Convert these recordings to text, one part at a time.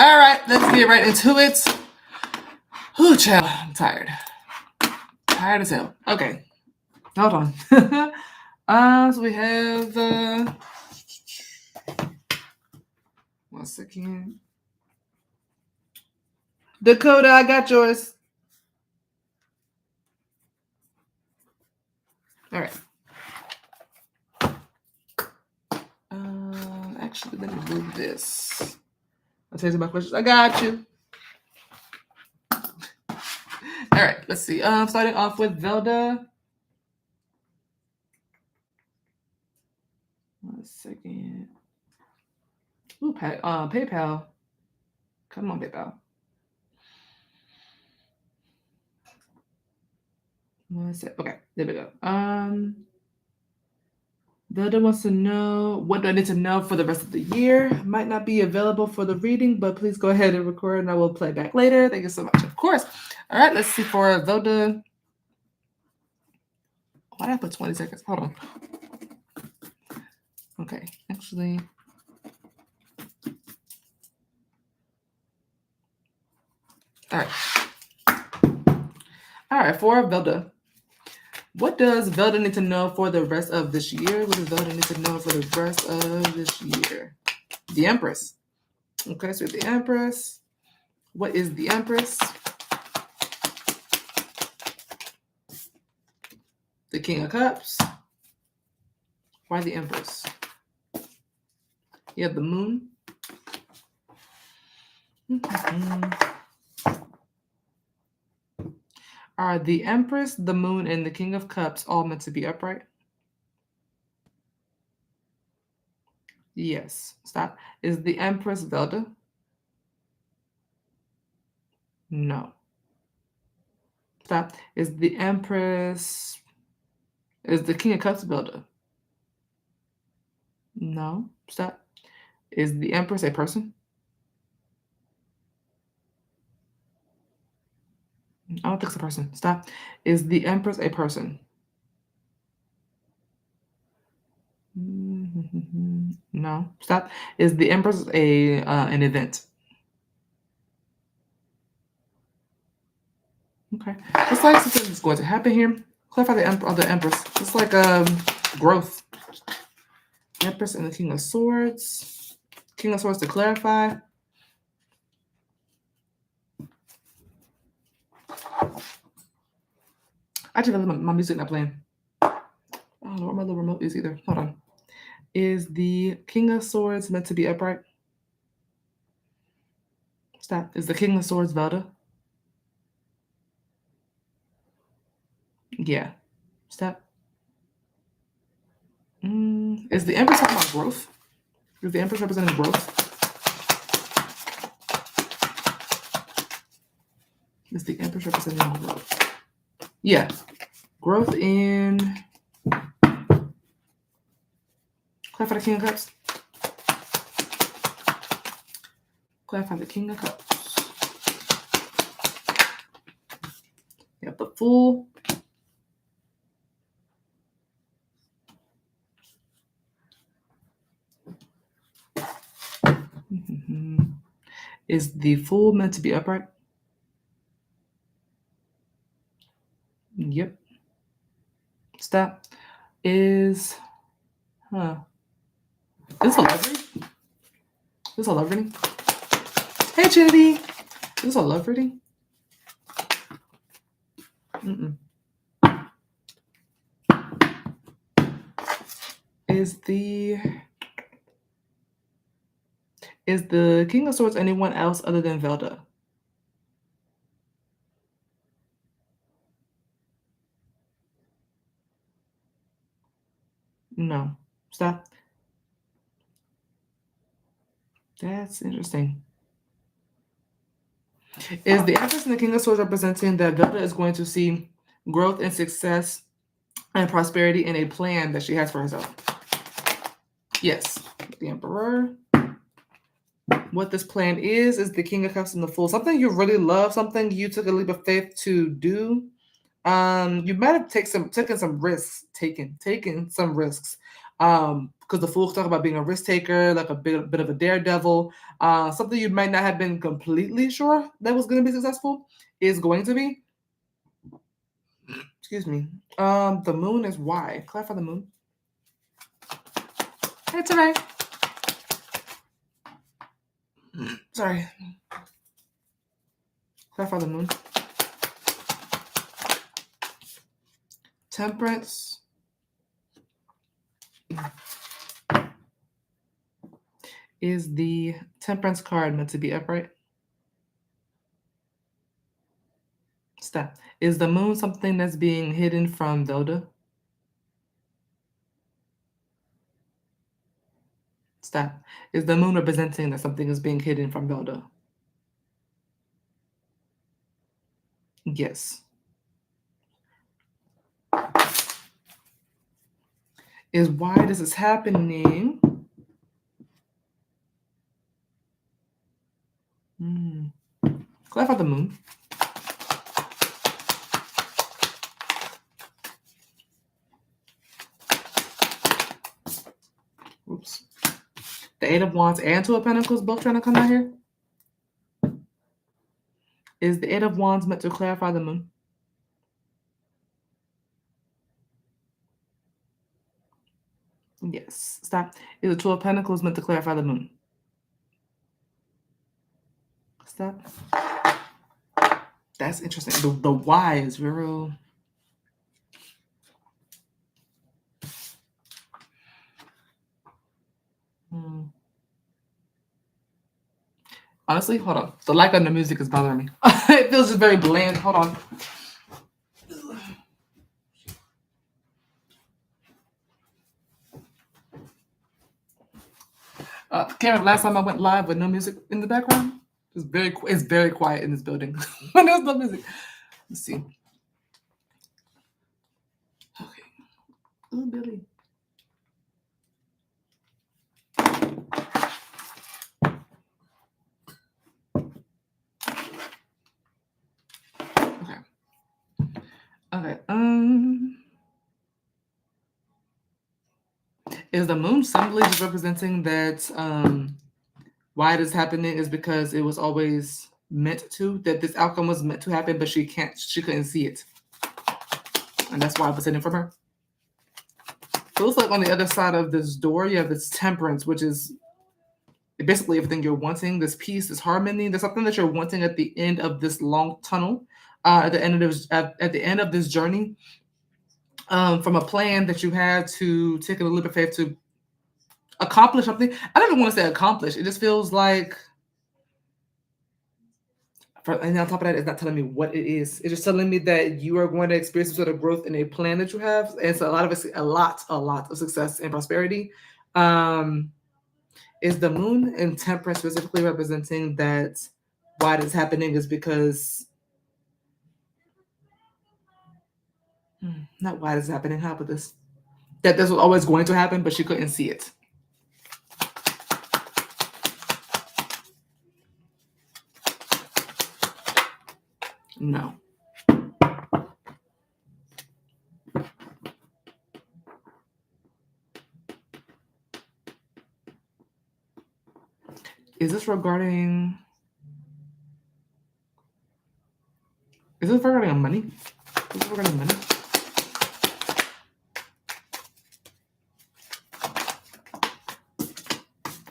All right, let's get right into it. Ooh, child, I'm tired. Tired as hell. Okay, hold on. So we have 1 second. Dakota, I got yours. All right. Actually, let me move this. I'll tell you my questions. I got you. All right, let's see. Starting off with Velda. 1 second. Ooh, PayPal. Come on, PayPal. 1 sec. Okay, there we go. Velda wants to know, what do I need to know for the rest of the year? Might not be available for the reading, but please go ahead and record and I will play back later. Thank you so much. Of course. All right, let's see for Velda. Why did I put 20 seconds? Hold on. Okay, actually. All right. All right, for Velda. What does Velda need to know for the rest of this year? What does Velda need to know for the rest of this year? The Empress. Okay, so the Empress. What is the Empress? The King of Cups. Why the Empress? You have the Moon. Are the Empress, the Moon, and the King of Cups all meant to be upright? Yes. Stop. Is the Empress Velda? No. Stop. Is the Empress... Is the King of Cups Velda? No. Stop. Is the Empress a person? I don't think it's a person. Stop. Is the Empress a person? No. Stop. Is the Empress an event? Okay. It's like something is going to happen here. Clarify the Empress. It's like growth. Empress and the King of Swords. King of Swords to clarify. I just realized my music not playing. I don't know where my little remote is either. Hold on. Is the King of Swords meant to be upright? Stop. Is the King of Swords Velda? Yeah. Stop. Is the Empress talking about growth? Is the Empress representing growth? Is the Empress representing growth? Yeah. Growth in... Clarify the King of Cups. Clarify the King of Cups. Yep, the Fool. Is the Fool meant to be upright? Yep. Stop. Is... Is this a love reading? Is this a love reading? Hey, Trinity. Is this a love reading? Is the King of Swords anyone else other than Velda? No. Stop. That's interesting. Is the Empress and the King of Swords representing that Velda is going to see growth and success and prosperity in a plan that she has for herself? Yes. The Emperor. What this plan is the King of Cups and the Fool. Something you really love, something you took a leap of faith to do. You might have taken some risks. Because the Fool talk about being a risk taker, like a bit of a daredevil, something you might not have been completely sure that was going to be successful is going to be. Excuse me. The moon is why. Clarify the moon. It's alright. Sorry. Clarify the moon. Temperance. Is the Temperance card meant to be upright? Stop. Is the moon something that's being hidden from Velda? Stop. Is the moon representing that something is being hidden from Velda? Yes. Is why this is happening. Clarify the moon. Oops. The Eight of Wands and Two of Pentacles both trying to come out here. Is the Eight of Wands meant to clarify the moon? Yes. Stop. Is the Two of Pentacles meant to clarify the moon? Stop. That's interesting. The why is real. Honestly, hold on. The lack of the music is bothering me. It feels just very bland. Hold on. Karen, last time I went live with no music in the background, it's very quiet in this building when there's no music. Let's see. Okay. Oh, Billy. Okay. Is the moon simply just representing that why it is happening is because it was always meant to, that this outcome was meant to happen, but she couldn't see it. And that's why I was hidden from her. So it looks like on the other side of this door, you have this Temperance, which is basically everything you're wanting, this peace, this harmony. There's something that you're wanting at the end of this long tunnel, at the end of this journey, from a plan that you had to take a little bit of faith to accomplish something. I don't even want to say accomplish. It just feels like, and on top of that, it's not telling me what it is. It's just telling me that you are going to experience some sort of growth in a plan that you have. And so a lot of success and prosperity. Is the moon and Temperance specifically representing that why this is happening is because not why this is happening, how about this? That this was always going to happen, but she couldn't see it. No. Is this regarding money? Is this regarding money?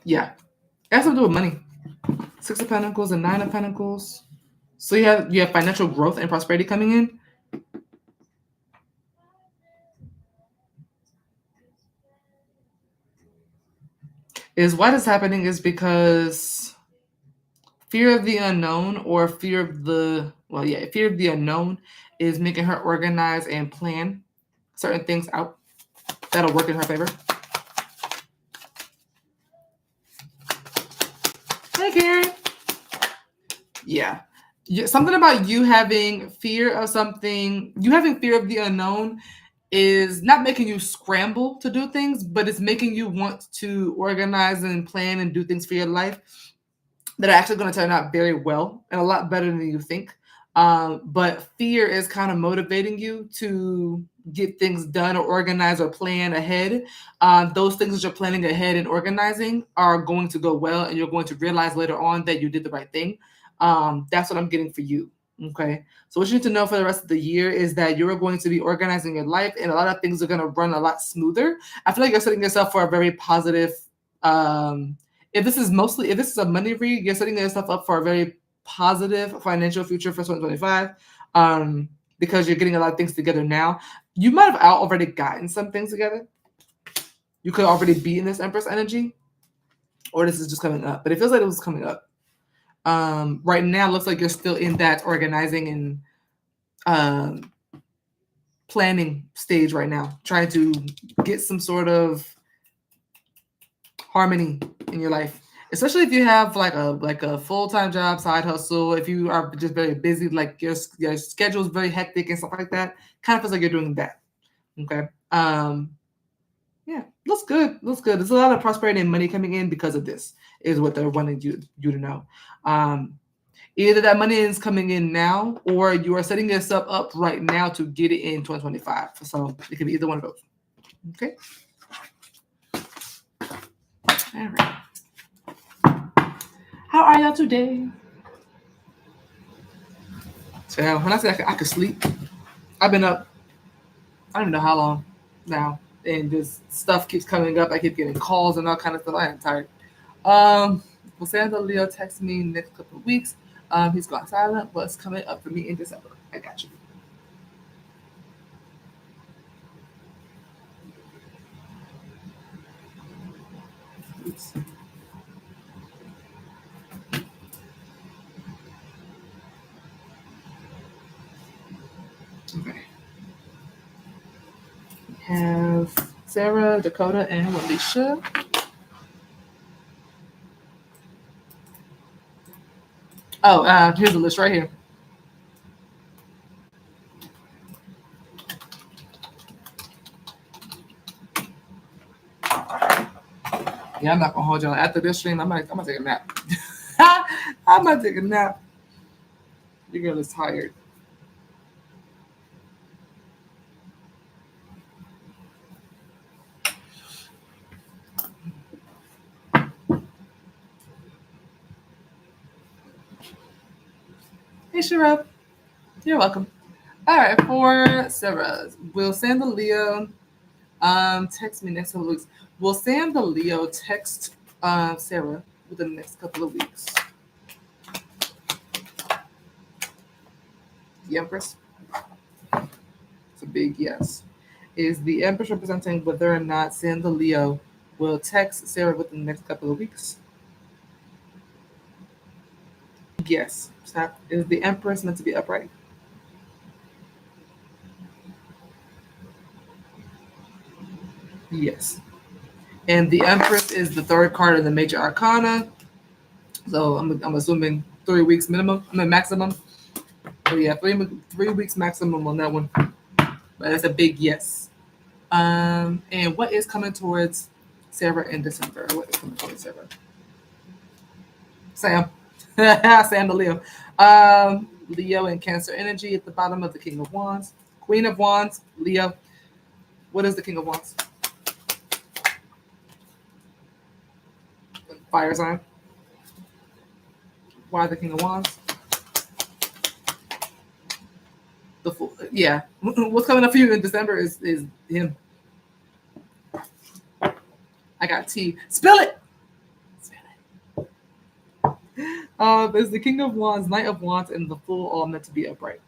Yeah. It has to do with money. Six of Pentacles and Nine of Pentacles. So you have financial growth and prosperity coming in. Is what is happening is because fear of the unknown or fear of the unknown is making her organize and plan certain things out that'll work in her favor. Hey, Karen. Yeah. Something about you having fear of something, you having fear of the unknown is not making you scramble to do things, but it's making you want to organize and plan and do things for your life that are actually going to turn out very well and a lot better than you think. But fear is kind of motivating you to get things done or organize or plan ahead. Those things that you're planning ahead and organizing are going to go well, and you're going to realize later on that you did the right thing. That's what I'm getting for you. Okay. So what you need to know for the rest of the year is that you're going to be organizing your life, and a lot of things are going to run a lot smoother. I feel like you're setting yourself for a very positive. If this is a money read, you're setting yourself up for a very positive financial future for 2025, because you're getting a lot of things together now. You might have already gotten some things together. You could already be in this Empress energy, or this is just coming up. But it feels like it was coming up. Right now, it looks like you're still in that organizing and planning stage right now, trying to get some sort of harmony in your life. Especially if you have like a full-time job, side hustle, if you are just very busy, like your schedule is very hectic and stuff like that, kind of feels like you're doing that. Okay. Yeah, looks good. Looks good. There's a lot of prosperity and money coming in because of this, is what they're wanting you to know. Either that money is coming in now, or you are setting yourself up right now to get it in 2025. So it could be either one of those. Okay. All right. How are y'all today? So when I say I could sleep, I've been up, I don't know how long now, and this stuff keeps coming up. I keep getting calls and all kind of stuff. I am tired. Sandra Leo texted me next couple of weeks. He's gone silent. What's coming up for me in December? I got you. Oops. Okay. We have Sarah, Dakota, and Willisha. Oh, here's the list right here. Yeah, I'm not gonna hold y'all. After this stream, I'm gonna take a nap. I'm gonna take a nap. Your girl is tired. Hey, Sharelle. You're welcome. All right, for Sarah, will Sandra Leo text me next couple of weeks? Will Sandra Leo text Sarah within the next couple of weeks? The Empress? It's a big yes. Is the Empress representing whether or not Sandra Leo will text Sarah within the next couple of weeks? Yes. Stop. Is the Empress meant to be upright? Yes. And the Empress is the third card in the Major Arcana. So I'm assuming 3 weeks minimum, maximum. So yeah, 3 weeks maximum on that one. But that's a big yes. And what is coming towards Sarah in December? What is coming towards Sarah? Sam. Sam the Leo. Leo and Cancer energy at the bottom of the King of Wands. Queen of Wands, Leo. What is the King of Wands? Fire sign. Why the King of Wands? The Fool. Yeah. What's coming up for you in December is him. I got tea. Spill it. There's the King of Wands, Knight of Wands, and the Fool all meant to be upright.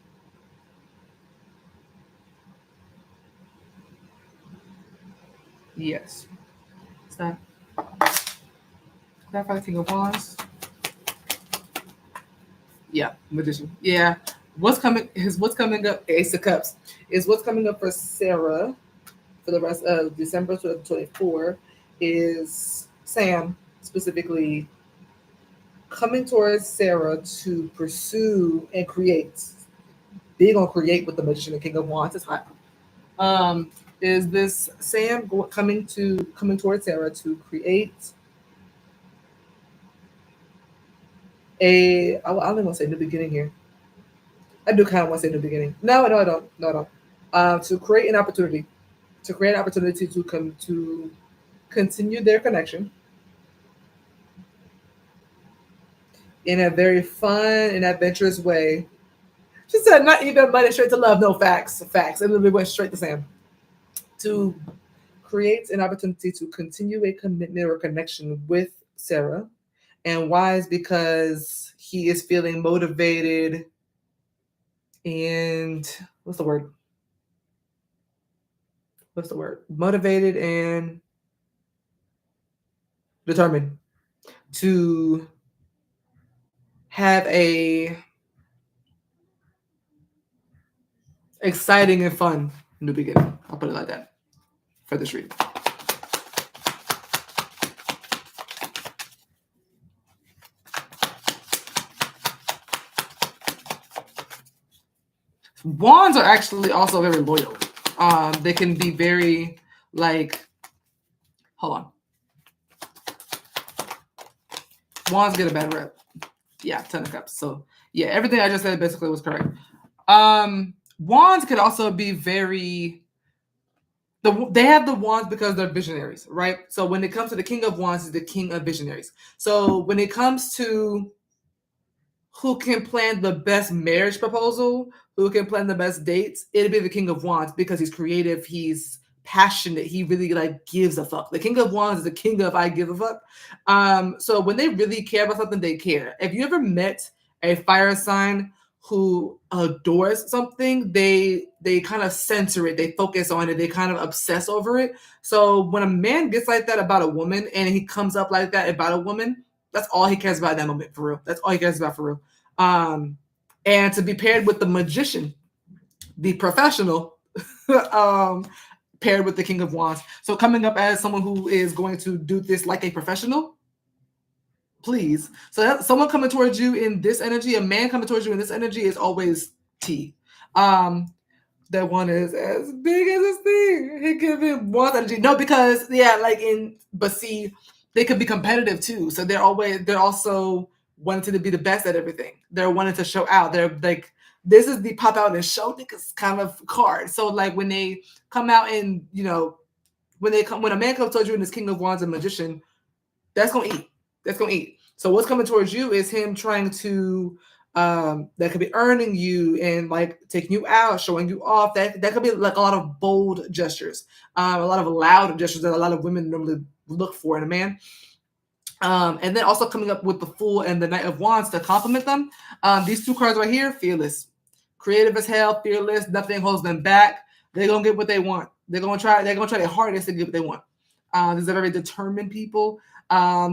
Yes. Is that for the King of Wands? Yeah, Magician. Yeah. What's coming up, Ace of Cups, is what's coming up for Sarah for the rest of December 2024 is Sam specifically coming towards Sarah to pursue and create. Big on create with the Magician and King of Wands. It's hot. Is this Sam coming towards Sarah to create I don't even want to say in the beginning here. I do kind of want to say in the beginning. No, no, I don't. No, I don't. To create an opportunity, to continue their connection in a very fun and adventurous way. She said, not even money, straight to love. No facts, facts. It literally went straight to Sam. To create an opportunity to continue a commitment or connection with Sarah. And why is because he is feeling motivated and what's the word? What's the word? Motivated and determined to have a exciting and fun new beginning. I'll put it like that for this read. Wands are actually also very loyal. They can be very like, hold on. Wands get a bad rep. Yeah, 10 of Cups. So yeah, everything I just said basically was correct. Wands could also be very. They have the wands because they're visionaries, right? So when it comes to the King of Wands, is the king of visionaries. So when it comes to who can plan the best marriage proposal, who can plan the best dates, it'd be the King of Wands because he's creative, he's passionate, he really like gives a fuck. The King of Wands is the king of I give a fuck. So when they really care about something, they care. If you ever met a fire sign who adores something, they kind of censor it, they focus on it, they kind of obsess over it. So when a man gets like that about a woman and he comes up like that about a woman, that's all he cares about in that moment, for real. That's all he cares about, for real. And to be paired with the magician, the professional, paired with the King of Wands. So coming up as someone who is going to do this like a professional, please. So that, someone coming towards you in this energy, a man coming towards you in this energy is always T. That one is as big as this thing. He giving Wands energy. No, because but see, they could be competitive too. So they're also wanting to be the best at everything. They're wanting to show out. They're like, this is the pop out and show niggas kind of card. So like when they come out and when a man comes towards you in this King of Wands and magician, that's gonna eat. That's gonna eat. So what's coming towards you is him trying to that could be earning you and like taking you out, showing you off. That could be like a lot of bold gestures, a lot of loud gestures that a lot of women normally look for in a man. And then also coming up with the Fool and the Knight of Wands to complement them. These two cards right here, fearless, creative as hell, fearless. Nothing holds them back. They're gonna get what they want. They're gonna try their hardest to get what they want. These are very determined people.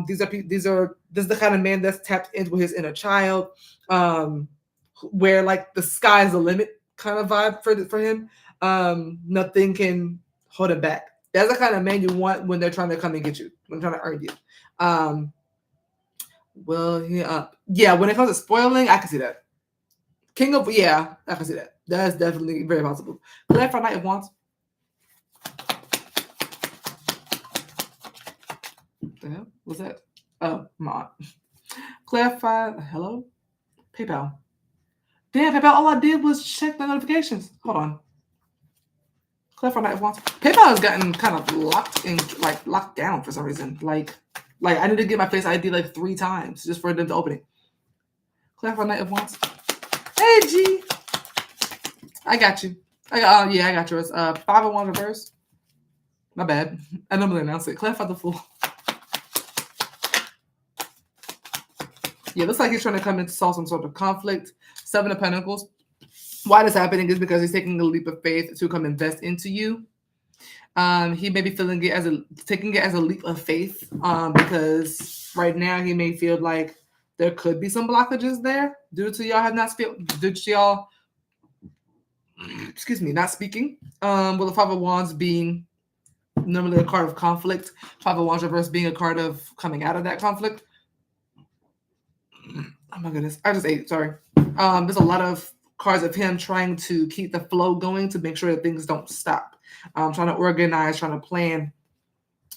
This is the kind of man that's tapped into his inner child, where like the sky's the limit kind of vibe for him. Nothing can hold him back. That's the kind of man you want when they're trying to come and get you, when they're trying to earn you. Yeah, when it comes to spoiling, I can see that. I can see that. That's definitely very possible. Glad for Knight of Wands. What the hell was that? Oh, my. Clarify. Hello? PayPal. Damn, PayPal, all I did was check the notifications. Hold on. Clarify Knight of Wands. PayPal has gotten kind of locked down for some reason. Like I need to get my Face ID like 3 times just for them to open it. Clarify Knight of Wands. Hey, G. I got you. I got yours. 5 of Wands reverse. My bad. I normally announce it. Clarify the Fool. Yeah, looks like he's trying to come in to solve some sort of conflict. 7 of Pentacles. Why this is happening is because he's taking a leap of faith to come invest into you. He may be taking it as a leap of faith because right now he may feel like there could be some blockages there due to y'all not speaking. With the 5 of Wands being normally a card of conflict, 5 of Wands reverse being a card of coming out of that conflict. Oh my goodness, I just ate. Sorry. There's a lot of cards of him trying to keep the flow going to make sure that things don't stop. Trying to organize, trying to plan.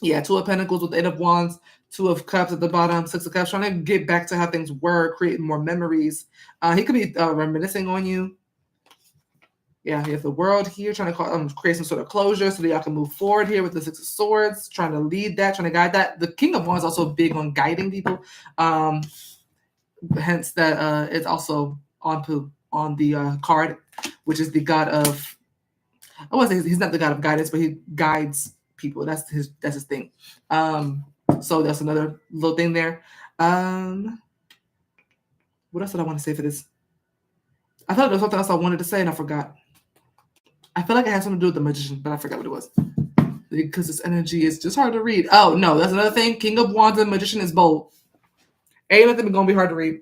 Yeah, 2 of Pentacles with 8 of Wands, 2 of Cups at the bottom, 6 of Cups, trying to get back to how things were, creating more memories. He could be reminiscing on you. Yeah, you have the world here trying to create some sort of closure so that y'all can move forward here with the Six of Swords, trying to lead that, trying to guide that. The King of Wands is also big on guiding people. Hence that it's also on the card, which is the god of, I wouldn't say he's not the god of guidance, but he guides people. That's his thing. So that's another little thing there. What else did I want to say for this? I thought there was something else I wanted to say and I forgot. I feel like it had something to do with the magician, but I forgot what it was. Because this energy is just hard to read. Oh, no, that's another thing. King of Wands and magician is bold. Ain't nothing going to be hard to read.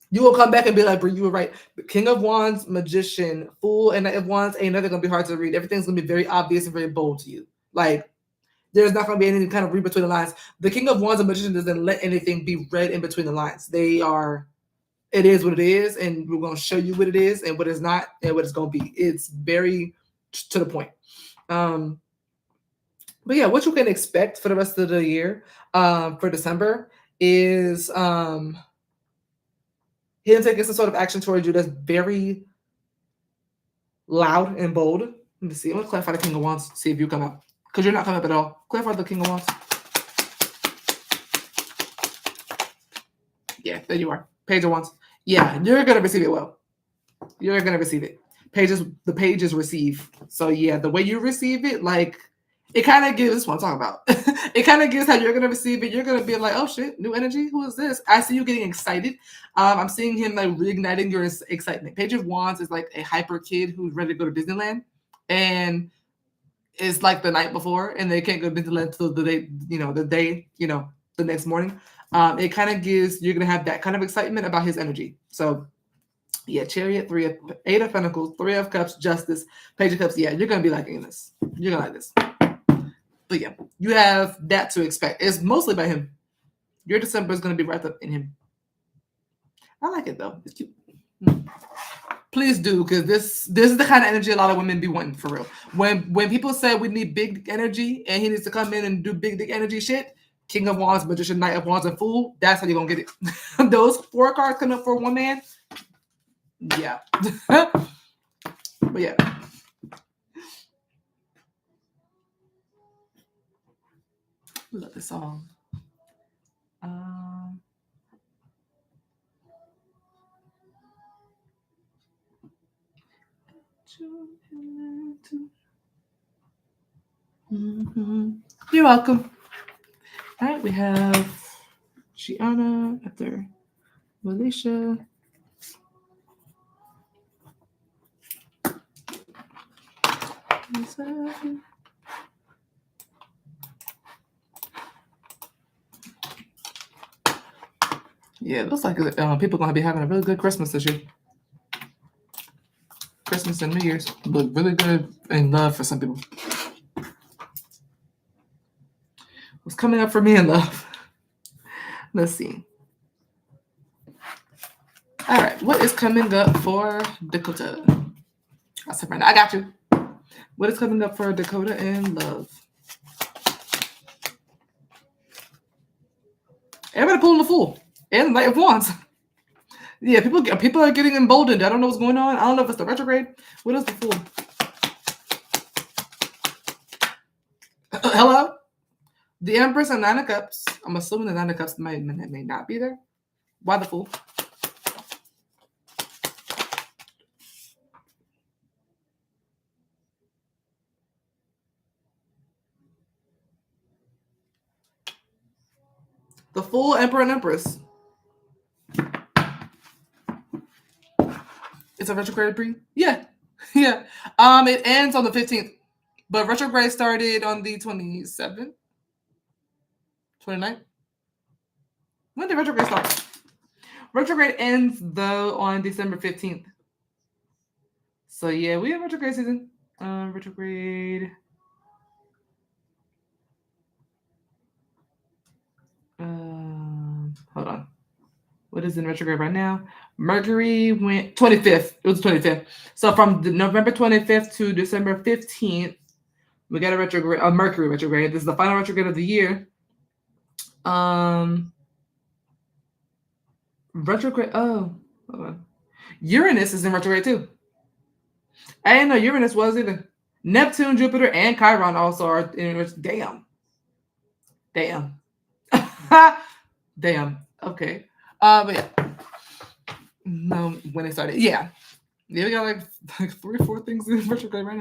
You will come back and be like, bro, you were right. King of Wands, magician, fool, and Knight of Wands ain't nothing going to be hard to read. Everything's going to be very obvious and very bold to you. Like, there's not going to be any kind of read between the lines. The King of Wands and magician doesn't let anything be read in between the lines. It is what it is, and we're going to show you what it is and what it's not and what it's going to be. It's very to the point. But yeah, what you can expect for the rest of the year for December is him taking some sort of action towards you that's very loud and bold. Let me see. I'm going to clarify the King of Wands, see if you come up. Because you're not coming up at all. Clarify the King of Wands. Yeah, there you are. Page of Wands. Yeah, you're going to receive it well. You're going to receive it. The pages receive. So yeah, the way you receive it, like, it kind of gives, this is what I'm talking about. It kind of gives how you're going to receive it. You're going to be like, oh shit, new energy? Who is this? I see you getting excited. I'm seeing him like reigniting your excitement. Page of Wands is like a hyper kid who's ready to go to Disneyland. And it's like the night before and they can't go to Disneyland till the day, the next morning. It kind of gives, you're going to have that kind of excitement about his energy. So yeah, Chariot, Eight of Pentacles, Three of Cups, Justice, Page of Cups. Yeah, you're going to be liking this. You're going to like this. But yeah, you have that to expect. It's mostly by him. Your December is going to be wrapped up in him. I like it though. It's cute. Please do, because this is the kind of energy a lot of women be wanting for real. When people say we need big energy and he needs to come in and do big energy shit, King of Wands, Magician, Knight of Wands, and Fool, that's how you're going to get it. Those 4 cards coming up for one man, yeah. But yeah. Love this song. You're welcome. All right, we have Gianna after Willisha. Yeah, it looks like people are going to be having a really good Christmas this year. Christmas and New Year's look really good in love for some people. What's coming up for me in love? Let's see. All right, what is coming up for Dakota? I'll say right now. I got you. What is coming up for Dakota in love? Everybody pulling the Fool and the Knight of Wands. Yeah, people are getting emboldened. I don't know what's going on. I don't know if it's the retrograde. What is the Fool? Hello? The Empress and Nine of Cups. I'm assuming the Nine of Cups may not be there. Why the Fool? The Fool, Emperor, and Empress. It's a retrograde pre? Yeah. Yeah. It ends on the 15th. But retrograde started on the 27th? 29th? When did retrograde start? Retrograde ends, though, on December 15th. So, yeah, we have retrograde season. Retrograde. Hold on. What is in retrograde right now? Mercury went 25th. It was 25th. So from November 25th to December 15th, we got a retrograde, a Mercury retrograde. This is the final retrograde of the year. Retrograde. Oh, hold on. Uranus is in retrograde too. I didn't know Uranus was either. Neptune, Jupiter, and Chiron also are in which. Damn. Damn. Damn. Okay. But yeah. No, when it started. Yeah. Yeah, we got like 3 or 4 things in retrograde right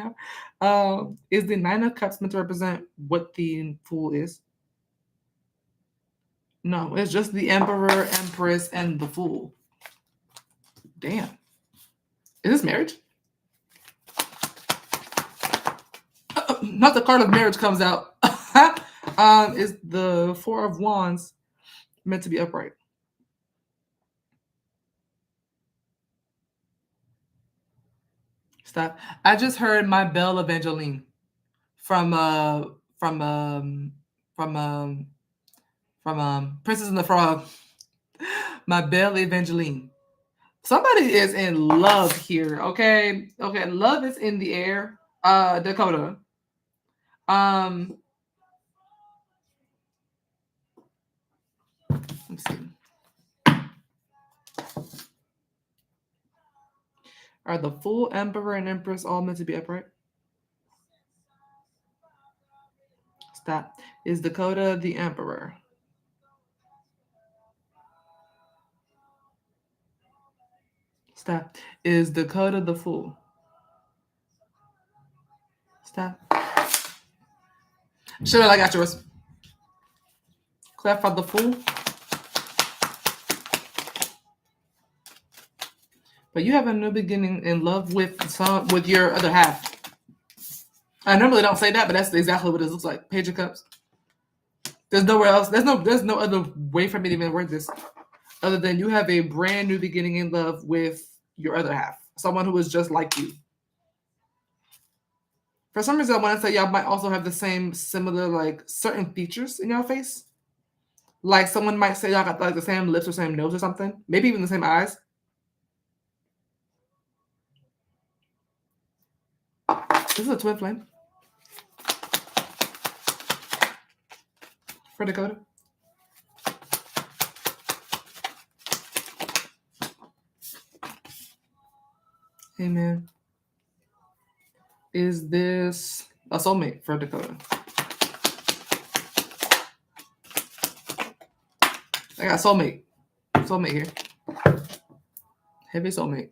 now. Is the Nine of Cups meant to represent what the Fool is? No, it's just the Emperor, Empress, and the Fool. Damn. Is this marriage? Not the card of marriage comes out. Is the Four of Wands meant to be upright? Stop. I just heard my Belle Evangeline from from um from um from Princess and the Frog. My Belle Evangeline. Somebody is in love here. Okay. Okay. Love is in the air. Dakota. Um let's see. Are the Fool, Emperor, and Empress all meant to be upright? Stop. Is Dakota the Emperor? Stop. Is Dakota the Fool? Stop. Sharelle, I got yours. Clarify the Fool. But you have a new beginning in love with your other half. I normally don't say that, but that's exactly what it looks like. Page of Cups. There's nowhere else. There's no other way for me to even word this, other than you have a brand new beginning in love with your other half, someone who is just like you. For some reason, I want to say y'all might also have the same similar like certain features in your face. Like someone might say y'all got like the same lips or same nose or something. Maybe even the same eyes. This is a twin flame for Dakota. Amen. Is this a soulmate for Dakota? I got soulmate. Soulmate here. Heavy soulmate.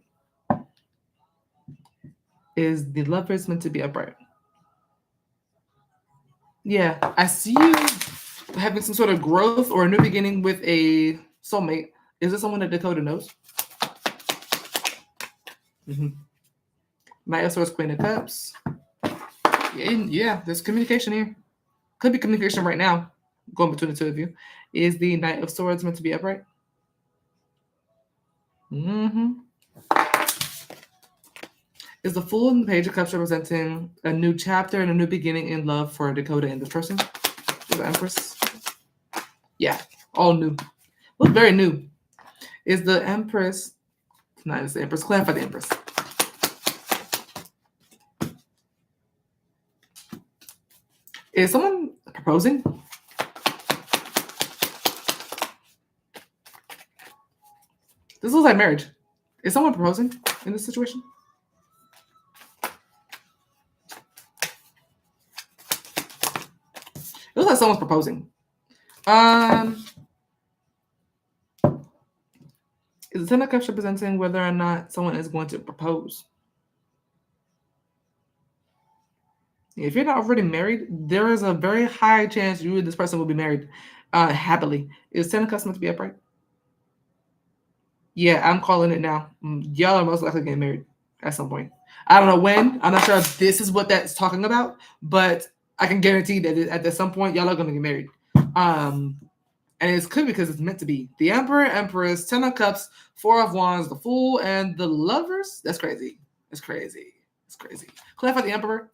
Is the Lovers meant to be upright? Yeah, I see you having some sort of growth or a new beginning with a soulmate. Is this someone that Dakota knows? Mm-hmm. Knight of Swords, Queen of Cups. Yeah, there's communication here. Could be communication right now, going between the two of you. Is the Knight of Swords meant to be upright? Mm-hmm. Is the Fool and the Page of Cups representing a new chapter and a new beginning in love for Dakota and this person? The Empress? Yeah, all new. Look very new. Is the Empress... No, it's the Empress. Clarify the Empress. Is someone proposing? This looks like marriage. Is someone proposing in this situation? It looks like someone's proposing. Is the Ten of Cups representing whether or not someone is going to propose? If you're not already married, there is a very high chance you and this person will be married happily. Is Ten of Cups meant to be upright? Yeah, I'm calling it now. Y'all are most likely getting married at some point. I don't know when. I'm not sure if this is what that's talking about, but I can guarantee that at some point y'all are going to get married. And it's could because it's meant to be. The Emperor, Empress, Ten of Cups, Four of Wands, the Fool, and the Lovers. That's crazy. It's crazy. It's crazy. Clarify the Emperor.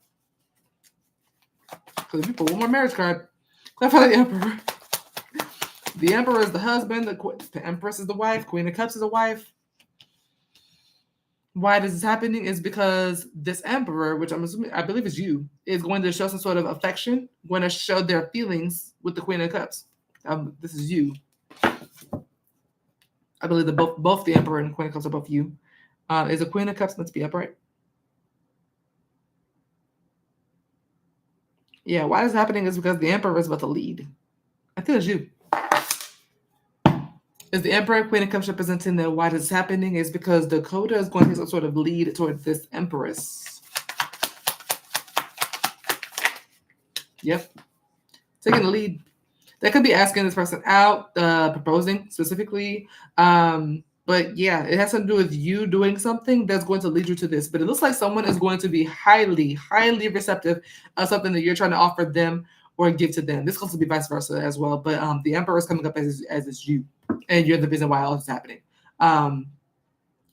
Because if you put one more marriage card, clarify the Emperor. The Emperor is the husband. The Empress is the wife. Queen of Cups is the wife. Why this is happening is because this Emperor, which I'm assuming, I believe is you, is going to show some sort of affection, going to show their feelings with the Queen of Cups. This is you. I believe that both the Emperor and Queen of Cups are both you. Is the Queen of Cups meant to be upright? Yeah, why this is happening is because the Emperor is about to lead. I think it's you. Is the Emperor, Queen of Cups representing that why this is happening is because Dakota is going to take some sort of lead towards this Empress. Yep. Taking the lead. That could be asking this person out, proposing specifically. But yeah, it has to do with you doing something that's going to lead you to this. But it looks like someone is going to be highly, highly receptive of something that you're trying to offer them or give to them. This goes to be vice versa as well. But the Emperor is coming up as it's you, and you're the reason why all this is happening.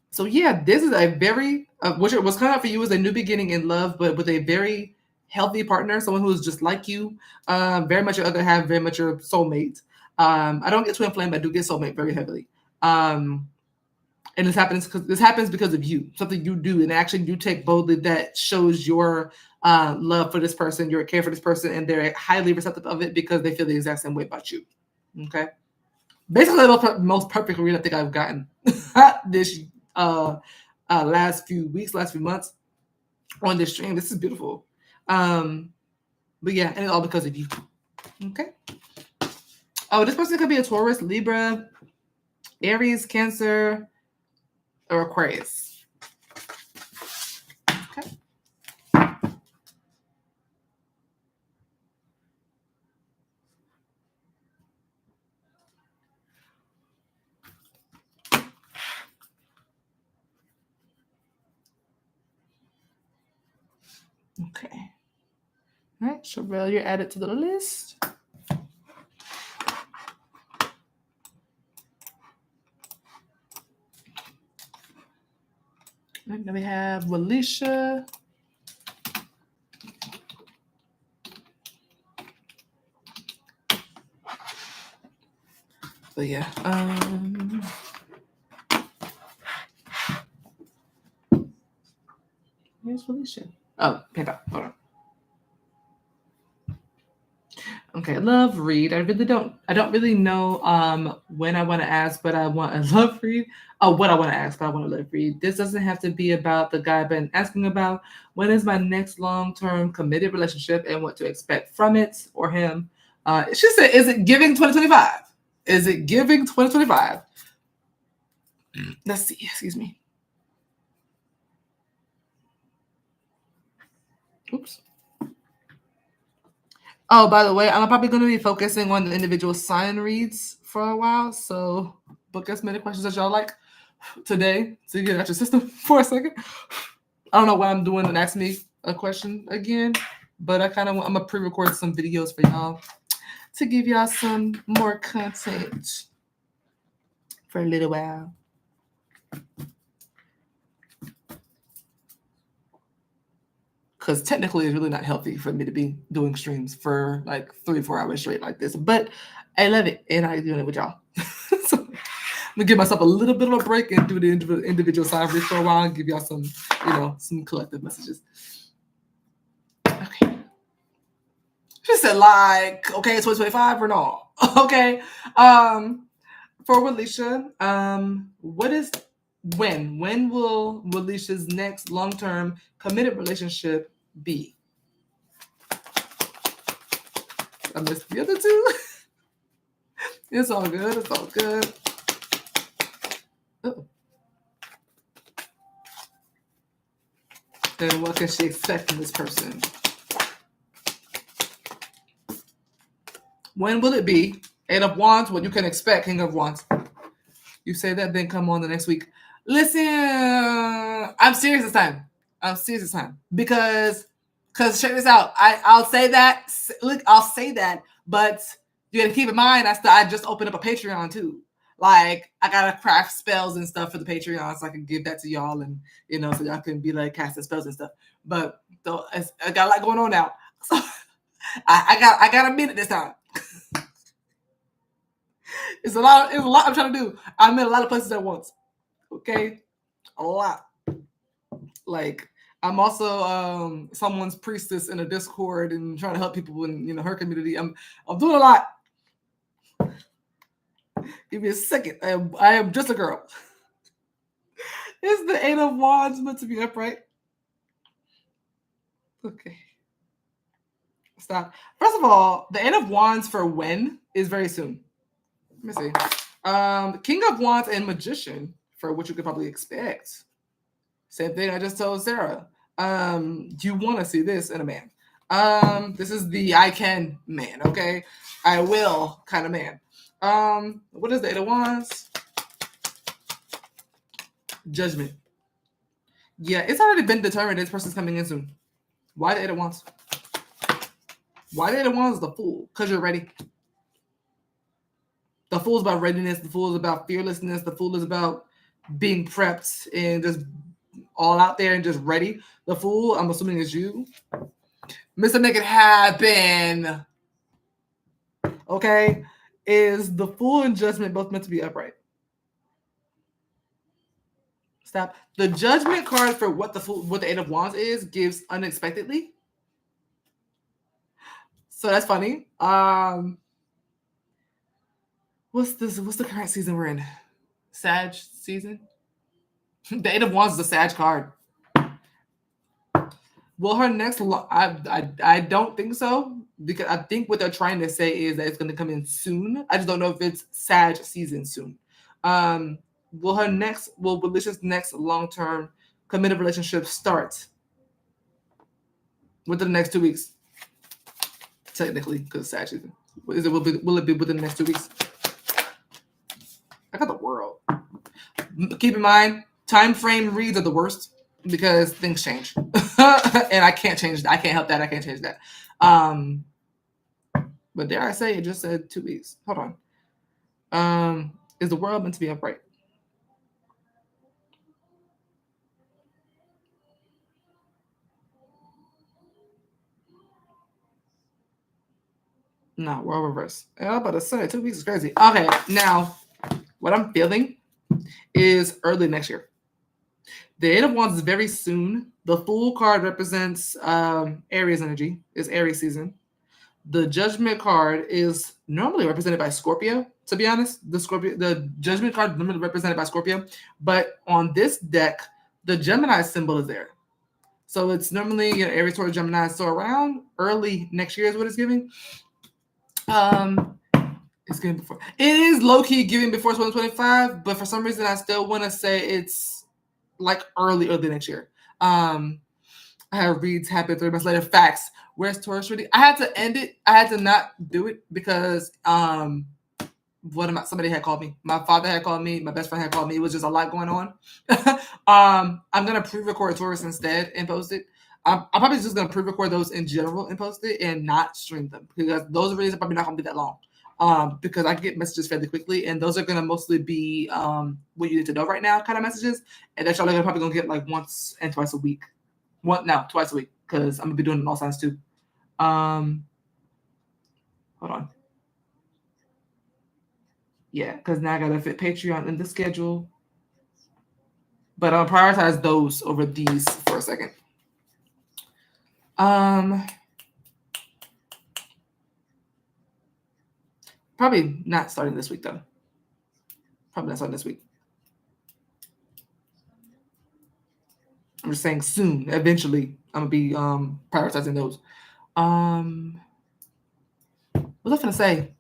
So yeah, this is a very what's coming out for you is a new beginning in love, but with a very healthy partner, someone who is just like you, very much your other half, very much your soulmate. I don't get twin flame, but I do get soulmate very heavily. And this happens because of you, something you do, and action you take boldly that shows your love for this person, your care for this person, and they're highly receptive of it because they feel the exact same way about you. Okay, basically the most perfect read I think I've gotten this last few weeks, last few months on this stream. This is beautiful. But yeah, and it's all because of you. Okay. Oh, this person could be a Taurus, Libra, Aries, Cancer, or Aquarius. Okay. Okay. All right, Sharelle, you're added to the list. And then we have Willisha. But yeah, where's Willisha? Oh, Panda. Hold on. Okay, love read. I don't really know when I want to ask, but I want a love read. Oh, what I want to ask, but I want to love read. This doesn't have to be about the guy I've been asking about. When is my next long-term committed relationship and what to expect from it or him? She said, is it giving 2025? Is it giving 2025? Let's see, excuse me. Oops. Oh, by the way, I'm probably going to be focusing on the individual sign reads for a while. So book as many questions as y'all like today to get out your system for a second. I don't know why I'm doing and ask me a question again, but I'm gonna pre-record some videos for y'all to give y'all some more content for a little while. Because technically it's really not healthy for me to be doing streams for like 3-4 hours straight like this, but I love it and I doing it with y'all. So I'm gonna give myself a little bit of a break and do the individual side reads for a while and give y'all some, some collective messages. Okay. She said like, okay, 2025 or no? Okay. For Willisha, when will Willisha's next long-term committed relationship be? I missed the other two. It's all good. It's all good. Oh. And what can she expect from this person? When will it be? 8 of Wands, what you can expect, King of Wands. You say that, then come on the next week. Listen, I'm serious this time. Because check this out. I'll say that. Look, I'll say that, but you gotta keep in mind I just opened up a Patreon too. Like I gotta craft spells and stuff for the Patreon so I can give that to y'all and so y'all can be like casting spells and stuff. But so I got a lot going on now. So I got a minute this time. It's a lot I'm trying to do. I'm in a lot of places at once. Okay? A lot. Like I'm also someone's priestess in a Discord and trying to help people in her community. I'm doing a lot. Give me a second. I am just a girl. Is the 8 of Wands meant to be upright? Okay. Stop. First of all, the Eight of Wands for when is very soon. Let me see. King of Wands and Magician for what you could probably expect. Same thing I just told Sarah. You want to see this in a man. This is the I can man, okay? I will kind of man. What is the Eight of Wands? Judgment. Yeah, it's already been determined this person's coming in soon. Why the Eight of Wands? Why the Eight of Wands is the Fool? Because you're ready. The Fool is about readiness. The Fool is about fearlessness. The Fool is about being prepped and just all out there and just ready. The Fool, I'm assuming, is you. Mr. Make It Happen. Okay? Is the Fool and Judgment both meant to be upright? Stop. The Judgment card for what the Eight of Wands is gives unexpectedly. So that's funny. What's the current season we're in? Sag season? The Eight of Wands is a Sag card. Will her next I don't think so, because I think what they're trying to say is that it's going to come in soon. I just don't know if it's Sag season soon. Will Willisha's next long-term committed relationship start within the next 2 weeks? Technically, because Sag season. Will it be within the next 2 weeks? I got the world. Keep in mind, time frame reads are the worst because things change. And I can't change that. I can't help that. I can't change that. But dare I say it just said 2 weeks. Hold on. Is the world meant to be upright? No, world reverse. I'm about to say 2 weeks is crazy. Okay, now what I'm feeling is early next year. The Eight of Wands is very soon. The Fool card represents Aries energy. It's Aries season. The Judgment card is normally represented by Scorpio, to be honest. The Judgment card is normally represented by Scorpio. But on this deck, the Gemini symbol is there. So it's normally Aries, Taurus, Gemini. So around early next year is what it's giving. It's giving before. It is low-key giving before 2025, but for some reason I still want to say it's like early next year. I have reads happen 3 months later. Facts. Where's Taurus reading? I had to end it. I had to not do it because somebody had called me. My father had called me. My best friend had called me. It was just a lot going on. I'm gonna pre-record Taurus instead and post it. I'm probably just gonna pre-record those in general and post it and not stream them because those readings are probably not gonna be that long. Because I get messages fairly quickly, and those are gonna mostly be what you need to know right now kind of messages, and that y'all are probably gonna get like once and twice a week. Twice a week, because I'm gonna be doing all signs too. Hold on. Yeah, because now I gotta fit Patreon in the schedule. But I'll prioritize those over these for a second. Probably not starting this week though. Probably not starting this week. I'm just saying soon. Eventually, I'm gonna be prioritizing those. What was I gonna say?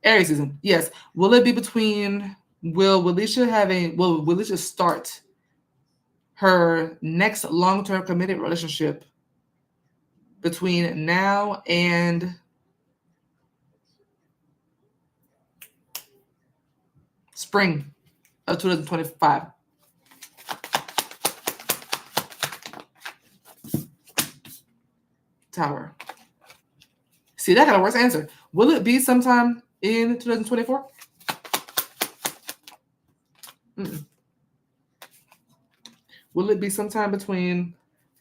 Aries season. Yes. Will it be between? Will Willisha start her next long-term committed relationship between now and spring of 2025? Tower. See, that got a worse answer. Will it be sometime in 2024? Will it be sometime between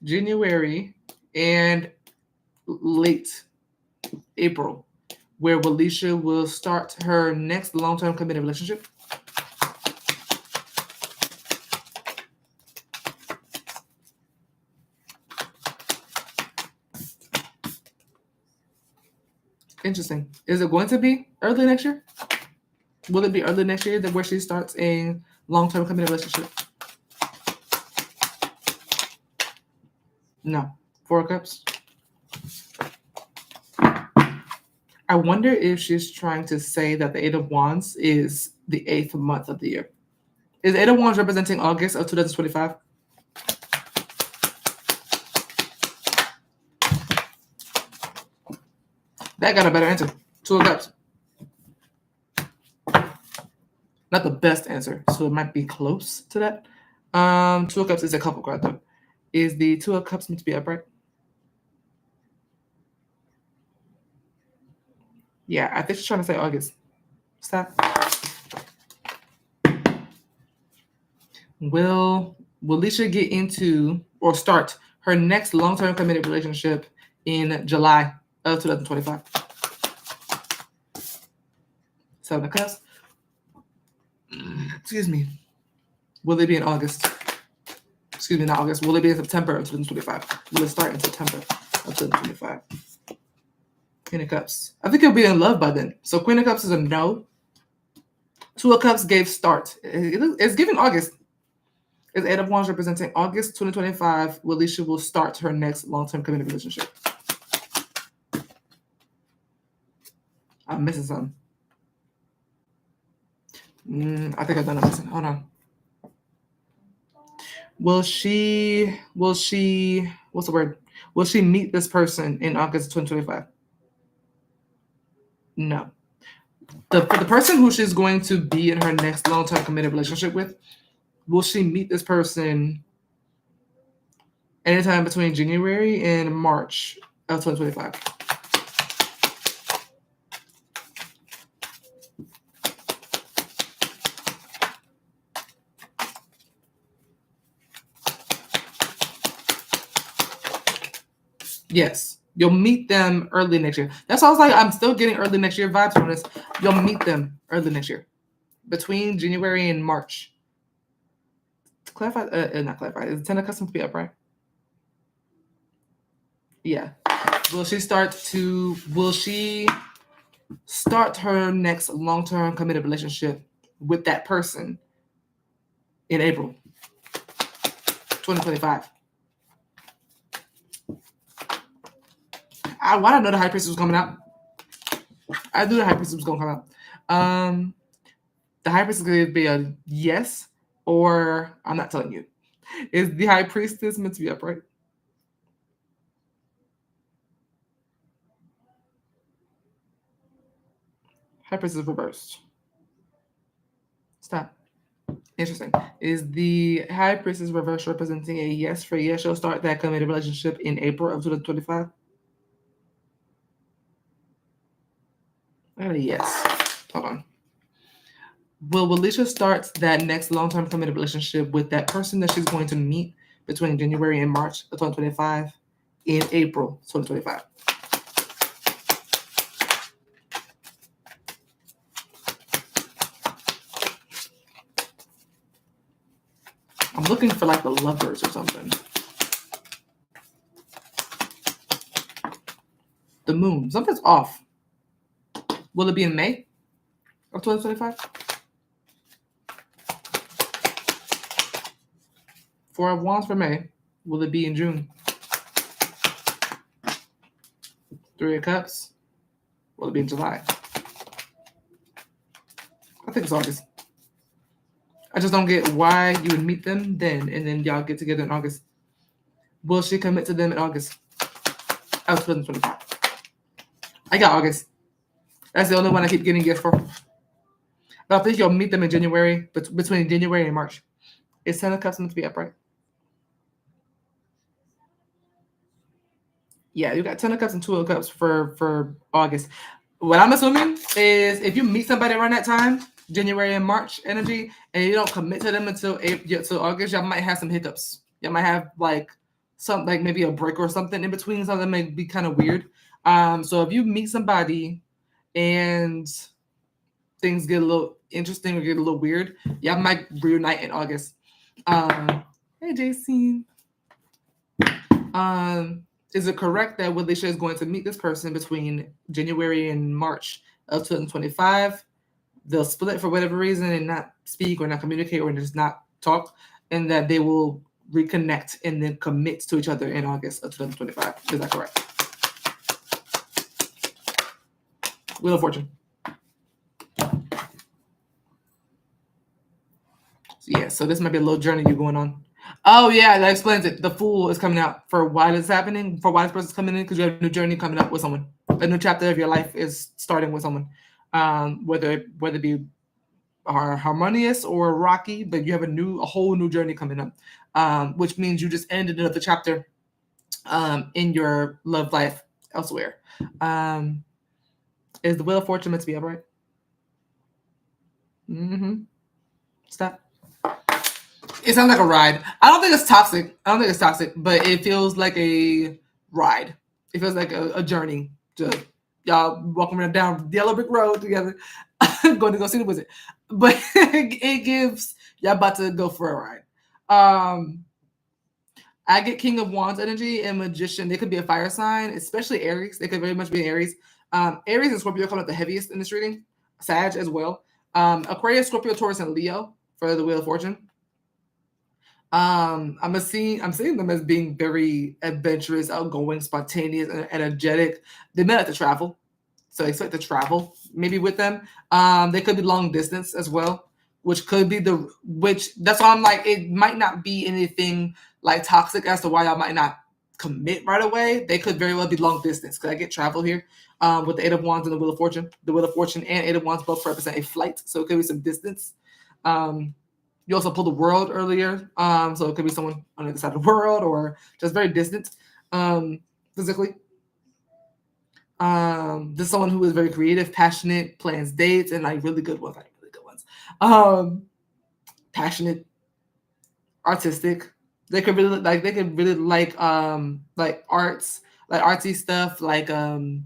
January and late April where Willisha will start her next long-term committed relationship? Interesting. Is it going to be early next year? Will it be early next year where she starts a long-term committed relationship? No. 4 of Cups. I wonder if she's trying to say that the Eight of Wands is the 8th month of the year. Is Eight of Wands representing August of 2025? That got a better answer. Two of Cups. Not the best answer, so it might be close to that. Two of Cups is a couple card though. Is the Two of Cups meant to be upright? Yeah, I think she's trying to say August. Stop. Will Willisha get into or start her next long-term committed relationship in July of 2025? Seven of Cups. Excuse me. Will it be in August? Excuse me, not August. Will it be in September of 2025? Will it start in September of 2025? Queen of Cups. I think he'll be in love by then. So Queen of Cups is a no. Two of Cups gave start. It's giving August. Is Eight of Wands representing August 2025? Willisha will start her next long-term committed relationship. I'm missing something. I think I've done it missing. Hold on. Will she, what's the word? Will she meet this person in August 2025? No. The person who she's going to be in her next long-term committed relationship with, will she meet this person anytime between January and March of 2025? Yes. You'll meet them early next year. That's why I was like, I'm still getting early next year vibes from this. You'll meet them early next year. Between January and March. To clarify, not clarify. Is the Ten of Cups to be upright? Yeah. Will she start her next long-term committed relationship with that person in April 2025? Why did I know the High Priestess was coming out? I knew the High Priestess was going to come out. The High Priestess is going to be a yes, or I'm not telling you. Is the High Priestess meant to be upright? High Priestess reversed. Stop. Interesting. Is the High Priestess reverse representing a yes for yes? She'll start that committed relationship in April of 2025? I got a yes. Hold on. Will Willisha start that next long-term committed relationship with that person that she's going to meet between January and March of 2025 in April 2025? I'm looking for like the Lovers or something. The Moon. Something's off. Will it be in May of 2025? Four of Wands for May. Will it be in June? Three of Cups. Will it be in July? I think it's August. I just don't get why you would meet them then and then y'all get together in August. Will she commit to them in August of 2025? I got August. That's the only one I keep getting gifts for. But I think you'll meet them in January, between January and March. Is Ten of Cups meant to be upright? Yeah, you got Ten of Cups and Two of Cups for August. What I'm assuming is if you meet somebody around that time, January and March energy, and you don't commit to them until August, y'all might have some hiccups. Y'all might have like something like maybe a break or something in between. Something that may be kind of weird. So if you meet somebody and things get a little interesting or get a little weird, y'all might reunite in August. Hey, JC. Is it correct that Willisha is going to meet this person between January and March of 2025? They'll split for whatever reason and not speak or not communicate or just not talk, and that they will reconnect and then commit to each other in August of 2025. Is that correct? Wheel of Fortune. Yeah, so this might be a little journey you're going on. Oh yeah, that explains it. The Fool is coming out for why this is happening, for why this person's coming in, because you have a new journey coming up with someone. A new chapter of your life is starting with someone. Whether it be harmonious or rocky, but you have a whole new journey coming up. Which means you just ended another chapter in your love life elsewhere. Is the Wheel of Fortune meant to be upright? Mm-hmm. Stop. It sounds like a ride. I don't think it's toxic, but it feels like a ride. It feels like a journey. Just y'all walking down the yellow brick road together, going to go see the wizard. But it gives y'all about to go for a ride. I get King of Wands energy and Magician. They could be a fire sign, especially Aries. They could very much be Aries. Aries and Scorpio come up the heaviest in this reading. Sag as well. Aquarius, Scorpio, Taurus, and Leo for the Wheel of Fortune. I'm seeing them as being very adventurous, outgoing, spontaneous, and energetic. They may like to travel, so expect to travel maybe with them. They could be long distance as well, which that's why I'm like, it might not be anything like toxic as to why y'all might not commit right away. They could very well be long distance, because I get travel here with the Eight of Wands and the Wheel of Fortune. The Wheel of Fortune and Eight of Wands both represent a flight, so it could be some distance. You also pulled the World earlier, so it could be someone on the other side of the world or just very distant physically. This is someone who is very creative, passionate, plans dates, and like really good ones. Passionate, artistic. They could really like arts, like artsy stuff, like well,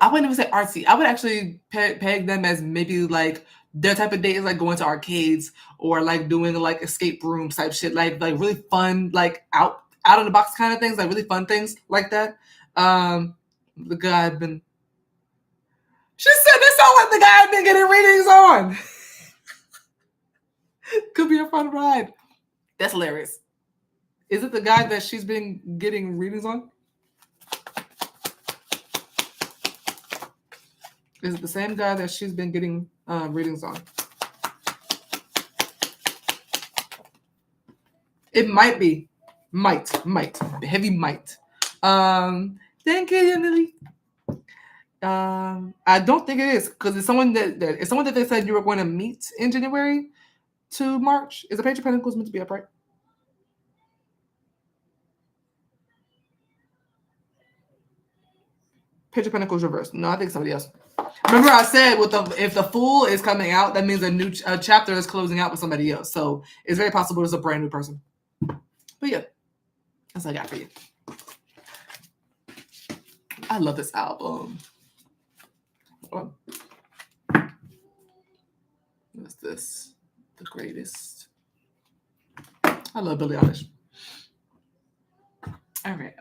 I wouldn't even say artsy. I would actually peg them as maybe like their type of date is like going to arcades or like doing like escape room type shit, like really fun, like out of the box kind of things, like really fun things like that. The guy had been. She said this sounds like the guy I've been getting readings on. Could be a fun ride. That's hilarious. Is it the guy that she's been getting readings on? Is it the same guy that she's been getting readings on? It might be. Might. Heavy might. Thank you, Emily. I don't think it is, because it's someone that they said you were going to meet in January to March. Is the Page of Pentacles meant to be upright? Page of Pentacles reversed. No, I think somebody else. Remember, I said if the Fool is coming out, that means a new chapter is closing out with somebody else. So it's very possible it's a brand new person. But yeah, that's all I got for you. I love this album. What's this? The greatest. I love Billie Eilish. All right.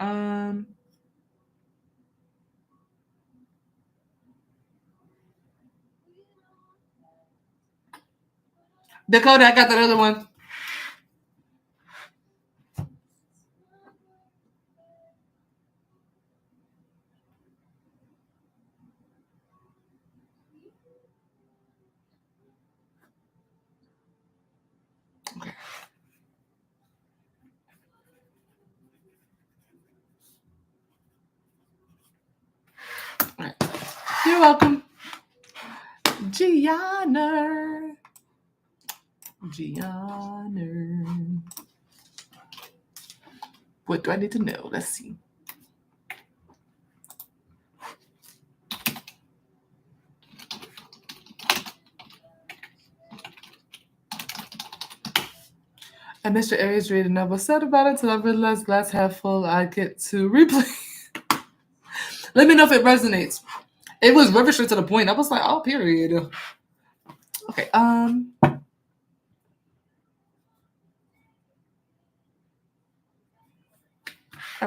Dakota, I got that other one. Okay. All right. You're welcome. Gianna. What do I need to know? Let's see. And Mr. Aries read and never said about it until I realized glass half full. I get to replay. Let me know if it resonates. It was very straight to the point. I was like, oh, period. Okay. All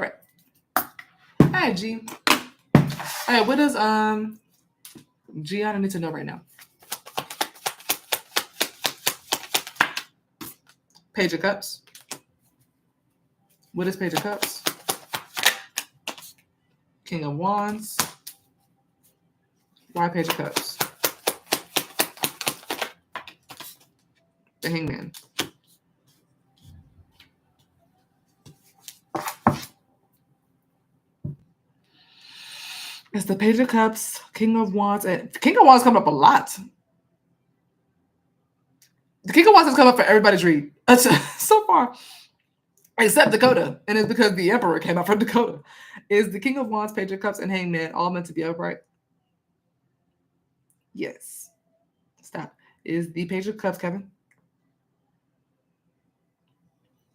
right. All right, G. All right. What does Gianna need to know right now? Page of Cups. What is Page of Cups? King of Wands. Why Page of Cups? The Hangman. It's the Page of Cups, King of Wands, and King of Wands coming up a lot. The King of Wands has come up for everybody's read so far, except Dakota, and it's because the Emperor came out for Dakota. Is the King of Wands, Page of Cups, and Hangman all meant to be upright? Yes. Stop. Is the Page of Cups Kevin?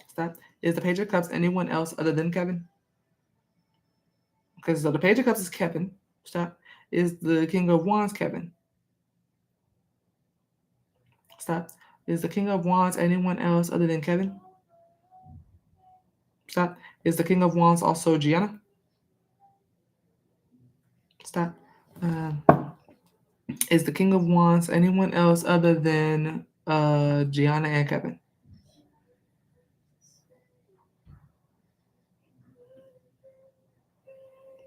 Stop. Is the Page of Cups anyone else other than Kevin? Okay, so the Page of Cups is Kevin. Stop. Is the King of Wands Kevin? Stop. Is the King of Wands anyone else other than Kevin? Stop. Is the King of Wands also Gianna? Stop. Is the King of Wands anyone else other than Gianna and Kevin?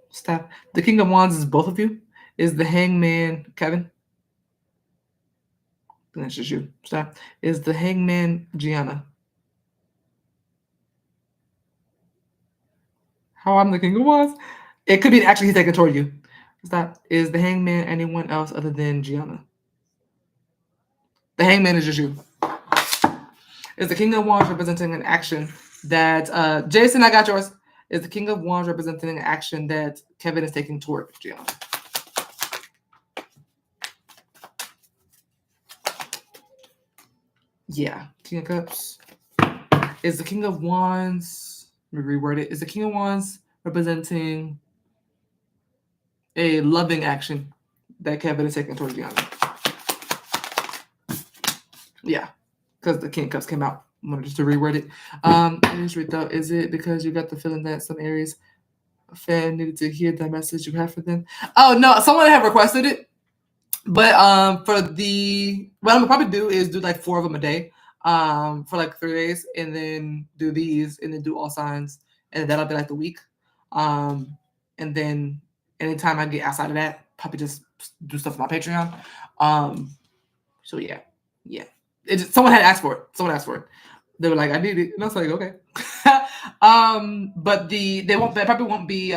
Stop. The King of Wands is both of you? Is the Hangman Kevin? That's just you. Stop. Is the Hangman Gianna? How I'm the King of Wands? It could be actually he's taking toward you. Stop. Is the Hangman anyone else other than Gianna? The Hangman is just you. Is the King of Wands representing an action that Jason, I got yours. Is the King of Wands representing an action that Kevin is taking toward Gianna? Yeah. King of Cups. Is the King of Wands, let me reword it. Is the King of Wands representing a loving action that Kevin is taking towards Gianna? Yeah, because the King of Cups came out. I wanted just to reword it. Though, is it because you got the feeling that some Aries fan needed to hear the message you have for them? Oh no, someone had requested it, but for the what I'm gonna probably do is do like 4 of them a day, for like 3 days, and then do these, and then do all signs, and that'll be like the week, and then anytime I get outside of that, probably just do stuff on my Patreon. So yeah. Someone had asked for it. Someone asked for it. They were like, "I need it," and I was like, "Okay." But they probably won't be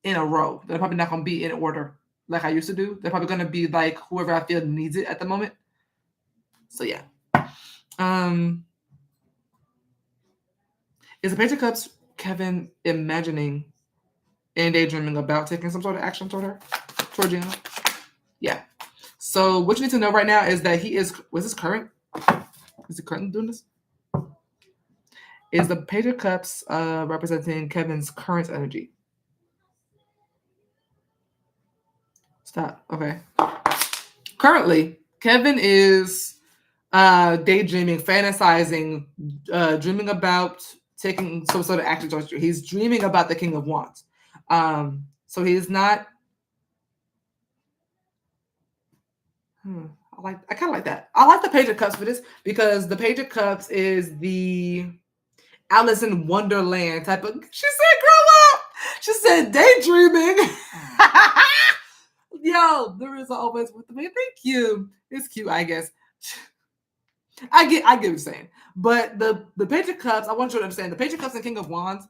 in a row. They're probably not gonna be in order like I used to do. They're probably gonna be like whoever I feel needs it at the moment. So yeah. Is the Page of Cups Kevin imagining and daydreaming about taking some sort of action toward Gianna? Yeah. So what you need to know right now is that he is. Was this current? Is he currently doing this? Is the Page of Cups representing Kevin's current energy? Stop. Okay. Currently, Kevin is daydreaming, fantasizing, dreaming about taking some sort of action towards you. He's dreaming about the King of Wands. So he's not. I kind of like that. I like the Page of Cups for this because the Page of Cups is the Alice in Wonderland type of. She said, "Grow up." She said, "Daydreaming." Yo, there is always with me. Thank you. It's cute, I guess. I get what you're saying. But the Page of Cups, I want you to understand the Page of Cups and King of Wands.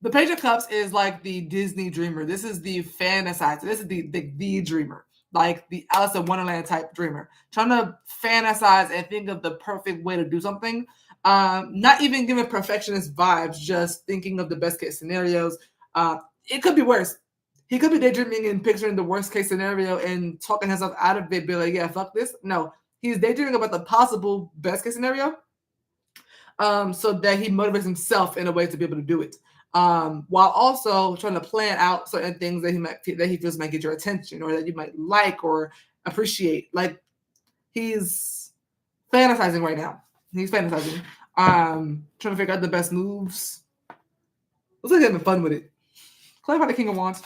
The Page of Cups is like the Disney dreamer. This is the fantasizer. This is the dreamer. Like the Alice in Wonderland type dreamer. Trying to fantasize and think of the perfect way to do something. Not even giving perfectionist vibes, just thinking of the best case scenarios. It could be worse. He could be daydreaming and picturing the worst case scenario and talking himself out of it, be like, yeah, fuck this. No, he's daydreaming about the possible best case scenario, so that he motivates himself in a way to be able to do it, while also trying to plan out certain things that he feels might get your attention or that you might like or appreciate. Like he's fantasizing right now. He's fantasizing, trying to figure out the best moves. Looks like he's having fun with it. Clarify the King of Wands.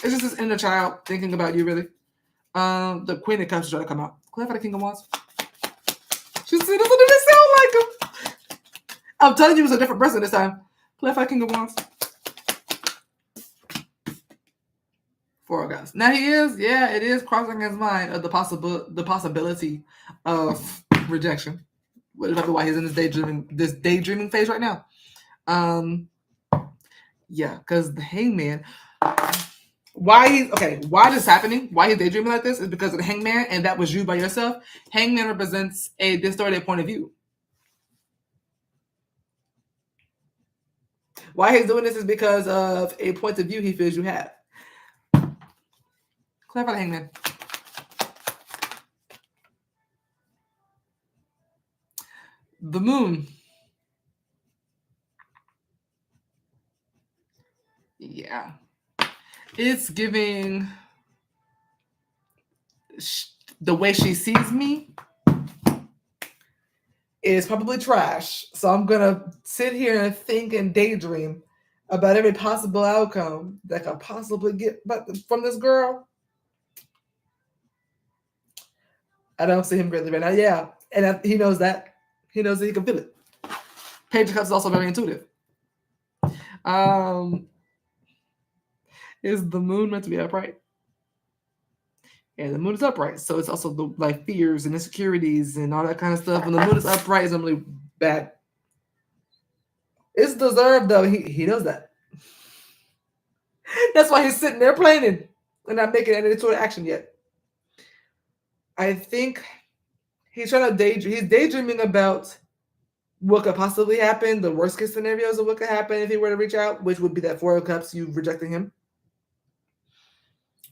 It's just this inner child thinking about you, really. The Queen of Cups is trying to come out. Clarify the King of Wands. She said, "Doesn't even sound like him." I'm telling you, it was a different person this time. Clarify King of Wands. Four of Cups. Now he is, yeah, it is crossing his mind of the possibility of rejection. Which is why he's in this daydreaming phase right now. Yeah, because the Hangman. Why this is happening? Why he's daydreaming like this is because of the Hangman, and that was you by yourself. Hangman represents a distorted point of view. Why he's doing this is because of a point of view he feels you have. Clarify the Hangman. The Moon. Yeah. It's giving the way she sees me is probably trash. So I'm going to sit here and think and daydream about every possible outcome that could possibly get from this girl. I don't see him greatly right now. Yeah. And he knows that. He knows that he can feel it. Page of Cups is also very intuitive. Is the Moon meant to be upright? Yeah, the Moon is upright. So it's also the like fears and insecurities and all that kind of stuff. When the Moon is upright, it's normally bad. It's deserved though. He knows that. That's why he's sitting there planning and not making any sort of action yet. I think he's trying to daydream. He's daydreaming about what could possibly happen, the worst case scenarios of what could happen if he were to reach out, which would be that Four of Cups, you rejecting him.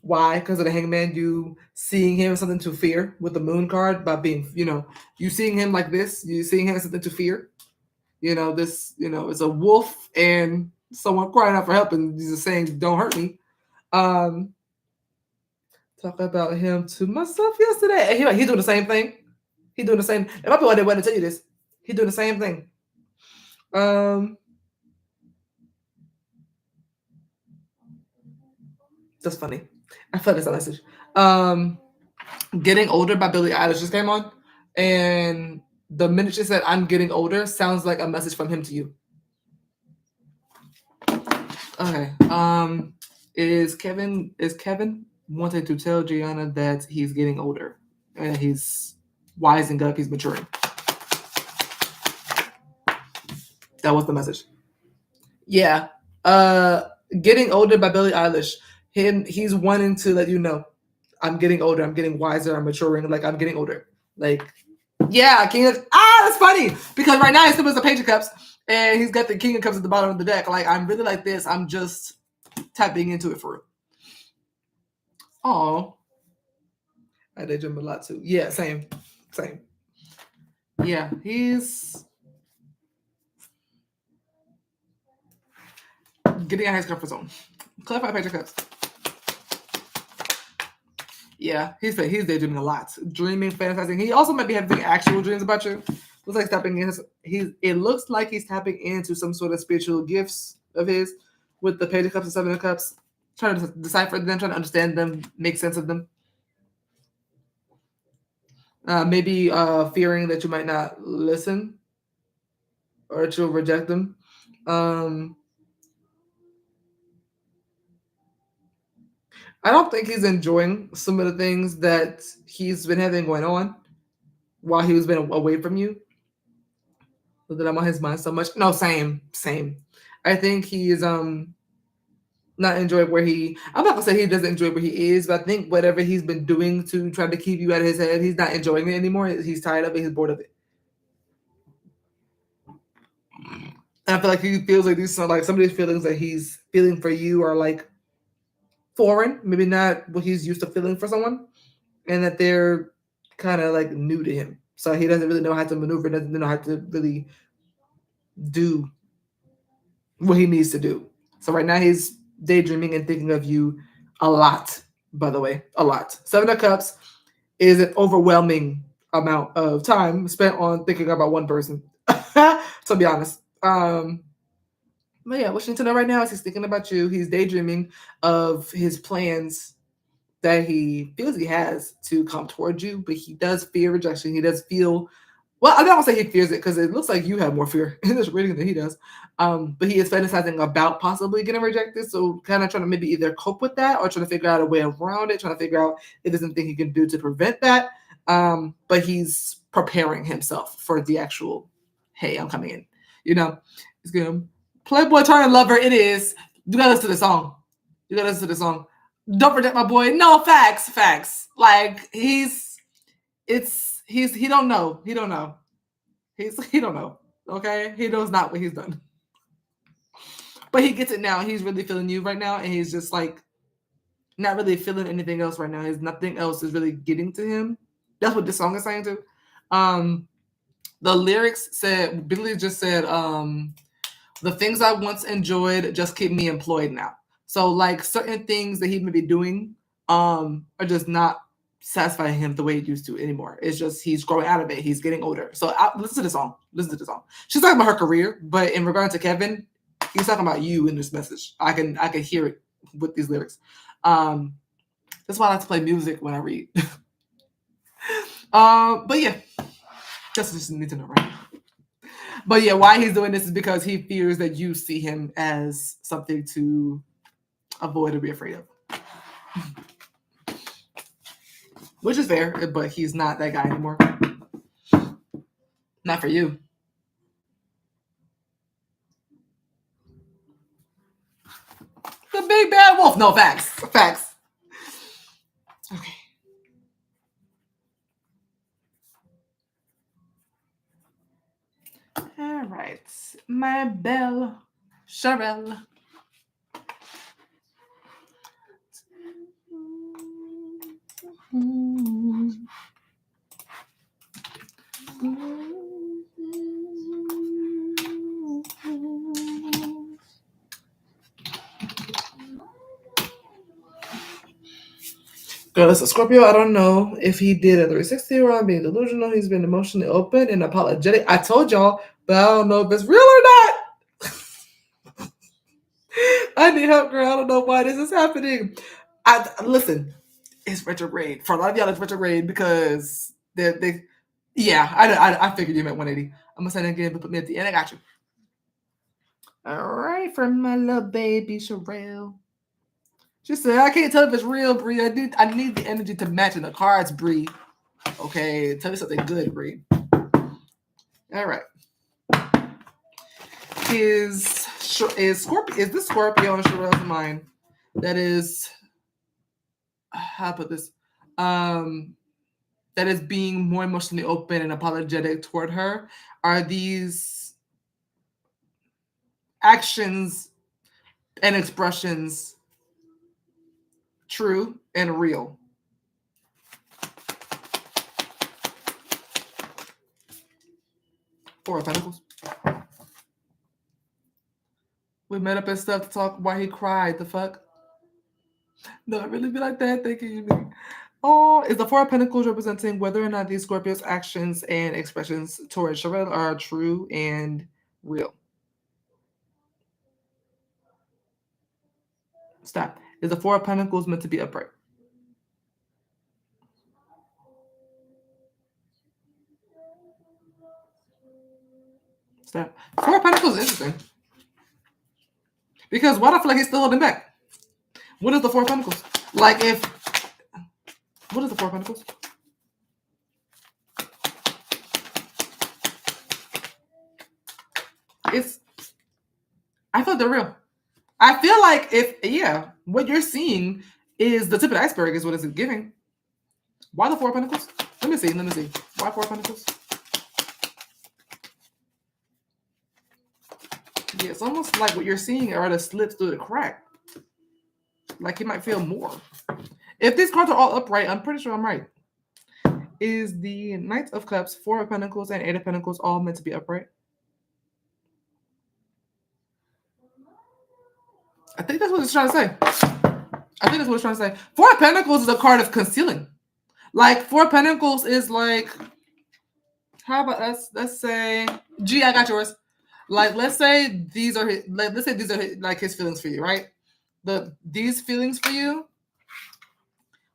Why? Because of the Hangman, you seeing him as something to fear with the Moon card by being, you seeing him like this, you seeing him as something to fear. This, it's a wolf and someone crying out for help and he's just saying, don't hurt me. Talk about him to myself yesterday. He's doing the same thing. He's doing the same. It might be why they want to tell you this. He's doing the same thing. That's funny. I felt this message. Getting Older by Billie Eilish just came on. And the minute she said, I'm getting older, sounds like a message from him to you. Okay. Is Kevin wanting to tell Gianna that he's getting older and he's wising up, he's maturing? That was the message. Yeah. Getting Older by Billie Eilish. He's wanting to let you know, I'm getting older, I'm getting wiser, I'm maturing, like I'm getting older. Like, yeah, King of that's funny. Because right now he's still with the Page of Cups and he's got the King of Cups at the bottom of the deck. Like, I'm really like this. I'm just tapping into it for real. Oh. I daydream a lot too. Yeah, same. Yeah, he's getting out of his comfort zone. Clarify Page of Cups. Yeah, he's daydreaming a lot, dreaming, fantasizing. He also might be having actual dreams about you. Looks like tapping in. It looks like he's tapping into some sort of spiritual gifts of his with the Page of Cups and Seven of Cups. Trying to decipher them, trying to understand them, make sense of them. Maybe fearing that you might not listen or that you'll reject them. I don't think he's enjoying some of the things that he's been having going on while he's been away from you. So that I'm on his mind so much. No, same. I think he is not enjoying where I'm not gonna say he doesn't enjoy where he is, but I think whatever he's been doing to try to keep you out of his head, he's not enjoying it anymore. He's tired of it, he's bored of it. And I feel like he feels like some of these feelings that he's feeling for you are like foreign, maybe not what he's used to feeling for someone, and that they're kind of like new to him. So he doesn't really know how to maneuver, doesn't know how to really do what he needs to do. So right now he's daydreaming and thinking of you a lot, by the way, a lot. Seven of Cups is an overwhelming amount of time spent on thinking about one person, to be honest. But yeah, what you need to know right now is he's thinking about you. He's daydreaming of his plans that he feels he has to come towards you, but he does fear rejection. He does feel Well, I don't want to say he fears it because it looks like you have more fear in this reading than he does. But he is fantasizing about possibly getting rejected. So kind of trying to maybe either cope with that or trying to figure out a way around it, trying to figure out if there's anything he can do to prevent that. But he's preparing himself for the actual, hey, I'm coming in. You know, he's gonna Playboy turn lover. It is. You gotta listen to the song. You gotta listen to the song. Don't reject my boy. No, facts. Like he don't know. He don't know. He don't know. Okay? He knows not what he's done. But he gets it now. He's really feeling you right now, and he's just like not really feeling anything else right now. There's nothing else is really getting to him. That's what this song is saying too. The lyrics said Billy just said, the things I once enjoyed just keep me employed now. So like certain things that he may be doing are just not satisfying him the way it used to anymore. It's just he's growing out of it. He's getting older. So listen to the song. Listen to the song. She's talking about her career, but in regard to Kevin, he's talking about you in this message. I can hear it with these lyrics. That's why I like to play music when I read. But yeah, that's just need to know, right? But yeah, why he's doing this is because he fears that you see him as something to avoid or be afraid of. Which is fair, but he's not that guy anymore. Not for you. The big bad wolf. No, facts. Okay. All right. My belle, Sharelle. Girl, it's a Scorpio. I don't know if he did a 360 or I'm being delusional. He's been emotionally open and apologetic. I told y'all, but I don't know if it's real or not. I need help, girl. I don't know why this is happening. Listen, it's retrograde. For a lot of y'all, it's retrograde because they yeah, I figured you meant 180. I'm gonna say that again, but put me at the end. I got you. All right, for my little baby Sharelle. She said, I can't tell if it's real, Brie. I need the energy to match in the cards, Brie. Okay, tell me something good, Brie. All right. Is Scorpio? Is this Scorpio in Sharelle's mind? That is, how to put this? That is being more emotionally open and apologetic toward her. Are these actions and expressions true and real? Four of Pentacles. We met up and stuff to talk why he cried. The fuck? No, I really be like that. Thank you. Oh, is the Four of Pentacles representing whether or not these Scorpio's actions and expressions towards Sharelle are true and real? Stop. Is the Four of Pentacles meant to be upright? Stop. Four of Pentacles is interesting. Because why do I feel like he's still holding back? What is the Four of Pentacles? Like if... What is the Four of Pentacles? I feel they're real. I feel like what you're seeing is the tip of the iceberg is what it's giving. Why the Four of Pentacles? Let me see. Why Four of Pentacles? Yeah, it's almost like what you're seeing are the slips through the crack. Like he might feel more. If these cards are all upright, I'm pretty sure I'm right. Is the Knight of Cups, Four of Pentacles, and Eight of Pentacles all meant to be upright? I think that's what it's trying to say. Four of Pentacles is a card of concealing. Like Four of Pentacles is like, how about us? Let's say, G, I got yours. Like let's say these are like his feelings for you, right? These feelings for you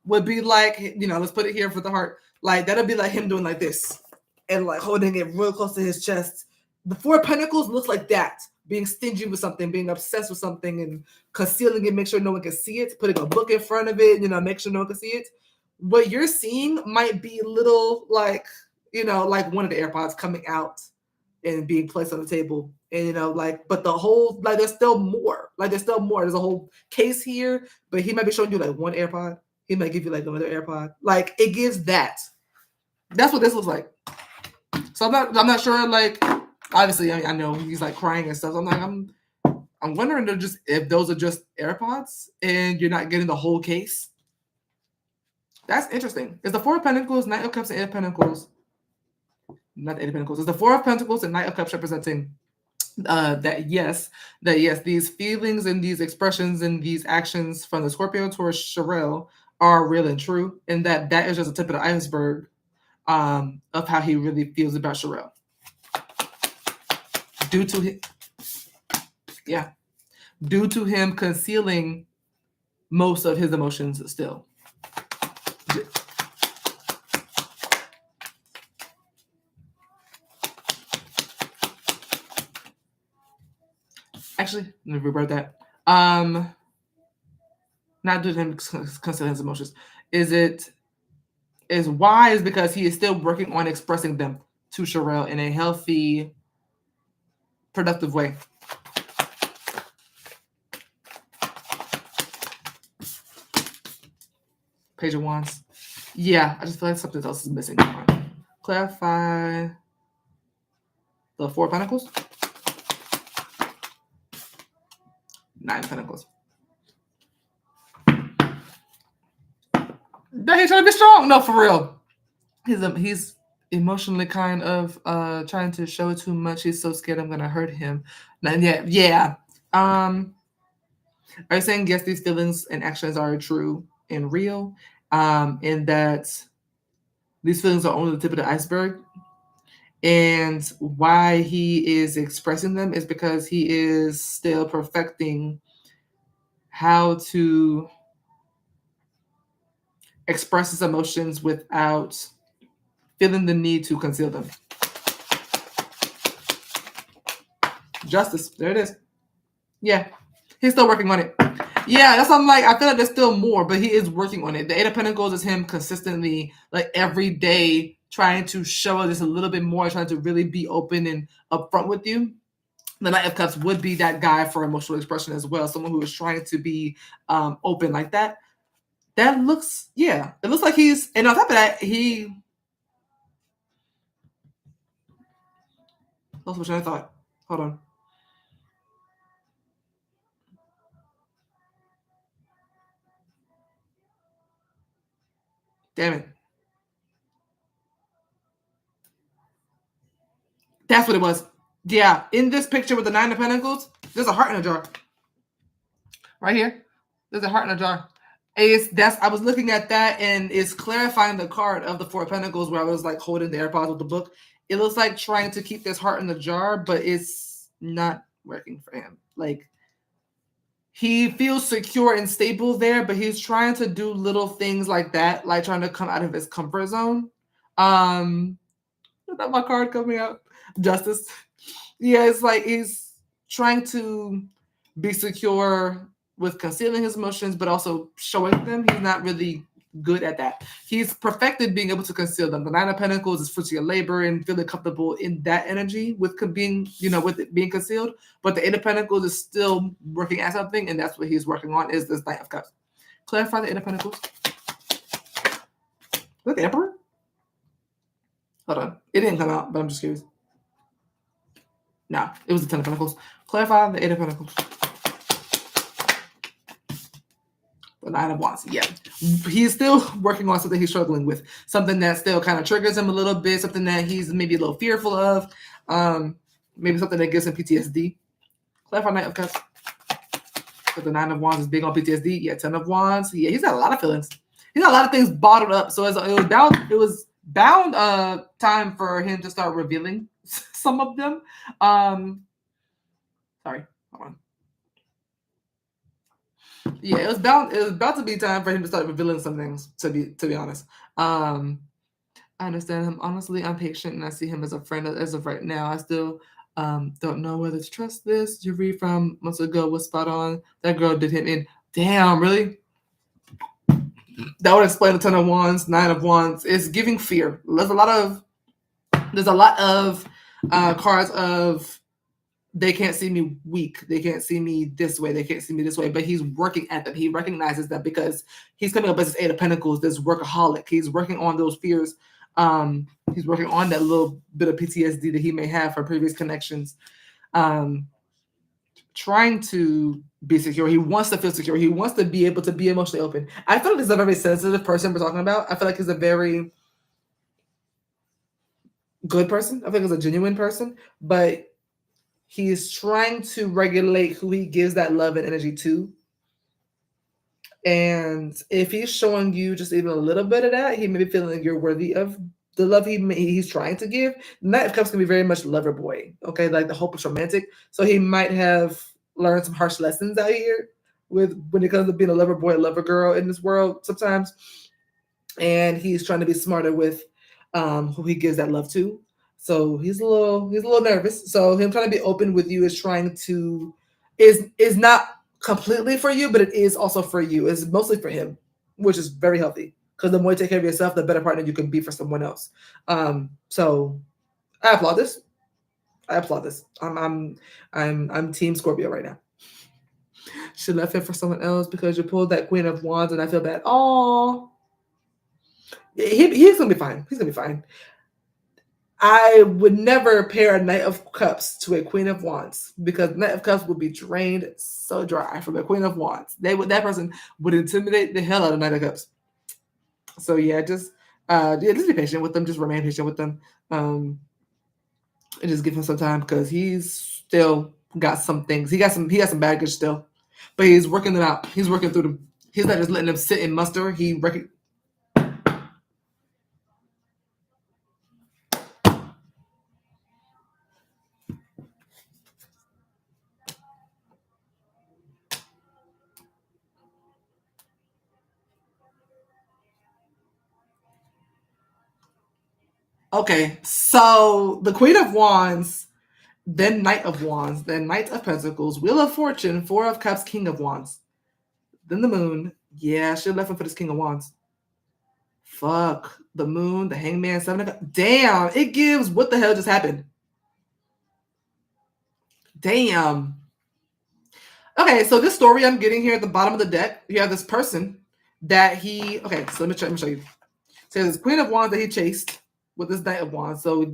would be like, let's put it here for the heart. Like that'll be like him doing like this. and like holding it real close to his chest. The Four of Pentacles looks like that, being stingy with something, being obsessed with something, and concealing it, make sure no one can see it, putting a book in front of it, make sure no one can see it. What you're seeing might be little like, like one of the AirPods coming out and being placed on the table. And, but the whole, like, there's still more. Like, there's still more. There's a whole case here, but he might be showing you, like, one AirPod. He might give you, like, another AirPod. Like, it gives that. That's what this looks like. So I'm not sure, like, obviously, I know he's, like, crying and stuff. So I'm wondering if those are just AirPods and you're not getting the whole case. That's interesting. It's the Four of Pentacles, Knight of Cups, and Eight of Pentacles. Not the Eight of Pentacles. It's the Four of Pentacles and Knight of Cups representing that yes, these feelings and these expressions and these actions from the Scorpio towards Sharelle are real and true, and that is just a tip of the iceberg of how he really feels about Sharelle. Due to him concealing most of his emotions still. Actually, let me reword that. Not due to him concealing his emotions. Is wise because he is still working on expressing them to Sharelle in a healthy, productive way. Page of Wands. Yeah, I just feel like something else is missing. Clarify the Four of Pentacles. Nine of Pentacles. He's trying to be strong. No, for real. He's emotionally kind of trying to show too much. He's so scared I'm gonna hurt him. And yeah. Are you saying yes, these feelings and actions are true and real? And that these feelings are only the tip of the iceberg. And why he is expressing them is because he is still perfecting how to express his emotions without feeling the need to conceal them. Justice. There it is. Yeah. He's still working on it. Yeah, that's what I'm like. I feel like there's still more, but he is working on it. The Eight of Pentacles is him consistently, like every day, trying to show us a little bit more, trying to really be open and upfront with you. The Knight of Cups would be that guy for emotional expression as well. Someone who is trying to be open like that. That looks, it looks like he's, and on top of that, he lost my train of thought. Hold on. Damn it. That's what it was. Yeah, in this picture with the Nine of Pentacles, there's a heart in a jar. Right here, there's a heart in a jar. I was looking at that, and it's clarifying the card of the Four of Pentacles where I was like holding the AirPods with the book. It looks like trying to keep this heart in the jar, but it's not working for him. Like, he feels secure and stable there, but he's trying to do little things like that, like trying to come out of his comfort zone. Is that my card coming out? Justice. Yeah, it's like he's trying to be secure with concealing his emotions, but also showing them. He's not really good at that. He's perfected being able to conceal them. The Nine of Pentacles is fruit of your labor and feeling comfortable in that energy with being, with it being concealed. But the Eight of Pentacles is still working at something, and that's what he's working on, is this Knight of Cups. Clarify the Eight of Pentacles. Is that the Emperor? Hold on. It didn't come out, but I'm just curious. No, it was the Ten of Pentacles. Clarify the Eight of Pentacles. The Nine of Wands. Yeah. He's still working on something he's struggling with. Something that still kind of triggers him a little bit. Something that he's maybe a little fearful of. Maybe something that gives him PTSD. Clarify Knight of Cups. But the Nine of Wands is big on PTSD. Yeah, Ten of Wands. Yeah, he's got a lot of feelings. He's got a lot of things bottled up. So it was bound time for him to start revealing some of them. Sorry, hold on. Yeah, it was about to be time for him to start revealing some things, to be honest. I understand him. Honestly, I'm patient and I see him as a friend as of right now. I still don't know whether to trust this. Your read from months ago was spot on. That girl did him in. Damn, really? That would explain a ton of wands. 9 of wands. It's giving fear. There's a lot of cards of they can't see me weak. They can't see me this way. They can't see me this way. But he's working at them. He recognizes that because he's coming up as this 8 of Pentacles, this workaholic. He's working on those fears. He's working on that little bit of PTSD that he may have from previous connections. Trying to be secure. He wants to feel secure. He wants to be able to be emotionally open. I feel like he's a very sensitive person we're talking about. I feel like he's a very good person. I think he's a genuine person, but he's trying to regulate who he gives that love and energy to. And if he's showing you just even a little bit of that, he may be feeling like you're worthy of the love he's trying to give. Knight of Cups can be very much lover boy, okay? Like the hopeless romantic. So he might have learned some harsh lessons out here with when it comes to being a lover boy, lover girl in this world sometimes. And he's trying to be smarter with who he gives that love to. So he's a little nervous. So him trying to be open with you is not completely for you, but it is also for you. It's mostly for him, which is very healthy. Because the more you take care of yourself, the better partner you can be for someone else. So I applaud this. I'm Team Scorpio right now. She left him for someone else because you pulled that Queen of Wands, and I feel bad. Oh, he's gonna be fine. He's gonna be fine. I would never pair a Knight of Cups to a Queen of Wands because Knight of Cups would be drained so dry from a Queen of Wands. That person would intimidate the hell out of Knight of Cups. So yeah, just be patient with them. Just remain patient with them. And just give him some time because he's still got some things. He got some baggage still, but he's working them out. He's working through them. He's not just letting them sit and muster. Okay, so the Queen of Wands, then Knight of Wands, then Knight of Pentacles, Wheel of Fortune, 4 of Cups, King of Wands. Then the Moon. Yeah, I should have left him for this King of Wands. Fuck. The Moon, the Hangman, 7 of Cups. Damn, it gives what the hell just happened. Damn. Okay, so this story I'm getting here at the bottom of the deck, you have this person that okay, so let me show you. So this Queen of Wands that he chased with this Knight of Wands. So,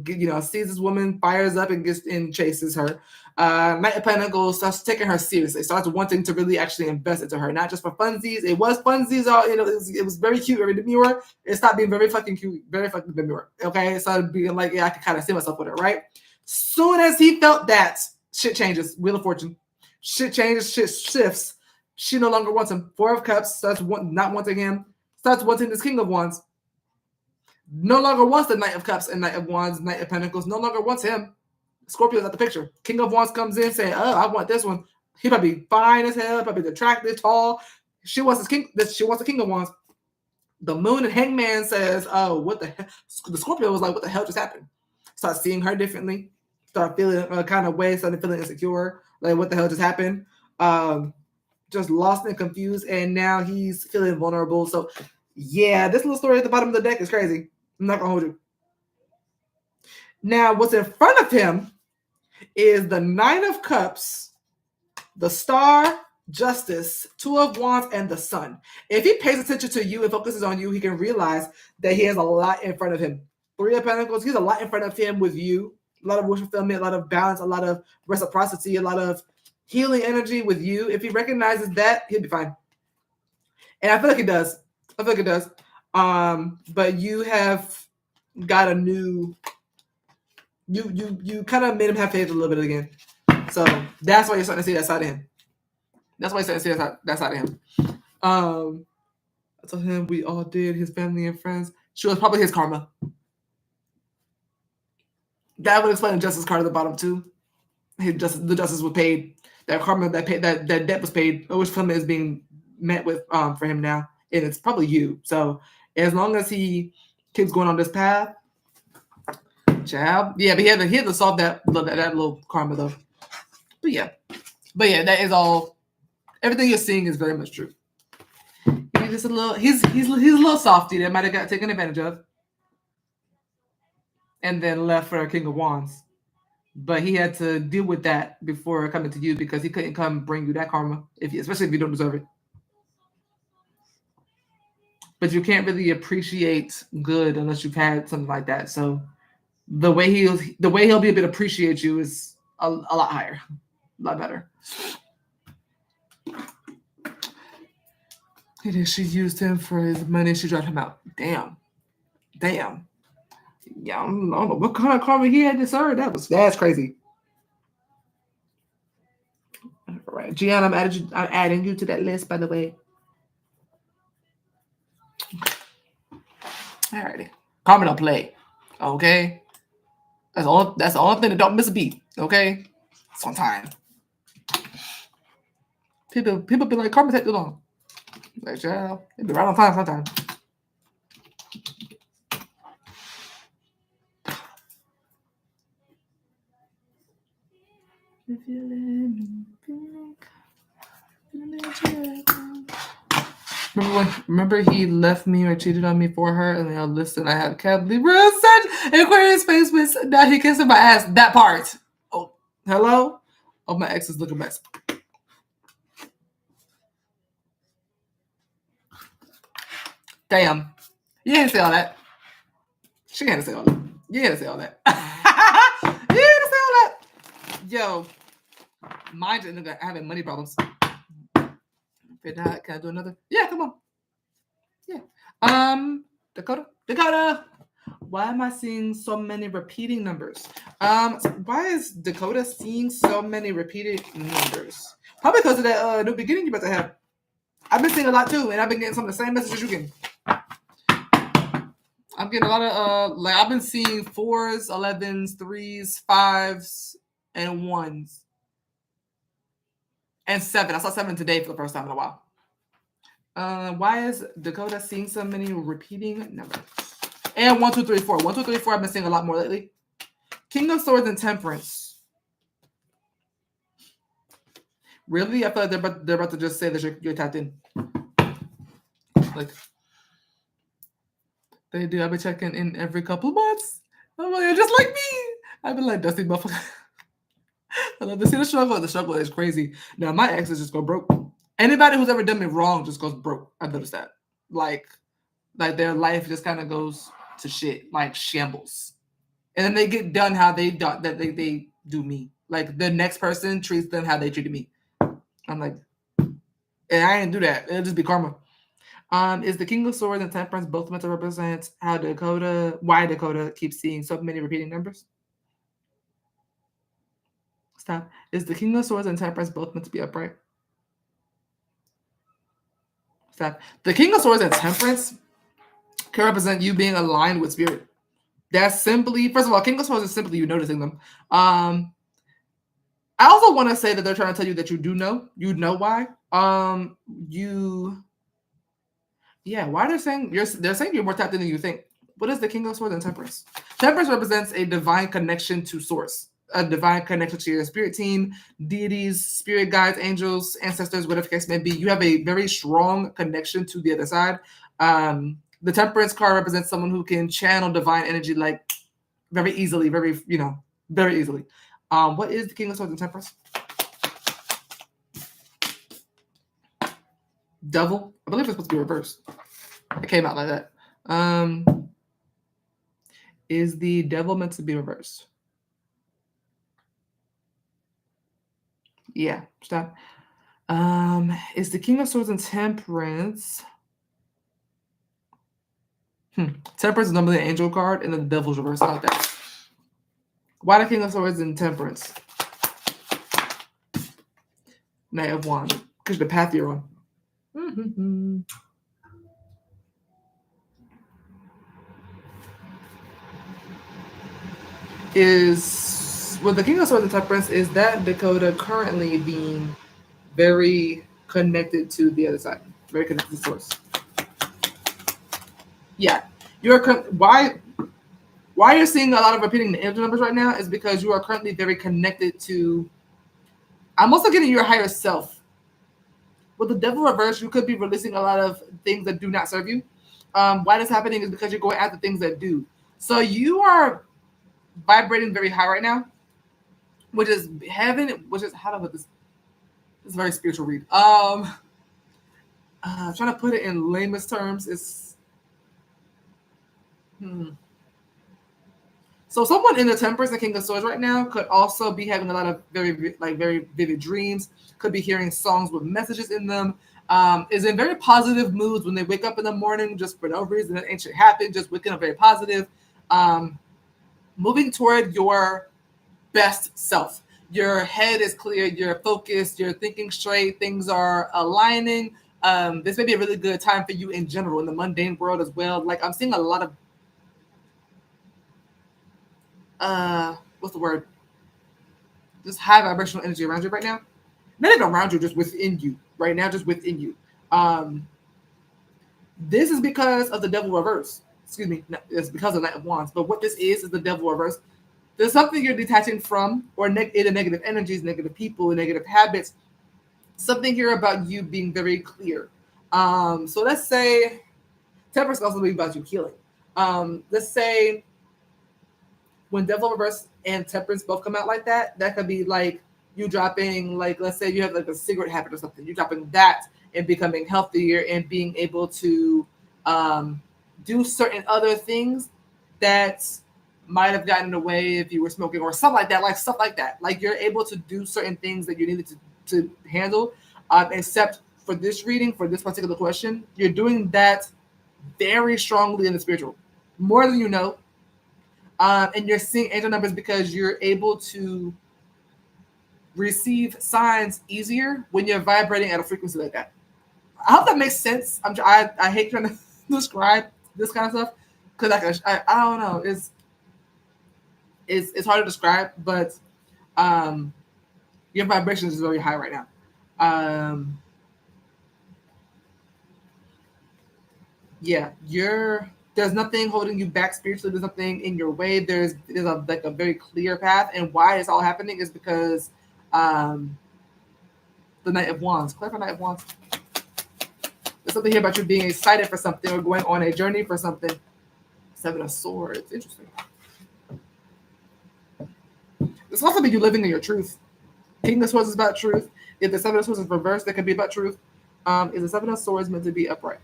sees this woman, fires up and chases her. Knight of Pentacles starts taking her seriously, starts wanting to really actually invest into her, not just for funsies. It was funsies, it was very cute, very demure. It stopped being very fucking cute, very fucking demure. Okay, it started being like, yeah, I can kind of see myself with her, right? Soon as he felt that, shit changes. Wheel of Fortune. Shit changes, shit shifts. She no longer wants him. 4 of Cups starts not wanting him, starts wanting this King of Wands. No longer wants the Knight of Cups and Knight of Wands, Knight of Pentacles. No longer wants him. Scorpio's at the picture. King of Wands comes in saying, "Oh, I want this one." He probably fine as hell, probably attractive, tall. She wants this king. She wants the King of Wands. The Moon and Hangman says, "Oh, what the hell?" The Scorpio was like, "What the hell just happened?" Start seeing her differently. Start feeling a kind of way. Started feeling insecure. Like, what the hell just happened? Just lost and confused, and now he's feeling vulnerable. So, yeah, this little story at the bottom of the deck is crazy. I'm not gonna hold you. Now, what's in front of him is the 9 of Cups, the Star, Justice, 2 of Wands, and the Sun. If he pays attention to you and focuses on you, he can realize that he has a lot in front of him. 3 of Pentacles, he's a lot in front of him with you. A lot of wish fulfillment, a lot of balance, a lot of reciprocity, a lot of healing energy with you. If he recognizes that, he'll be fine. And I feel like he does. But you have got a new, you kind of made him have faith a little bit again. So that's why you're starting to see that side of him. That's why you're starting to see that side of him. I told him we all did, his family and friends. She was probably his karma. That would explain the justice card at the bottom too. The justice was paid. That karma that debt was paid. Which fulfillment is being met with for him now, and it's probably you. So as long as he keeps going on this path. Child. Yeah, but he had to solve that little karma though. But yeah, that is all. Everything you're seeing is very much true. He's just a little. He's a little softy that might have got taken advantage of, and then left for a King of Wands. But he had to deal with that before coming to you because he couldn't come bring you that karma, especially if you don't deserve it. But you can't really appreciate good unless you've had something like that. So the way he'll be able to appreciate you is a lot higher, a lot better. It is. She used him for his money. She dropped him out. Damn. Yeah, I don't know what kind of karma he had to serve. That's crazy. All right, Gianna, I'm adding you to that list, by the way. Alrighty. Karma don't play. Okay. That's the only thing that don't miss a beat. Okay. It's on time. People be like, karma take too long. Like, child, they be right on time sometimes. If you let me remember he left me or cheated on me for her, and then listen, I had Cab Libra such Aquarius face with now he kissing my ass. That part. Oh, hello? Oh, my ex is looking mess. Damn. You didn't say all that. She had to say all that. You had to say all that. You had to say all that. Yo. Mind you, nigga having money problems. Can I do another? Yeah, come on. Yeah. Dakota. Why am I seeing so many repeating numbers? Why is Dakota seeing so many repeated numbers? Probably because of that new beginning you're about to have. I've been seeing a lot too, and I've been getting some of the same messages you get. I'm getting a lot of I've been seeing 4s, 11s, 3s, 5s, and 1s. And 7. I saw 7 today for the first time in a while. Why is Dakota seeing so many repeating numbers? And 1, 2, 3, 4. 1, 2, 3, 4. I've been seeing a lot more lately. King of Swords and Temperance. Really? I feel like they're about to just say that you're tapped in. Like they do. I've been checking in every couple months. I'm like, just like me. I've been like Dusty Buffalo. I love to see the struggle. The struggle is crazy. Now my exes just go broke. Anybody who's ever done me wrong just goes broke. I've noticed that. Like their life just kind of goes to shit, like shambles. And then they get done how they do me. Like the next person treats them how they treated me. I'm like, and I didn't do that. It'll just be karma. Is the King of Swords and Temperance both meant to represent why Dakota keeps seeing so many repeating numbers? Stop. Is the King of Swords and Temperance both meant to be upright? Stop. The King of Swords and Temperance can represent you being aligned with spirit. That's simply, first of all, King of Swords is simply you noticing them. I also want to say that they're trying to tell you that you do know. You know why. Why they're saying you're more tapped in than you think. What is the King of Swords and Temperance? Temperance represents a divine connection to source, a divine connection to your spirit team, deities, spirit guides, angels, ancestors, whatever the case may be. You have a very strong connection to the other side. The Temperance card represents someone who can channel divine energy like very easily, very easily. What is the King of Swords and Temperance? Devil. I believe it's supposed to be reversed. It came out like that. Is the devil meant to be reversed? Yeah, stop. Is the King of Swords and Temperance? Temperance is normally an angel card, and the devil's reversed. I like that. Why the King of Swords and Temperance? Knight of Wands. Because the path you're on. With the King of Swords and Temperance, is that Dakota currently being very connected to the other side? Very connected to source. Yeah. why you're seeing a lot of repeating the angel numbers right now is because you are currently very connected to. I'm also getting your higher self. With the devil reverse, you could be releasing a lot of things that do not serve you. Why this happening is because you're going after things that do. So you are vibrating very high right now, which is heaven. Which is how to put this. It's a very spiritual read. Trying to put it in lamest terms is. So someone in the Temperance and King of Swords right now could also be having a lot of very vivid dreams. Could be hearing songs with messages in them. Is in very positive moods when they wake up in the morning, just for no reason that ain't shit happened. Just waking up very positive. Moving toward your best self. Your head is clear. You're focused. You're thinking straight. Things are aligning. This may be a really good time for you in general in the mundane world as well. Like I'm seeing a lot of what's the word? Just high vibrational energy around you right now. Not even around you, just within you right now, just within you. This is because of the devil reverse. Excuse me, it's because of Knight of Wands. But what this is the devil reverse. There's something you're detaching from, or either negative energies, negative people, negative habits. Something here about you being very clear. So let's say Temperance also be about you healing. Let's say when devil reverse and temperance both come out like that, that could be like you dropping, like, let's say you have like a cigarette habit or something, you dropping that and becoming healthier and being able to do certain other things that might have gotten in the way if you were smoking or stuff like that. Like you're able to do certain things that you needed to handle. Except for this reading, for this particular question, you're doing that very strongly in the spiritual, more than you know. And you're seeing angel numbers because you're able to receive signs easier when you're vibrating at a frequency like that. I hope that makes sense. I hate trying to describe this kind of stuff because I don't know. It's hard to describe, but your vibration is very high right now. Yeah, there's nothing holding you back spiritually. There's nothing in your way. There's a very clear path, and why it's all happening is because the Knight of Wands. Clarify Knight of Wands. There's something here about you being excited for something or going on a journey for something. Seven of Swords. Interesting. It's also about you living in your truth. King of Swords is about truth. If the Seven of Swords is reversed, that could be about truth. Is the Seven of Swords meant to be upright?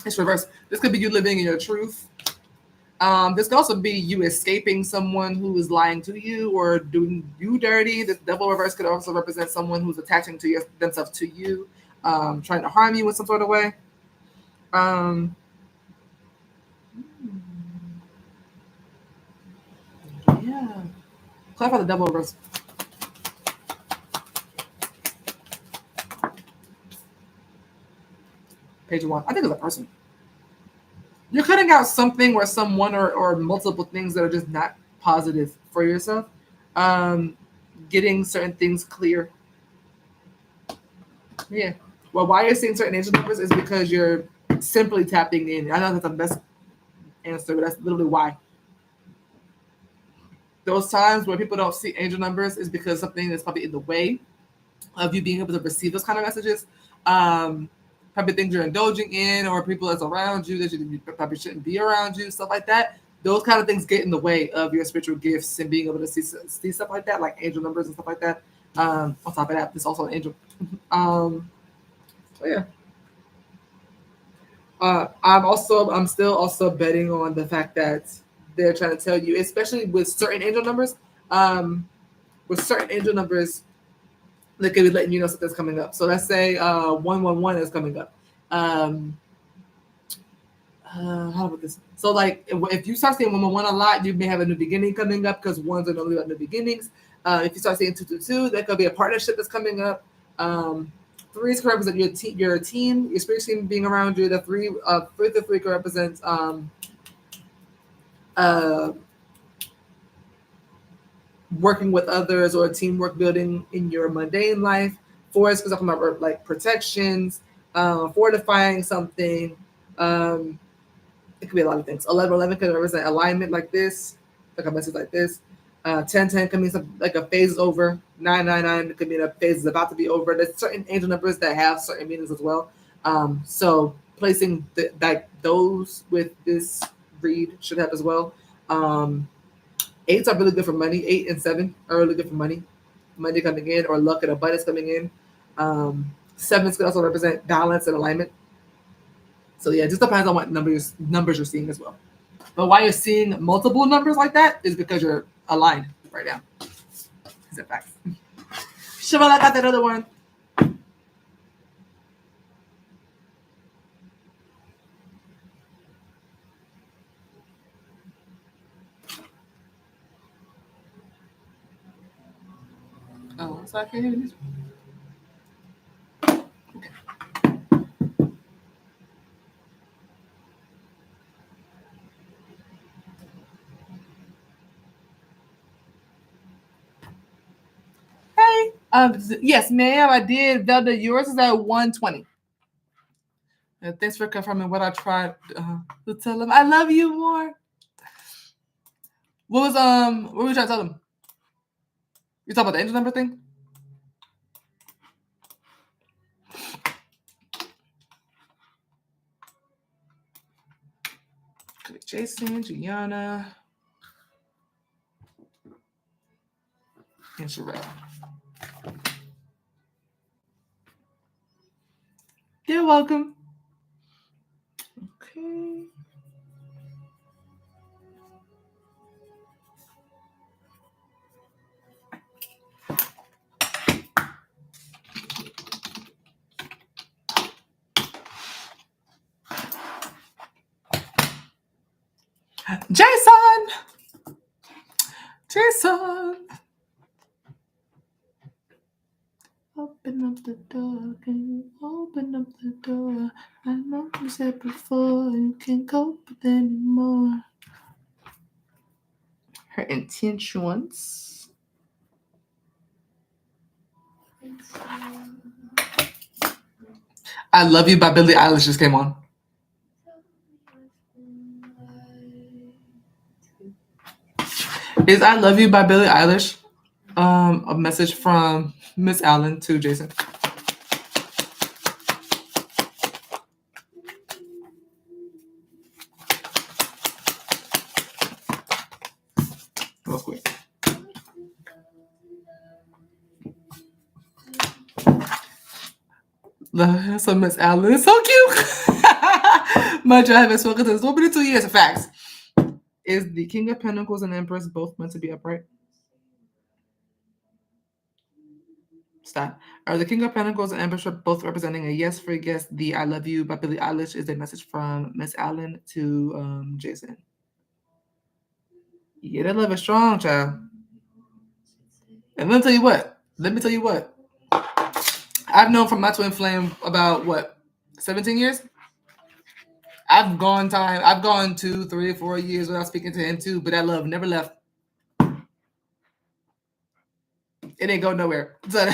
It's reversed. This could be you living in your truth. This could also be you escaping someone who is lying to you or doing you dirty. The devil reverse could also represent someone who's attaching to themselves to you, trying to harm you in some sort of way. Yeah. Clarify the devil reverse. Page 1. I think it's a person. You're cutting out something or someone or multiple things that are just not positive for yourself. Getting certain things clear. Yeah. Well, why you're seeing certain angel numbers is because you're simply tapping in. I know that's the best answer, but that's literally why. Those times where people don't see angel numbers is because something is probably in the way of you being able to receive those kind of messages. Probably things you're indulging in or people that's around you that you probably shouldn't be around you, stuff like that. Those kind of things get in the way of your spiritual gifts and being able to see stuff like that, like angel numbers and stuff like that. On top of that, there's also an angel. So yeah. I'm still also betting on the fact that they're trying to tell you, especially with certain angel numbers, they could be letting you know something's coming up. So let's say 111 is coming up. How about this? So like if you start seeing 111 a lot, you may have a new beginning coming up because ones are normally about new beginnings. If you start seeing 222, that could be a partnership that's coming up. Threes could represent your team, your spirit team being around you. The three could represent working with others or teamwork building in your mundane life. Forest is talking about like protections, fortifying something. It could be a lot of things. 1111 could represent alignment like this, like a message like this. 1010 could mean something like a phase is over. 999 could mean a phase is about to be over. There's certain angel numbers that have certain meanings as well. So placing those with this read should help as well. Eights are really good for money. 8 and 7 are really good for money. Money coming in or luck and abundance coming in. Sevens could also represent balance and alignment. So yeah, it just depends on what numbers you're seeing as well. But why you're seeing multiple numbers like that is because you're aligned right now. Is that facts? Sharelle got that other one. Oh, so I can't hear this. Okay. Hey, yes, ma'am, I did. Velda, yours is at 120. Thanks for confirming what I tried to tell them. I love you more. What were you trying to tell them? You talking about the angel number thing? Okay, Jason, Gianna, and Sharelle. You're welcome. Okay. Jason! Open up the door, can you open up the door? I know you said before you can't cope with anymore. Her intentions. I Love You by Billie Eilish just came on. Is I Love You by Billie Eilish a message from Miss Allen to Jason? Real quick. So Miss Allen is so cute. Mind you, I haven't spoken to this woman in 2 years. Facts. Is the King of Pentacles and Empress both meant to be upright? Stop. Are the King of Pentacles and Empress both representing a yes for a yes? The I Love You by Billie Eilish is a message from Miss Allen to Jason. Yeah, that love is strong, child. And let me tell you what. I've known from my twin flame about what, 17 years? I've gone 2, 3, 4 years without speaking to him too, but that love never left. It ain't going nowhere. So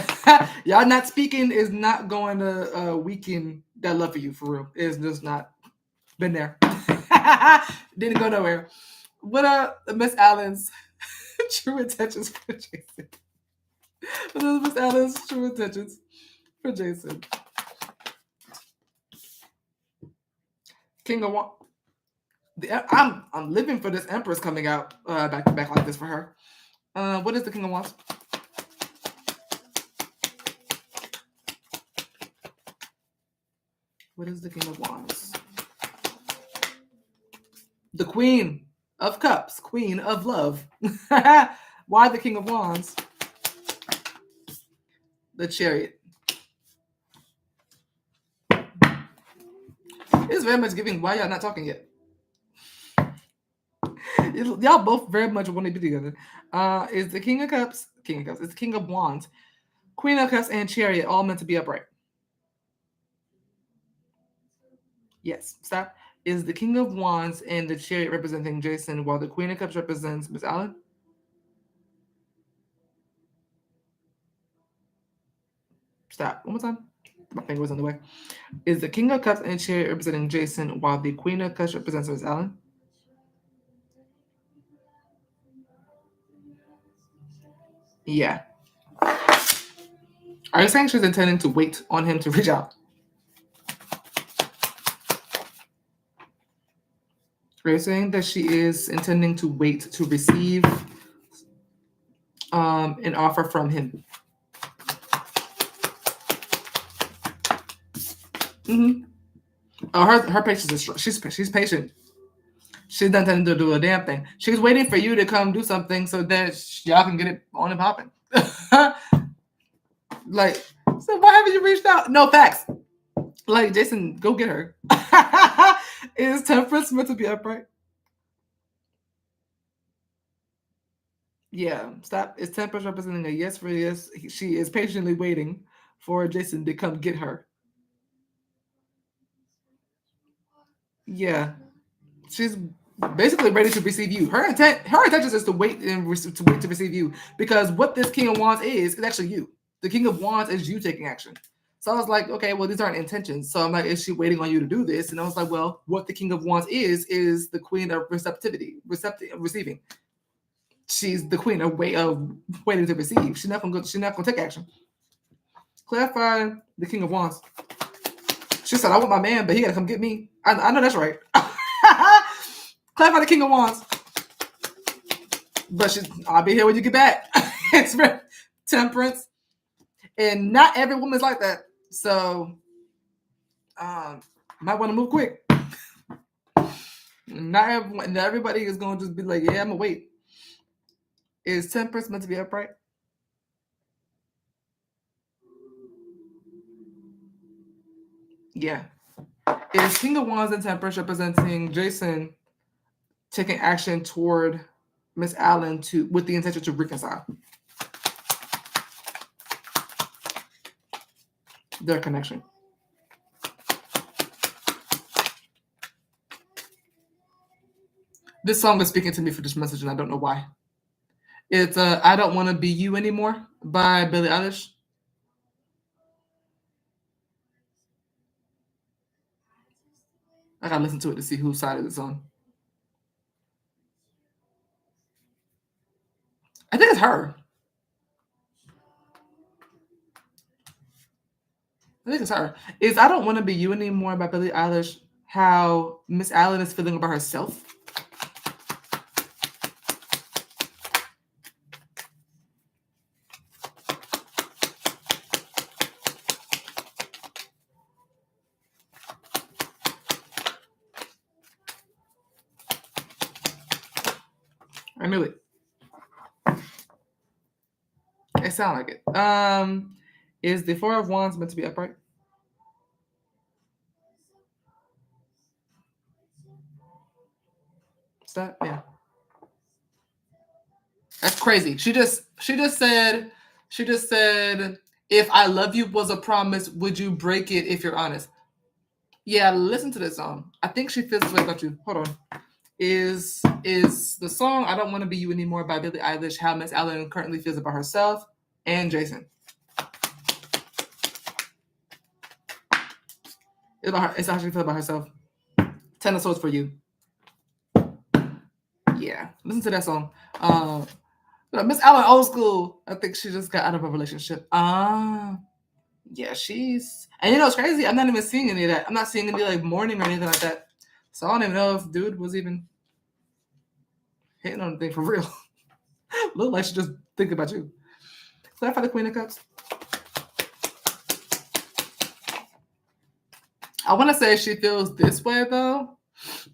y'all not speaking is not going to weaken that love for you, for real. It's just not been there. Didn't go nowhere. What are Miss Allen's true intentions for Jason? What are Miss Allen's true intentions for Jason? King of Wands. I'm living for this Empress coming out back to back like this for her. What is the King of Wands? What is the King of Wands? The Queen of Cups, Queen of Love. Why the King of Wands? The Chariot. It's very much giving. Why y'all not talking yet? Y'all both very much want to be together. Is the King of Cups, is the King of Wands, Queen of Cups, and Chariot all meant to be upright? Yes, stop. Is the King of Wands and the Chariot representing Jason, while the Queen of Cups represents Miss Allen? Stop. One more time. My finger was on the way. Is the King of Cups in a chair representing Jason, while the Queen of Cups represents Miss Allen? Yeah. Are you saying she's intending to wait on him to reach out? Are you saying that she is intending to wait to receive an offer from him? Mm-hmm. Oh, her patience is strong. She's patient. She's not intending to do a damn thing. She's waiting for you to come do something so that y'all can get it on and popping. Like, so why haven't you reached out? No facts. Like, Jason, go get her. Is Temperance meant to be upright? Yeah, stop. Is Temperance representing a yes for yes? She is patiently waiting for Jason to come get her. Yeah, she's basically ready to receive you. Her intention is to wait to receive you, because what this King of Wands is actually you. The King of Wands is you taking action. So I was like, okay, well, these aren't intentions. So I'm like, is she waiting on you to do this? And I was like, well, what the King of Wands is the Queen of receiving. She's the Queen of waiting to receive. She's not gonna take action. Clarify the King of Wands. She said, I want my man, but he gotta come get me. I know that's right. Clarify the King of Wands. But I'll be here when you get back. It's Temperance. And not every woman's like that. So might want to move quick. Not everybody is going to just be like, yeah, I'm gonna wait. Is Temperance meant to be upright? Yeah. Is King of Wands and Temperance representing Jason taking action toward Miss Allen with the intention to reconcile their connection? This song is speaking to me for this message, and I don't know why. It's I Don't Want to Be You Anymore by Billie Eilish. I gotta listen to it to see whose side it's on. I think it's her. I think it's her. Is I Don't Want to Be You Anymore by Billie Eilish how Miss Allen is feeling about herself? I knew it. It sounded like it. Is the Four of Wands meant to be upright? Is that? Yeah. That's crazy. She just said, if I love you was a promise, would you break it if you're honest? Yeah, listen to this song. I think she feels this way about you. Hold on. Is the song I Don't Want to Be You Anymore by Billie Eilish how Miss Allen currently feels about herself and Jason? It's how she feels about herself. 10 of Swords for you. Yeah, listen to that song. Miss Allen, old school. I think she just got out of a relationship. Yeah, she's. And you know what's crazy? I'm not even seeing any of that. I'm not seeing any like mourning or anything like that. So I don't even know if dude was even hitting on anything for real. Look like she just thinking about you. Clarify the Queen of Cups. I want to say she feels this way though.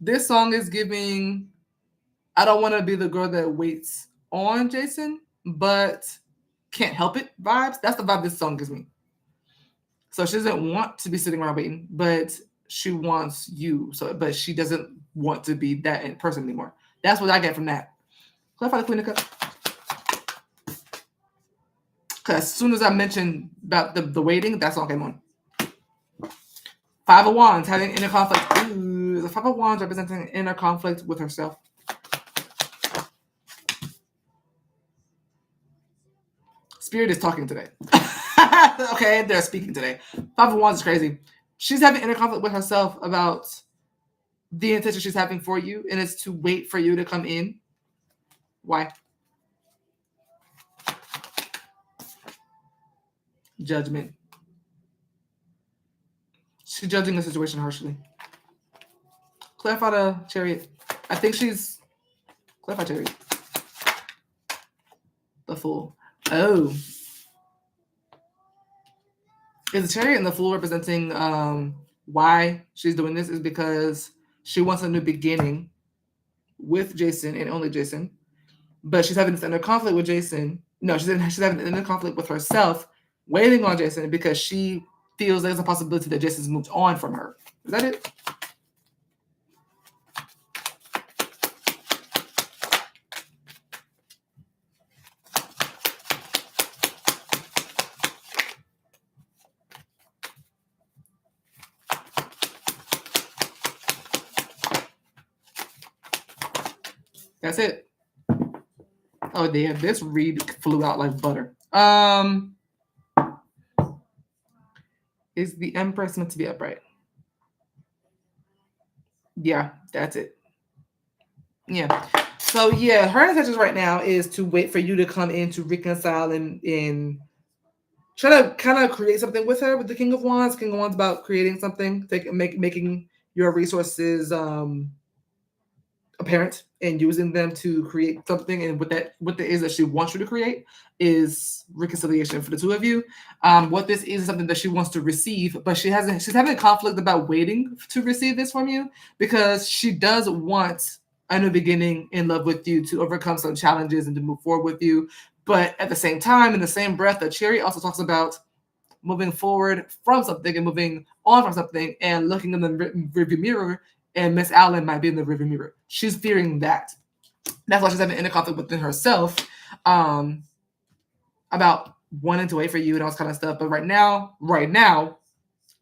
This song is giving. I don't want to be the girl that waits on Jason, but can't help it vibes. That's the vibe this song gives me. So she doesn't want to be sitting around waiting, but she wants you. But she doesn't want to be that person anymore. That's what I get from that. Clarify the Queen of Cups. Because as soon as I mentioned about the waiting, that song came on. Five of Wands, having inner conflict. Ooh, the Five of Wands representing inner conflict with herself. Spirit is talking today. Okay, they're speaking today. 5 of Wands is crazy. She's having inner conflict with herself about the intention she's having for you, and it's to wait for you to come in. Why? Judgment. She's judging the situation harshly. Clarify the Chariot. I think she's... Clarify Chariot. The Fool. Oh. Is the Chariot and the Fool representing why she's doing this? Is because she wants a new beginning with Jason and only Jason. But she's having this inner conflict with Jason. No, she's having an inner conflict with herself, waiting on Jason because she feels there's a possibility that Jason's moved on from her. Is that it? That's it. Oh, damn. This read flew out like butter. Is the Empress meant to be upright? Yeah, that's it. Yeah. So, yeah, her intentions right now is to wait for you to come in to reconcile and try to kind of create something with her with the King of Wands. King of Wands about creating something, making your resources apparent and using them to create something. And what that is that she wants you to create is reconciliation for the two of you. What this is something that she wants to receive, but she's having a conflict about waiting to receive this from you because she does want a new beginning in love with you, to overcome some challenges and to move forward with you. But at the same time, in the same breath, the Chariot also talks about moving forward from something and moving on from something and looking in the rearview mirror, and Miss Allen might be in the rearview mirror. She's fearing that. That's why she's having inner conflict within herself about wanting to wait for you and all this kind of stuff. But right now,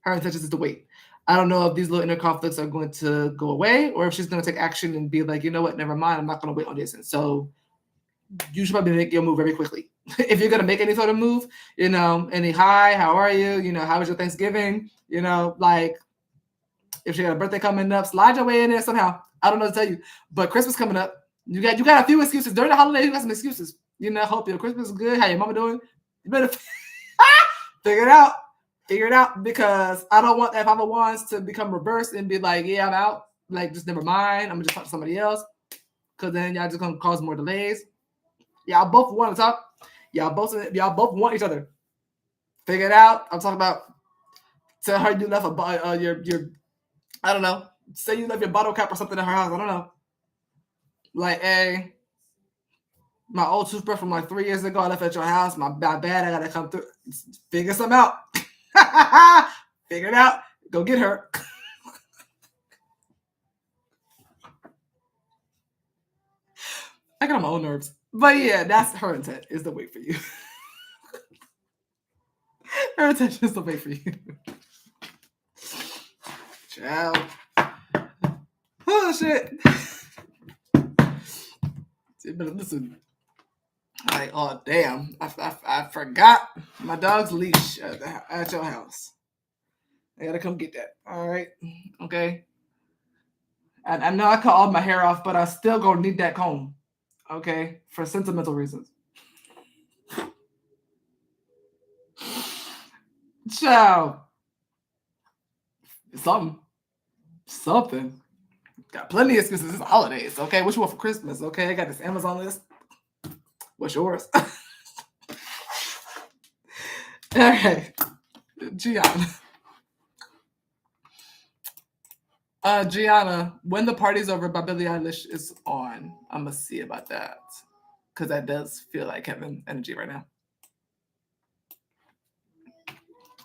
her intention is to wait. I don't know if these little inner conflicts are going to go away or if she's going to take action and be like, you know what, never mind, I'm not going to wait on Jason. So you should probably make your move very quickly. If you're going to make any sort of move, any hi, how are you? How was your Thanksgiving? Like if she got a birthday coming up, slide your way in there somehow. I don't know what to tell you. But Christmas coming up, you got a few excuses. During the holidays, you got some excuses. Hope your Christmas is good. How your mama doing? You better figure it out. Figure it out, because I don't want that 5 of Wands to become reversed and be like, yeah, I'm out. Like, just never mind. I'm going to just talk to somebody else. Because then y'all just going to cause more delays. Y'all both want to talk. Y'all both want each other. Figure it out. I'm talking about, tell her you left your I don't know. Say you left your bottle cap or something at her house. I don't know. Like, hey, my old toothbrush from like 3 years ago, I left at your house. My bad. I got to come through. Figure something out. Figure it out. Go get her. I got on my own nerves. But yeah, that's her intent, is to wait for you. Her intention is to wait for you. Ciao. Oh, shit. But listen. Like, oh, damn. I forgot my dog's leash at your house. I gotta come get that. All right. Okay. I know I cut all my hair off, but I still gonna need that comb. Okay. For sentimental reasons. Ciao. Something. Got plenty of excuses. It's holidays. Okay. What you want for Christmas? Okay. I got this Amazon list. What's yours? All right. Gianna. Gianna, When the Party's Over by Billie Eilish is on. I'm going to see about that. Because that does feel like Kevin energy right now.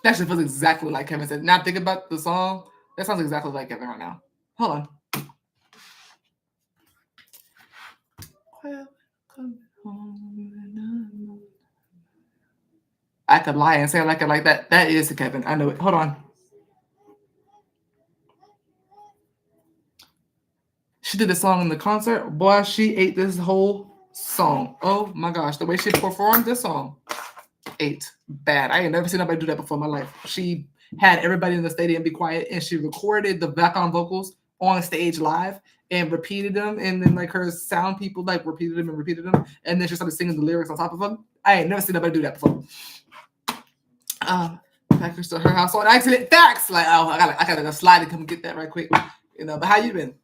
That actually feels exactly like Kevin said. Now think about the song. That sounds exactly like Kevin right now. Hold on. I could lie and say I like it like that. That is Kevin. I know it. Hold on. She did this song in the concert. Boy, she ate this whole song. Oh my gosh. The way she performed this song. 8. Bad. I ain't never seen nobody do that before in my life. She had everybody in the stadium be quiet, and she recorded the background vocals on stage live and repeated them, and then like her sound people like repeated them, and then she started singing the lyrics on top of them. I ain't never seen nobody do that before. Packers to her house on accident. Facts. Like, oh, I gotta go slide and come get that right quick. You know, but how you been?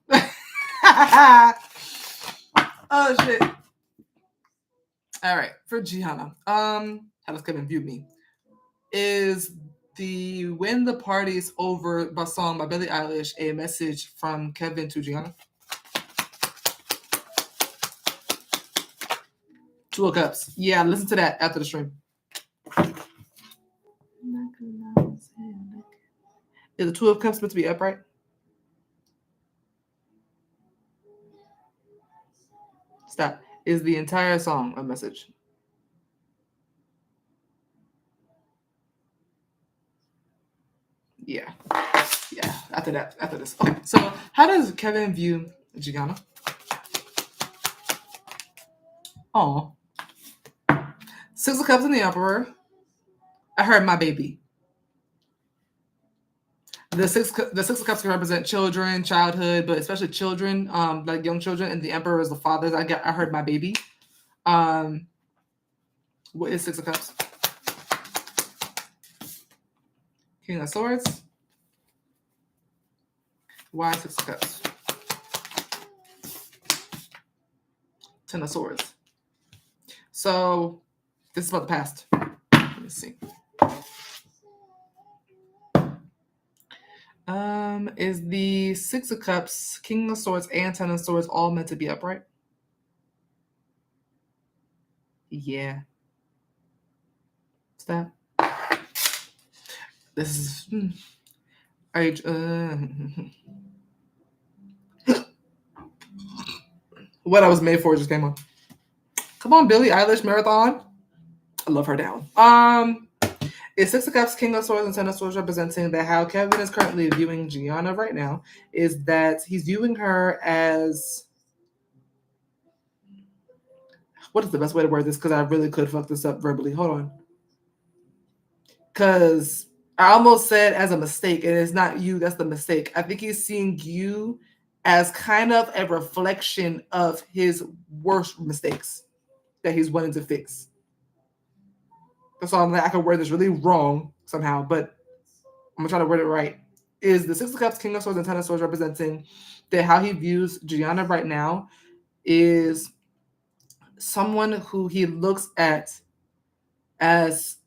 Oh shit. All right, for Gianna. How does Kevin view me? Is the When the Party's Over by song by Billie Eilish a message from Kevin to Gianna? 2 of Cups. Yeah, listen to that after the stream. Is the 2 of Cups meant to be upright? Stop. Is the entire song a message? Yeah. Yeah, after this. Okay, so how does Kevin view Gianna? Oh. 6 of Cups in the Emperor. I heard my baby. The six of Cups can represent children, childhood, but especially children, like young children, and the Emperor is the fathers. I heard my baby. What is 6 of Cups? King of Swords. Why 6 of Cups? 10 of Swords. So this is about the past. Let me see. Is the 6 of Cups, King of Swords, and 10 of Swords all meant to be upright? Yeah. What's that? This is. What I Was Made For just came on. Come on, Billie Eilish Marathon. I love her down. Is 6 of Cups, King of Swords, and 10 of Swords representing that how Kevin is currently viewing Gianna right now is that he's viewing her as. What is the best way to word this? Because I really could fuck this up verbally. Hold on. Because I almost said as a mistake, and it's not you, that's the mistake. I think he's seeing you as kind of a reflection of his worst mistakes that he's wanting to fix. That's all I'm like, I could word this really wrong somehow, but I'm gonna try to word it right. Is the 6 of Cups, King of Swords, and 10 of Swords representing that how he views Gianna right now is someone who he looks at as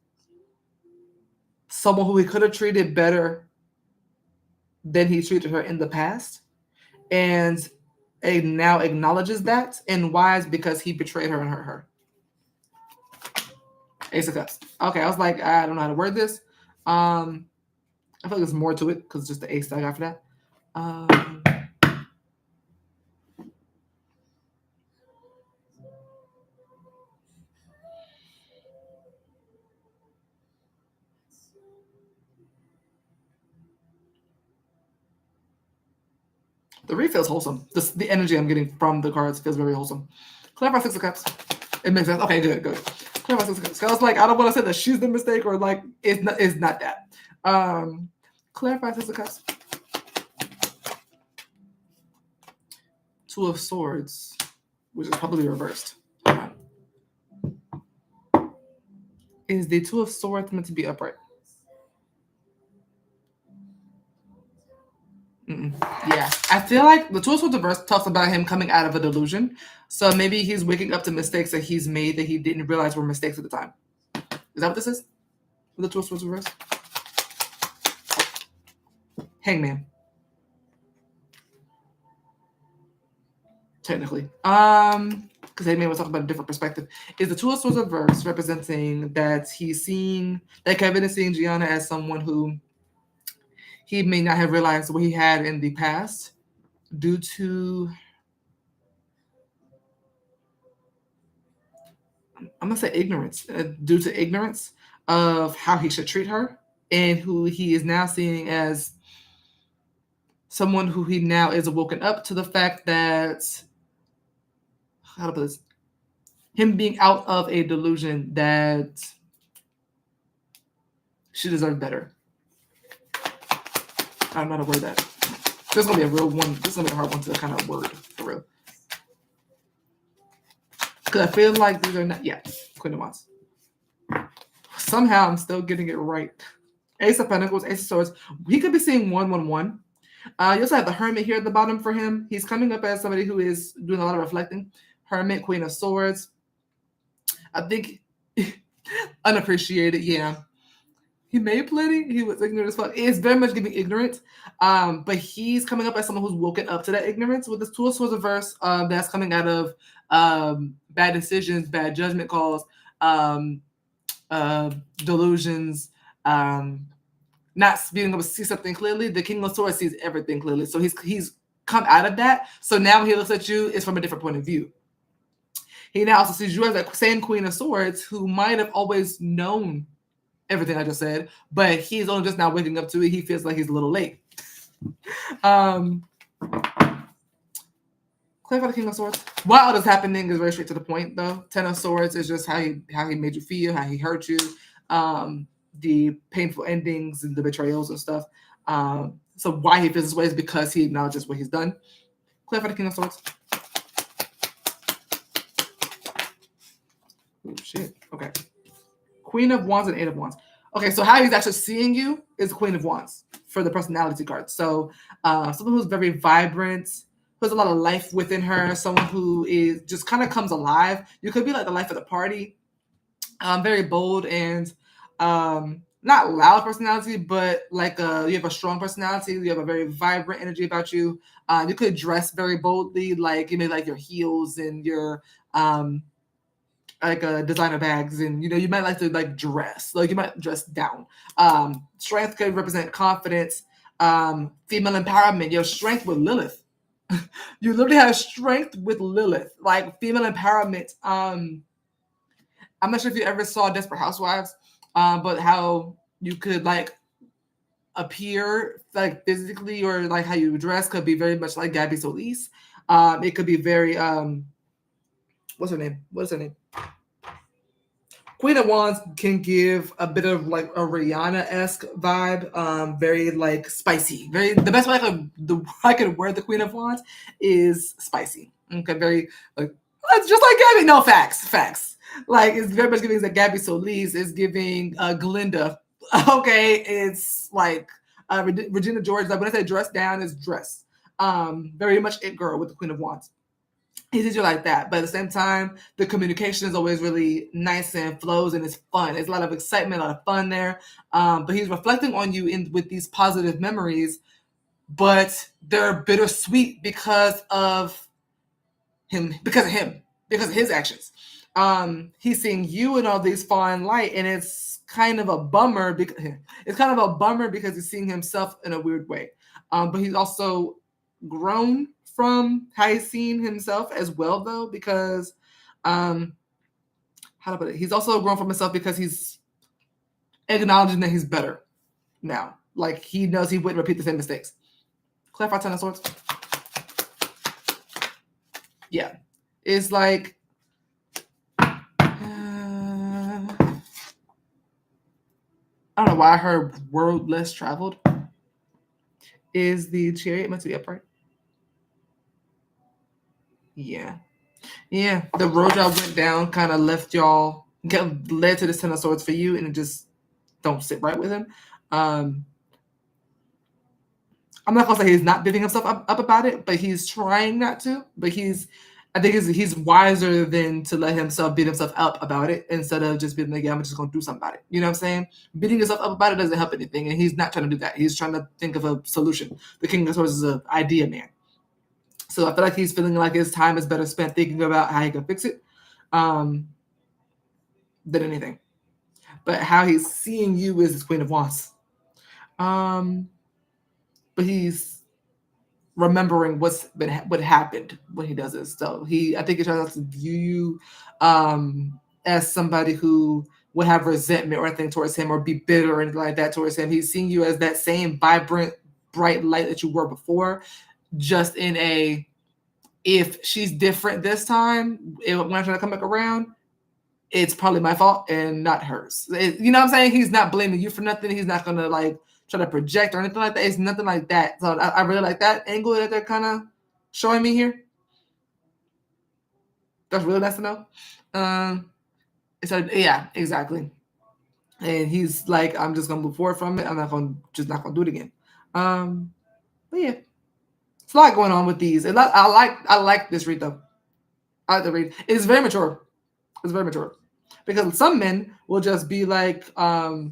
someone who he could have treated better than he treated her in the past, and now acknowledges that, and why is because he betrayed her and hurt her. Ace of Cups. Okay, I was like, I don't know how to word this. I feel like there's more to it because it's just the ace that I got for that. The read feels wholesome. The energy I'm getting from the cards feels very wholesome. Clarify 6 of Cups. It makes sense. Okay, good. Clarify 6 of Cups. I was like, I don't want to say that she's the mistake or like it's not that. Clarify 6 of Cups. 2 of Swords, which is probably reversed. Is the 2 of Swords meant to be upright? Yeah, I feel like the 2 of Swords reverse talks about him coming out of a delusion. So maybe he's waking up to mistakes that he's made that he didn't realize were mistakes at the time. Is that what this is? The 2 of Swords reverse? Hangman. Technically. Because Hangman was talking about a different perspective. Is the 2 of Swords reverse representing that he's seeing, that Kevin is seeing Gianna as someone who he may not have realized what he had in the past due to, I'm going to say ignorance, due to ignorance of how he should treat her, and who he is now seeing as someone who he now is woken up to the fact that, how to put this, him being out of a delusion that She deserves better. I don't know how to word that. This is gonna be a real one. This is gonna be a hard one to kind of word for real. Because I feel like these are not. Yeah, Queen of Wands. Somehow I'm still getting it right. Ace of Pentacles, Ace of Swords. We could be seeing 111. You also have the Hermit here at the bottom for him. He's coming up as somebody who is doing a lot of reflecting. Hermit, Queen of Swords. I think unappreciated, yeah. He made plenty. He was ignorant as fuck. It's very much giving ignorance. But he's coming up as someone who's woken up to that ignorance with this Two of Swords reverse. That's coming out of bad decisions, bad judgment calls, delusions, not being able to see something clearly. The King of Swords sees everything clearly. So he's come out of that. So now when he looks at you, it's from a different point of view. He now also sees you as that same Queen of Swords who might have always known everything I just said, but he's only just now waking up to it. He feels like he's a little late. Clarify the King of Swords. What all is happening is very straight to the point, though. Ten of Swords is just how he made you feel, how he hurt you, the painful endings and the betrayals and stuff. So why he feels this way is because he acknowledges what he's done. Clarify the King of Swords. Oh shit. Okay. Queen of Wands and Eight of Wands. Okay, so how he's actually seeing you is Queen of Wands for the personality card. So someone who's very vibrant, who has a lot of life within her, someone who is just kind of comes alive. You could be like the life of the party. Very bold and not loud personality, but like you have a strong personality. You have a very vibrant energy about you. You could dress very boldly, like you may like your heels and your like designer bags, and you might like to like dress, like you might dress down. Strength could represent confidence, female empowerment. Your strength with Lilith. You literally have strength with Lilith, like female empowerment. I'm not sure if you ever saw Desperate Housewives, but how you could like appear like physically or like how you dress could be very much like Gabby Solis. It could be very what's her name? Queen of Wands can give a bit of like a Rihanna-esque vibe, very like spicy. The best way I could word the Queen of Wands is spicy. Okay, very like it's just like Gabby. No, facts. Like it's very much giving that Gabby Solis is giving Glinda. Okay, it's like Regina George. Like when I say dress down, is dress. Very much it girl with the Queen of Wands. He's easier like that, but at the same time, the communication is always really nice and flows and it's fun. There's a lot of excitement, a lot of fun there. But he's reflecting on you with these positive memories, but they're bittersweet because of him, because of his actions. He's seeing you in all these fine light, and it's kind of a bummer because he's seeing himself in a weird way. But he's also grown from how he's seen himself as well, though, because how to put it? He's also grown from himself because he's acknowledging that he's better now. Like he knows he wouldn't repeat the same mistakes. Clarify Ten of Swords. Yeah, it's like I don't know why I heard world less traveled. Is the Chariot meant to be upright? Yeah. The road y'all went down kind of led to this Ten of Swords for you, and it just don't sit right with him. I'm not gonna say he's not beating himself up about it, but he's trying not to. But I think he's wiser than to let himself beat himself up about it instead of just being like, yeah, I'm just gonna do something about it. You know what I'm saying? Beating yourself up about it doesn't help anything, and he's not trying to do that. He's trying to think of a solution. The King of Swords is an idea man. So I feel like he's feeling like his time is better spent thinking about how he can fix it than anything. But how he's seeing you is his Queen of Wands. But he's remembering what happened when he does this. So I think he tries to view you as somebody who would have resentment or anything towards him or be bitter or anything like that towards him. He's seeing you as that same vibrant, bright light that you were before, just in if she's different this time, when I'm trying to come back around, it's probably my fault and not hers. You know what I'm saying? He's not blaming you for nothing. He's not gonna like try to project or anything like that. It's nothing like that. So I really like that angle that they're kind of showing me here. That's really nice to know. So yeah, exactly. And he's like, I'm just gonna move forward from it. I'm not gonna do it again. But yeah, it's a lot going on with these. I like this read though. I like the read. It's very mature. It's very mature. Because some men will just be like, well,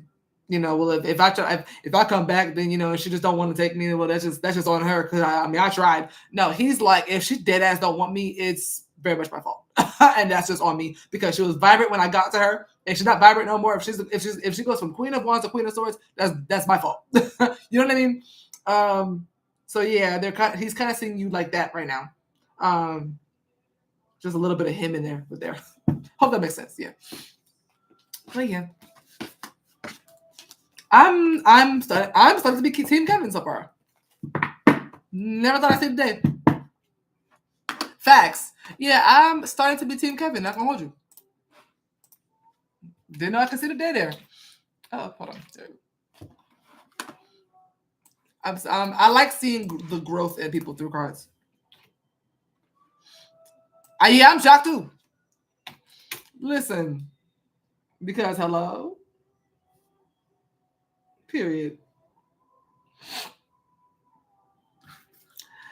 if I come back, then she just don't want to take me. Well, that's just on her because I tried. No, he's like, if she dead ass don't want me, it's very much my fault, and that's just on me because she was vibrant when I got to her, and she's not vibrant no more. If she goes from Queen of Wands to Queen of Swords, that's my fault. You know what I mean? So yeah, he's kind of seeing you like that right now. Just a little bit of him in there, Hope that makes sense. Yeah. But yeah, I'm starting to be Team Kevin so far. Never thought I'd say today. Facts. Yeah, I'm starting to be Team Kevin. Not gonna hold you. Didn't know I could see the day there. Oh, hold on. I like seeing the growth in people through cards. Yeah, I'm shocked too. Listen, because hello. Period.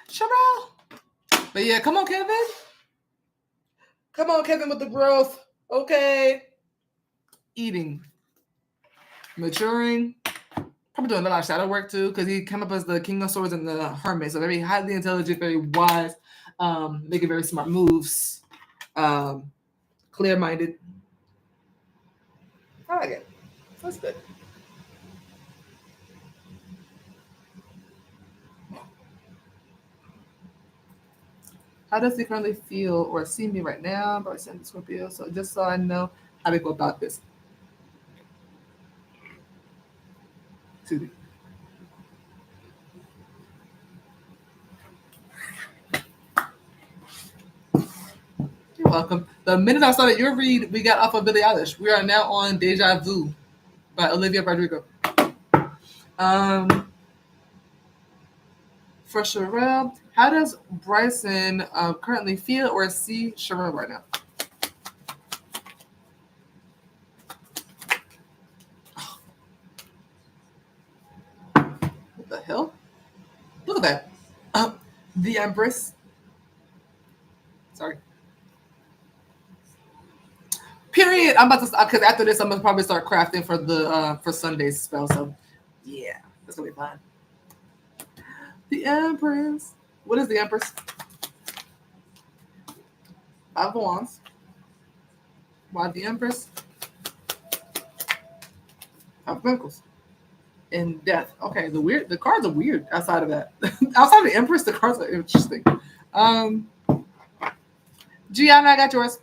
Sharelle. But yeah, come on, Kevin. Come on, Kevin, with the growth. Okay. Eating. Maturing. Probably doing a lot of shadow work too, because he came up as the King of Swords and the Hermit. So very highly intelligent, very wise, making very smart moves, clear-minded. I like it. That's good. How does he currently feel or see me right now? Probably send Scorpio. So just so I know how to go about this. Excuse me. You're welcome. The minute I started your read, we got off of Billie Eilish. We are now on Deja Vu by Olivia Rodrigo. For Sharelle, how does Bryson currently feel or see Sharelle right now? What the hell? Look at that. The Empress. Sorry. Period. I'm about to because after this, I'm gonna probably start crafting for the for Sunday's spell. So yeah, that's gonna be fun. The Empress. What is the Empress? 5 of Wands. Why the Empress? 5 of Pentacles. And Death. Okay, the cards are weird outside of that. Outside of the Empress, the cards are interesting. Gianna, I got yours.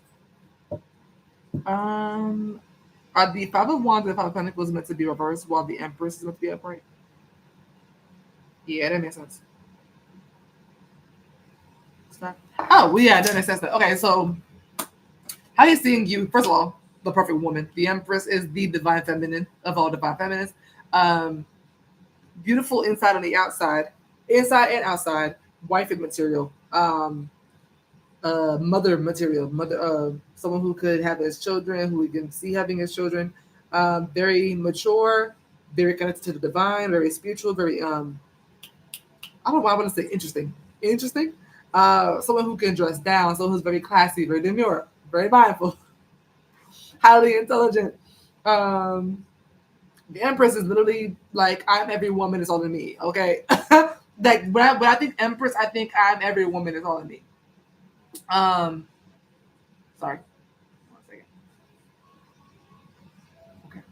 Are the 5 of Wands and the 5 of Pentacles meant to be reversed while the Empress is meant to be upright? Yeah, that makes sense. Oh, well, yeah, that makes sense. Okay, so how he's seeing you, first of all, the perfect woman. The Empress is the divine feminine of all divine feminines. Beautiful inside on the outside, inside and outside, wifey material, mother material, someone who could have his children, who we can see having his children. Very mature, very connected to the divine, very spiritual, very I don't know why I want to say interesting. Someone who can dress down, someone who's very classy, very demure, very mindful, highly intelligent. The Empress is literally like, I'm every woman is all in me. Okay, like when I think Empress, I think I'm every woman is all in me. Sorry. 1 second. Okay.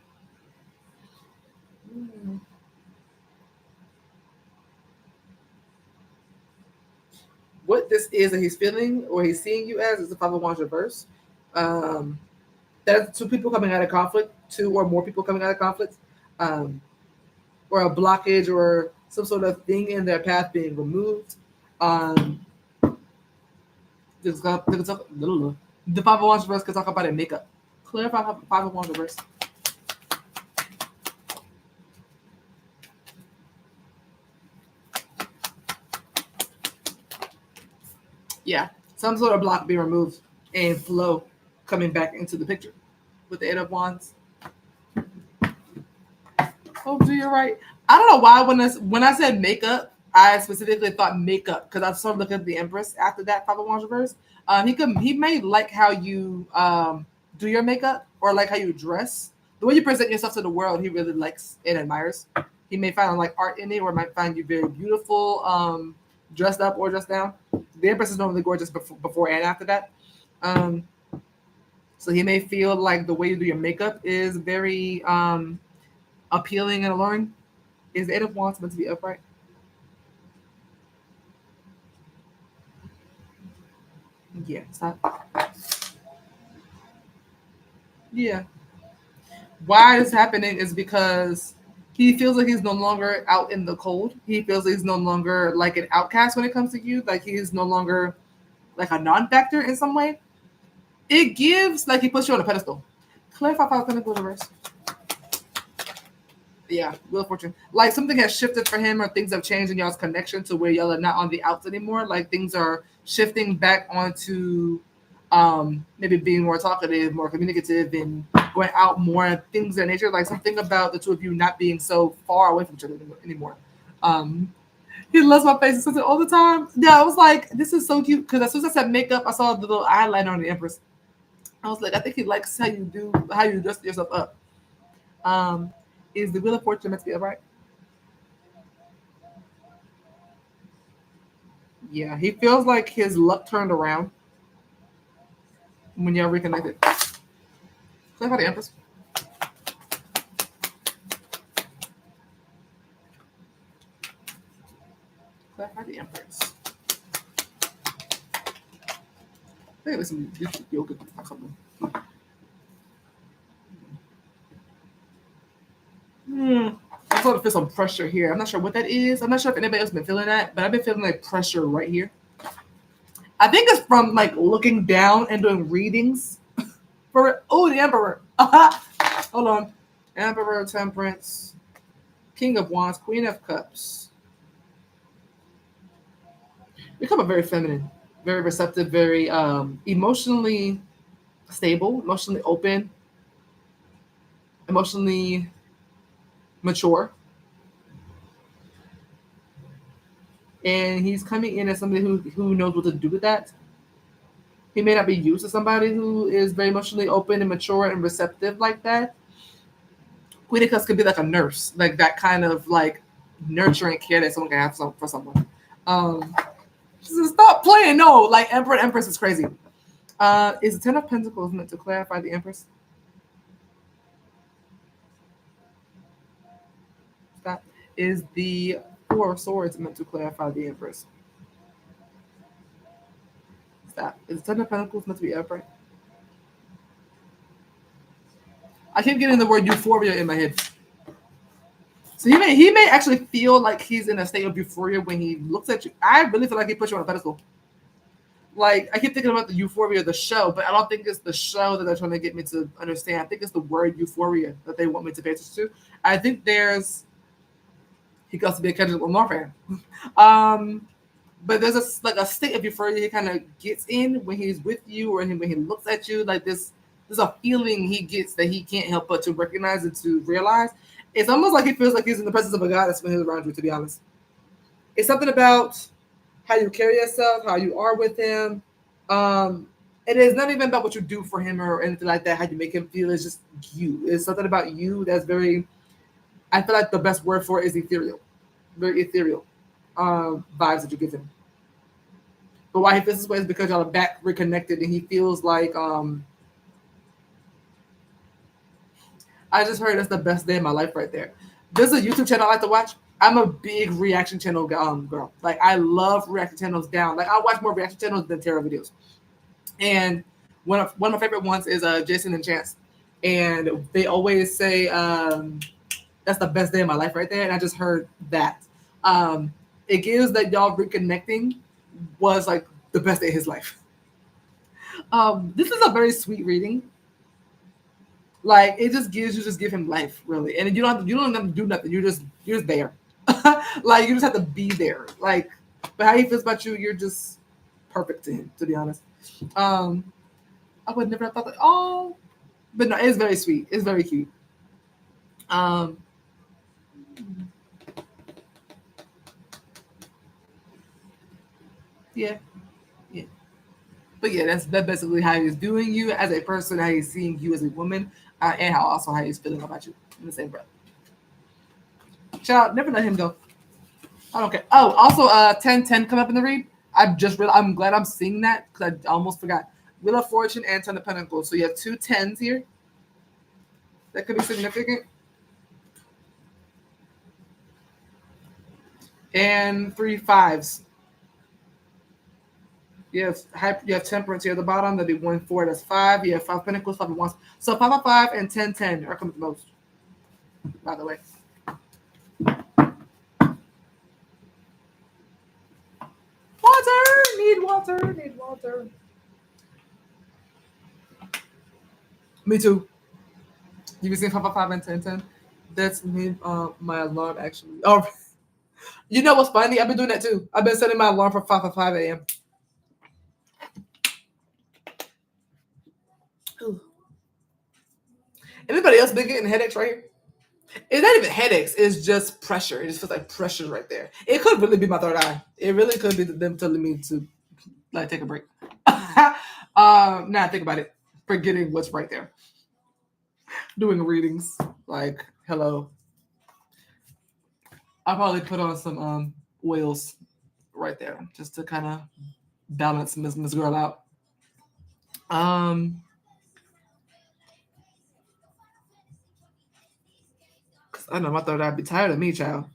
What this is that he's feeling or he's seeing you as is the 5 of Wands reverse. That's 2 people coming out of conflict, 2 or more people coming out of conflict, or a blockage or some sort of thing in their path being removed. The 5 of Wands reverse could talk about it makeup. Clarify Five of Wands reverse. Yeah, some sort of block being removed and flow coming back into the picture with the Eight of Wands. Oh, you're right. I don't know why when I said makeup, I specifically thought makeup because I started looking at the Empress after that Five of Wands reverse. He may like how you do your makeup or like how you dress, the way you present yourself to the world. He really likes and admires. He may find like art in it, or might find you very beautiful, dressed up or dressed down. The Empress is normally gorgeous before and after that. So he may feel like the way you do your makeup is very appealing and alluring. Is the Eight of Wands meant to be upright? Yeah, stop. Yeah. Why this happening is because he feels like he's no longer out in the cold. He feels like he's no longer like an outcast when it comes to you. Like he's no longer like a non-factor in some way. It gives like he puts you on a pedestal. Clarify Five of Pentacles reverse. Yeah, Wheel of Fortune. Like something has shifted for him, or things have changed in y'all's connection to where y'all are not on the outs anymore. Like things are shifting back onto maybe being more talkative, more communicative, and going out more and things of that nature. Like something about the two of you not being so far away from each other anymore. He loves my face and says it all the time. Yeah, I was like, this is so cute because as soon as I said makeup, I saw the little eyeliner on the Empress. I was like, I think he likes how you dress yourself up. Is the Wheel of Fortune meant to be upright? Yeah, he feels like his luck turned around when y'all reconnected. Clarify the Empress. Clarify the Empress. I think there's some YouTube yoga or something. I sort of feel some pressure here. I'm not sure what that is. I'm not sure if anybody else has been feeling that, but I've been feeling like pressure right here. I think it's from like looking down and doing readings. The Emperor. Hold on. Emperor, Temperance, King of Wands, Queen of Cups. Become a very feminine, very receptive, very emotionally stable, emotionally open, emotionally mature. And he's coming in as somebody who knows what to do with that. He may not be used to somebody who is very emotionally open and mature and receptive like that. Queen of Cups could be like a nurse, like that kind of like nurturing care that someone can have for someone. Stop playing. No, like Emperor and Empress is crazy. Is the Ten of Pentacles meant to clarify the Empress? That is the Four of Swords meant to clarify the Empress. Stop. Is the Ten of Pentacles meant to be upright? I keep getting the word euphoria in my head. So he may actually feel like he's in a state of euphoria when he looks at you. I really feel like he puts you on a pedestal. Like I keep thinking about the euphoria of the show, but I don't think it's the show that they're trying to get me to understand. I think it's the word euphoria that they want me to pay attention to. I think he got to be a Kendrick Lamar fan. But there's a state of euphoria he kind of gets in when he's with you or when he looks at you. Like there's a feeling he gets that he can't help but to recognize and to realize. It's almost like he feels like he's in the presence of a goddess when he's around you, to be honest. It's something about how you carry yourself, how you are with him. It is not even about what you do for him or anything like that, how you make him feel. It's just you. It's something about you that's very, I feel like the best word for it is ethereal. Very ethereal vibes that you give him. But why he feels this way is because y'all are back reconnected and he feels like, I just heard that's the best day of my life right there. There's a YouTube channel I like to watch. I'm a big reaction channel girl. Like I love reaction channels down. Like I watch more reaction channels than tarot videos. And one of my favorite ones is Jason and Chance. And they always say that's the best day of my life right there. And I just heard that. It gives that y'all reconnecting was like the best day of his life. This is a very sweet reading. Like it just give him life, really. And you don't have to do nothing. You're just there. Like you just have to be there. Like, but how he feels about you, you're just perfect to him, to be honest. I would never have thought that. Oh, but no, it's very sweet. It's very cute. Um, yeah, yeah. But yeah, that's basically how he's doing you as a person, how he's seeing you as a woman, and how he's feeling about you in the same breath. Child, never let him go. I don't care. Oh, also, 10-10 come up in the read. I'm glad I'm seeing that because I almost forgot. Wheel of Fortune and 10 of Pentacles. So you have 2 10s here. That could be significant. And 3 5s. You have Temperance here at the bottom. That'd be 1 4. That's 5. You have 5 Pentacles, 5 of Wands. So 5 of 5 and 10-10 are coming the most. By the way. Water. Need water. Me too. You can see 5 of 5 and 10-10. That's me. My alarm actually. Oh, you know what's funny? I've been doing that too. I've been setting my alarm for 5 of 5 a.m. Anybody else been getting headaches right here? It's not even headaches. It's just pressure. It just feels like pressure right there. It could really be my third eye. It really could be them telling me to like take a break. Now think about it. Forgetting what's right there. Doing readings. Like, hello. I'll probably put on some oils right there just to kind of balance Miss Girl out. Cause I know my third eye be tired of me, child.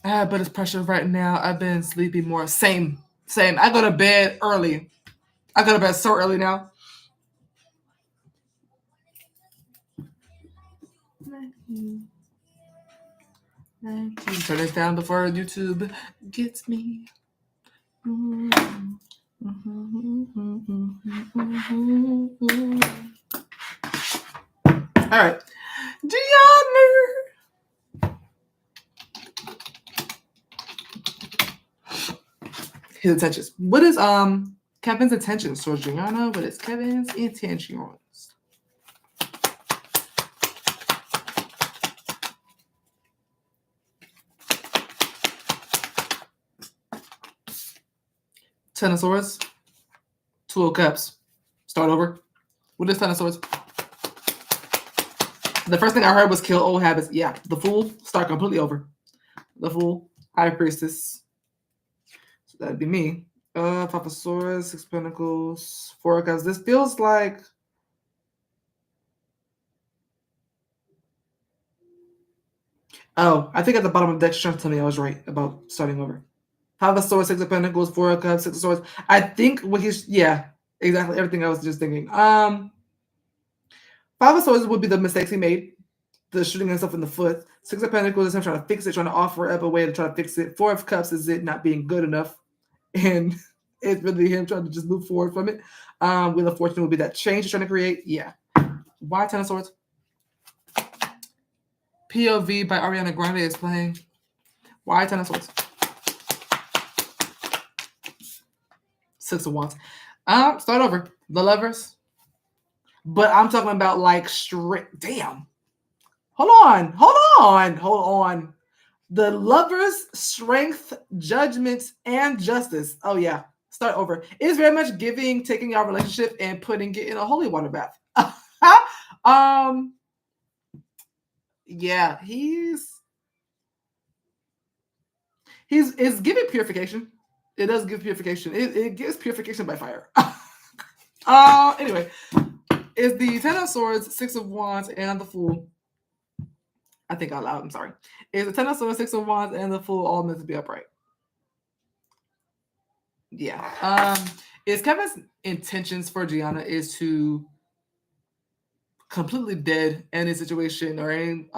But it's pressure right now. I've been sleeping more. Same. I go to bed early. I go to bed so early now. Turn this down before YouTube gets me. All right, Gianna. His intentions. What is Kevin's intentions towards Gianna? What is Kevin's intentions? Ten of Swords. 2 of Cups. Start over. What is Ten of Swords? The first thing I heard was kill old habits. Yeah, the Fool. Start completely over. The Fool. High Priestess. So that'd be me. 5 of Swords, 6 Pentacles, 4 of Cups. This feels like... Oh, I think at the bottom of the deck, she's trying to tell me I was right about starting over. 5 of Swords, 6 of Pentacles, 4 of Cups, 6 of Swords. I think what he's... Yeah, exactly. Everything I was just thinking. 5 of Swords would be the mistakes he made. The shooting himself in the foot. 6 of Pentacles is him trying to fix it, trying to offer up a way to try to fix it. 4 of Cups is it not being good enough. And it's really him trying to just move forward from it. Wheel of Fortune would be that change he's trying to create. Yeah. Why 10 of Swords? POV by Ariana Grande is playing. Why 10 of Swords? 6 of Wands. Start over. The Lovers. But I'm talking about like straight. Damn. Hold on. The Lovers, Strength, Judgment, and Justice. Oh yeah. Start over. It's very much giving, taking our relationship and putting it in a holy water bath. Yeah, it's giving purification. It does give purification. It gives purification by fire. Anyway, it's the 10 of Swords, 6 of Wands, and the Fool. I think out loud. I'm sorry. It's the 10 of Swords, 6 of Wands, and the Fool all meant to be upright. Yeah. Is Kevin's intentions for Gianna is to completely dead any situation or any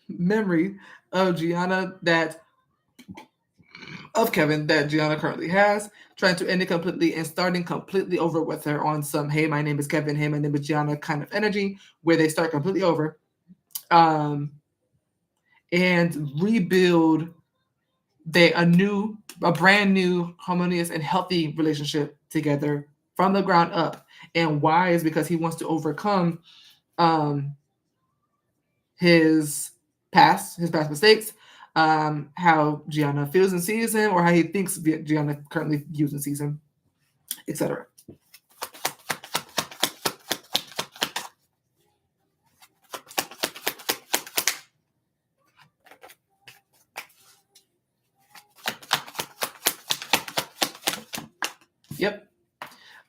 memory of Gianna that of Kevin that Gianna currently has, trying to end it completely and starting completely over with her on some, hey, my name is Kevin, hey, my name is Gianna kind of energy, where they start completely over and rebuild a brand new, harmonious, and healthy relationship together from the ground up. And why is because he wants to overcome his past mistakes, how Gianna feels and sees him, or how he thinks Gianna currently views and sees him, etc. Yep.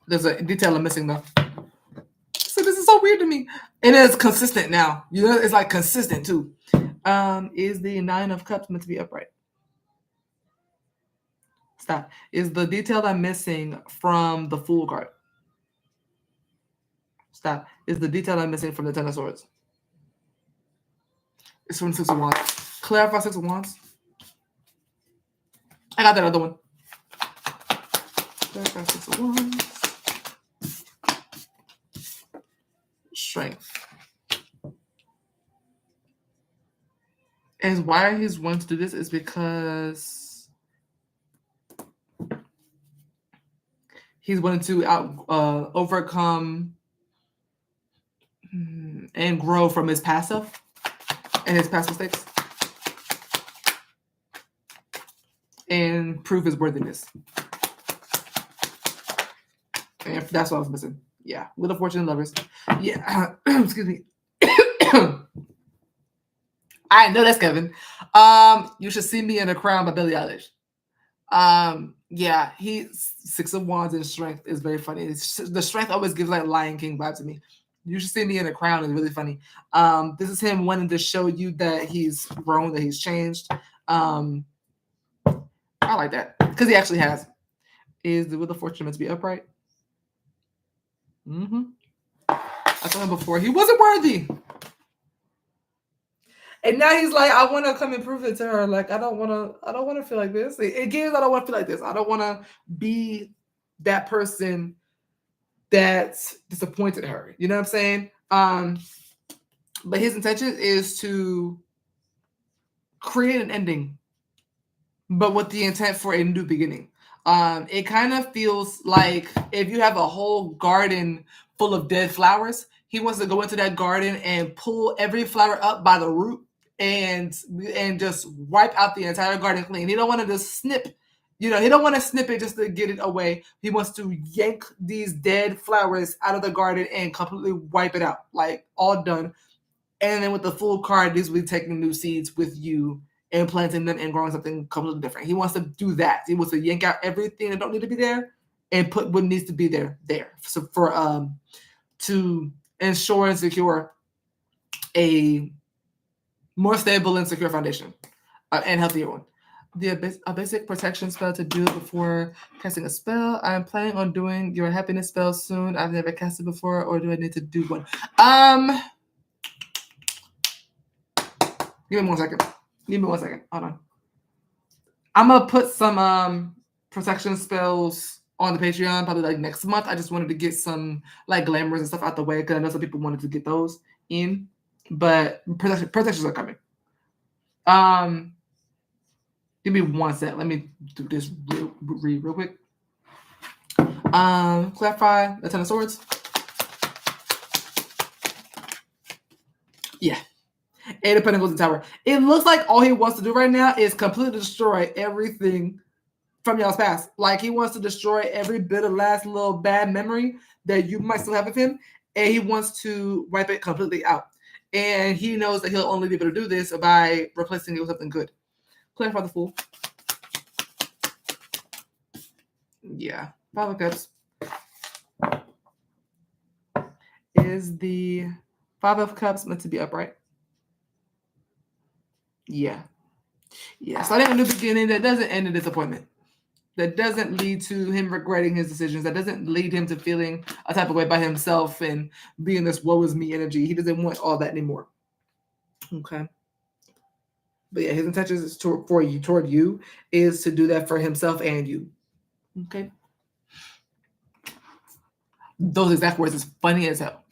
There's a detail I'm missing though. So this is so weird to me. And it's consistent now. You know, it's like consistent too. Is the Nine of Cups meant to be upright? Stop. Is the detail I'm missing from the Fool card? Stop. Is the detail I'm missing from the Ten of Swords? It's from Six of Wands. Clarify Six of Wands. I got that other one. Clarify Six of Wands. Strength. And why he's wanting to do this is because he's wanting to overcome and grow from his past self and his past mistakes and prove his worthiness. And that's what I was missing. Yeah, Wheel of Fortune, Lovers. Yeah, excuse me. I know that's Kevin. You Should See Me in a Crown by Billie Eilish. Yeah, Six of Wands and Strength is very funny. The Strength always gives like Lion King vibe to me. You Should See Me in a Crown is really funny. This is him wanting to show you that he's grown, that he's changed. I like that because he actually has. Is the Wheel of Fortune meant to be upright? I told him before he wasn't worthy. And now he's like, I want to come and prove it to her. Like, I don't want to feel like this. Again, I don't want to feel like this. I don't want to be that person that's disappointed her. You know what I'm saying? But his intention is to create an ending, but with the intent for a new beginning. It kind of feels like if you have a whole garden full of dead flowers, he wants to go into that garden and pull every flower up by the root and just wipe out the entire garden clean. He don't want to just snip, he don't want to snip it just to get it away. He wants to yank these dead flowers out of the garden and completely wipe it out, like all done. And then with the Fool card, this will be taking new seeds with you and planting them and growing something completely different. He wants to do that. He wants to yank out everything that don't need to be there and put what needs to be there. So for to ensure and secure a more stable and secure foundation and healthier one. A basic protection spell to do before casting a spell. I'm planning on doing your happiness spell soon. I've never cast it before, or do I need to do one? Give me 1 second. Hold on. I'm gonna put some protection spells on the Patreon probably like next month. I just wanted to get some like glamours and stuff out the way because I know some people wanted to get those in, but protections are coming. Give me 1 sec. Let me do this real quick. Clarify the Ten of Swords. Yeah. Eight of Pentacles and Tower. It looks like all he wants to do right now is completely destroy everything from y'all's past. Like he wants to destroy every bit of last little bad memory that you might still have of him, and he wants to wipe it completely out. And he knows that he'll only be able to do this by replacing it with something good. Clarify the Fool. Yeah. Five of Cups. Is the Five of Cups meant to be upright? Yeah. Starting a new beginning that doesn't end in disappointment. That doesn't lead to him regretting his decisions. That doesn't lead him to feeling a type of way by himself and being this woe is me energy. He doesn't want all that anymore. Okay. But yeah, his intentions is toward you is to do that for himself and you. Okay. Those exact words is funny as hell.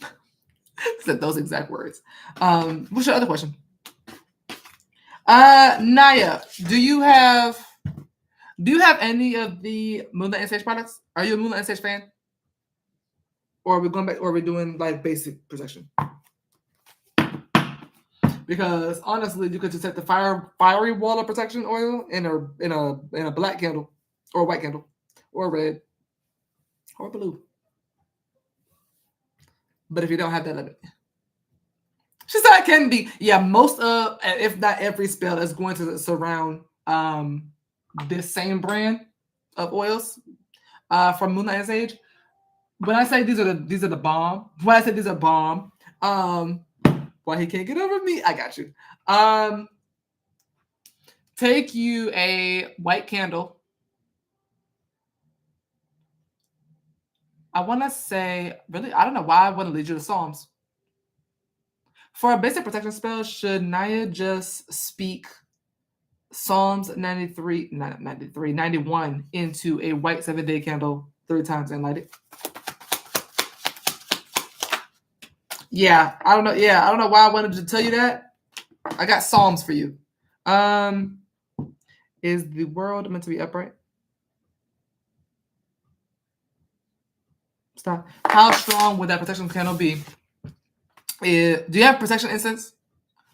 Said those exact words. What's your other question? Naya, do you have any of the Moonlight and Sage products? Are you a Moonlight and Sage fan? Or are we going back, or are we doing like basic protection? Because honestly, you could just take the fiery wall of protection oil in a black candle, or a white candle, or red, or blue. But if you don't have that, let me. She said it can be. Yeah, most of, if not every spell is going to surround this same brand of oils from Moonlight and Sage. When I say these are the bomb, when I say these are bomb, why he can't get over me, I got you. Take you a white candle. I want to say, really, I don't know why I want to lead you to Psalms. For a basic protection spell, should Naya just speak Psalms 91 into a white 7-day candle 3 times and light it? Yeah, I don't know. Yeah, I don't know why I wanted to tell you that. I got Psalms for you. Is the world meant to be upright? Stop. How strong would that protection candle be? Do you have protection incense?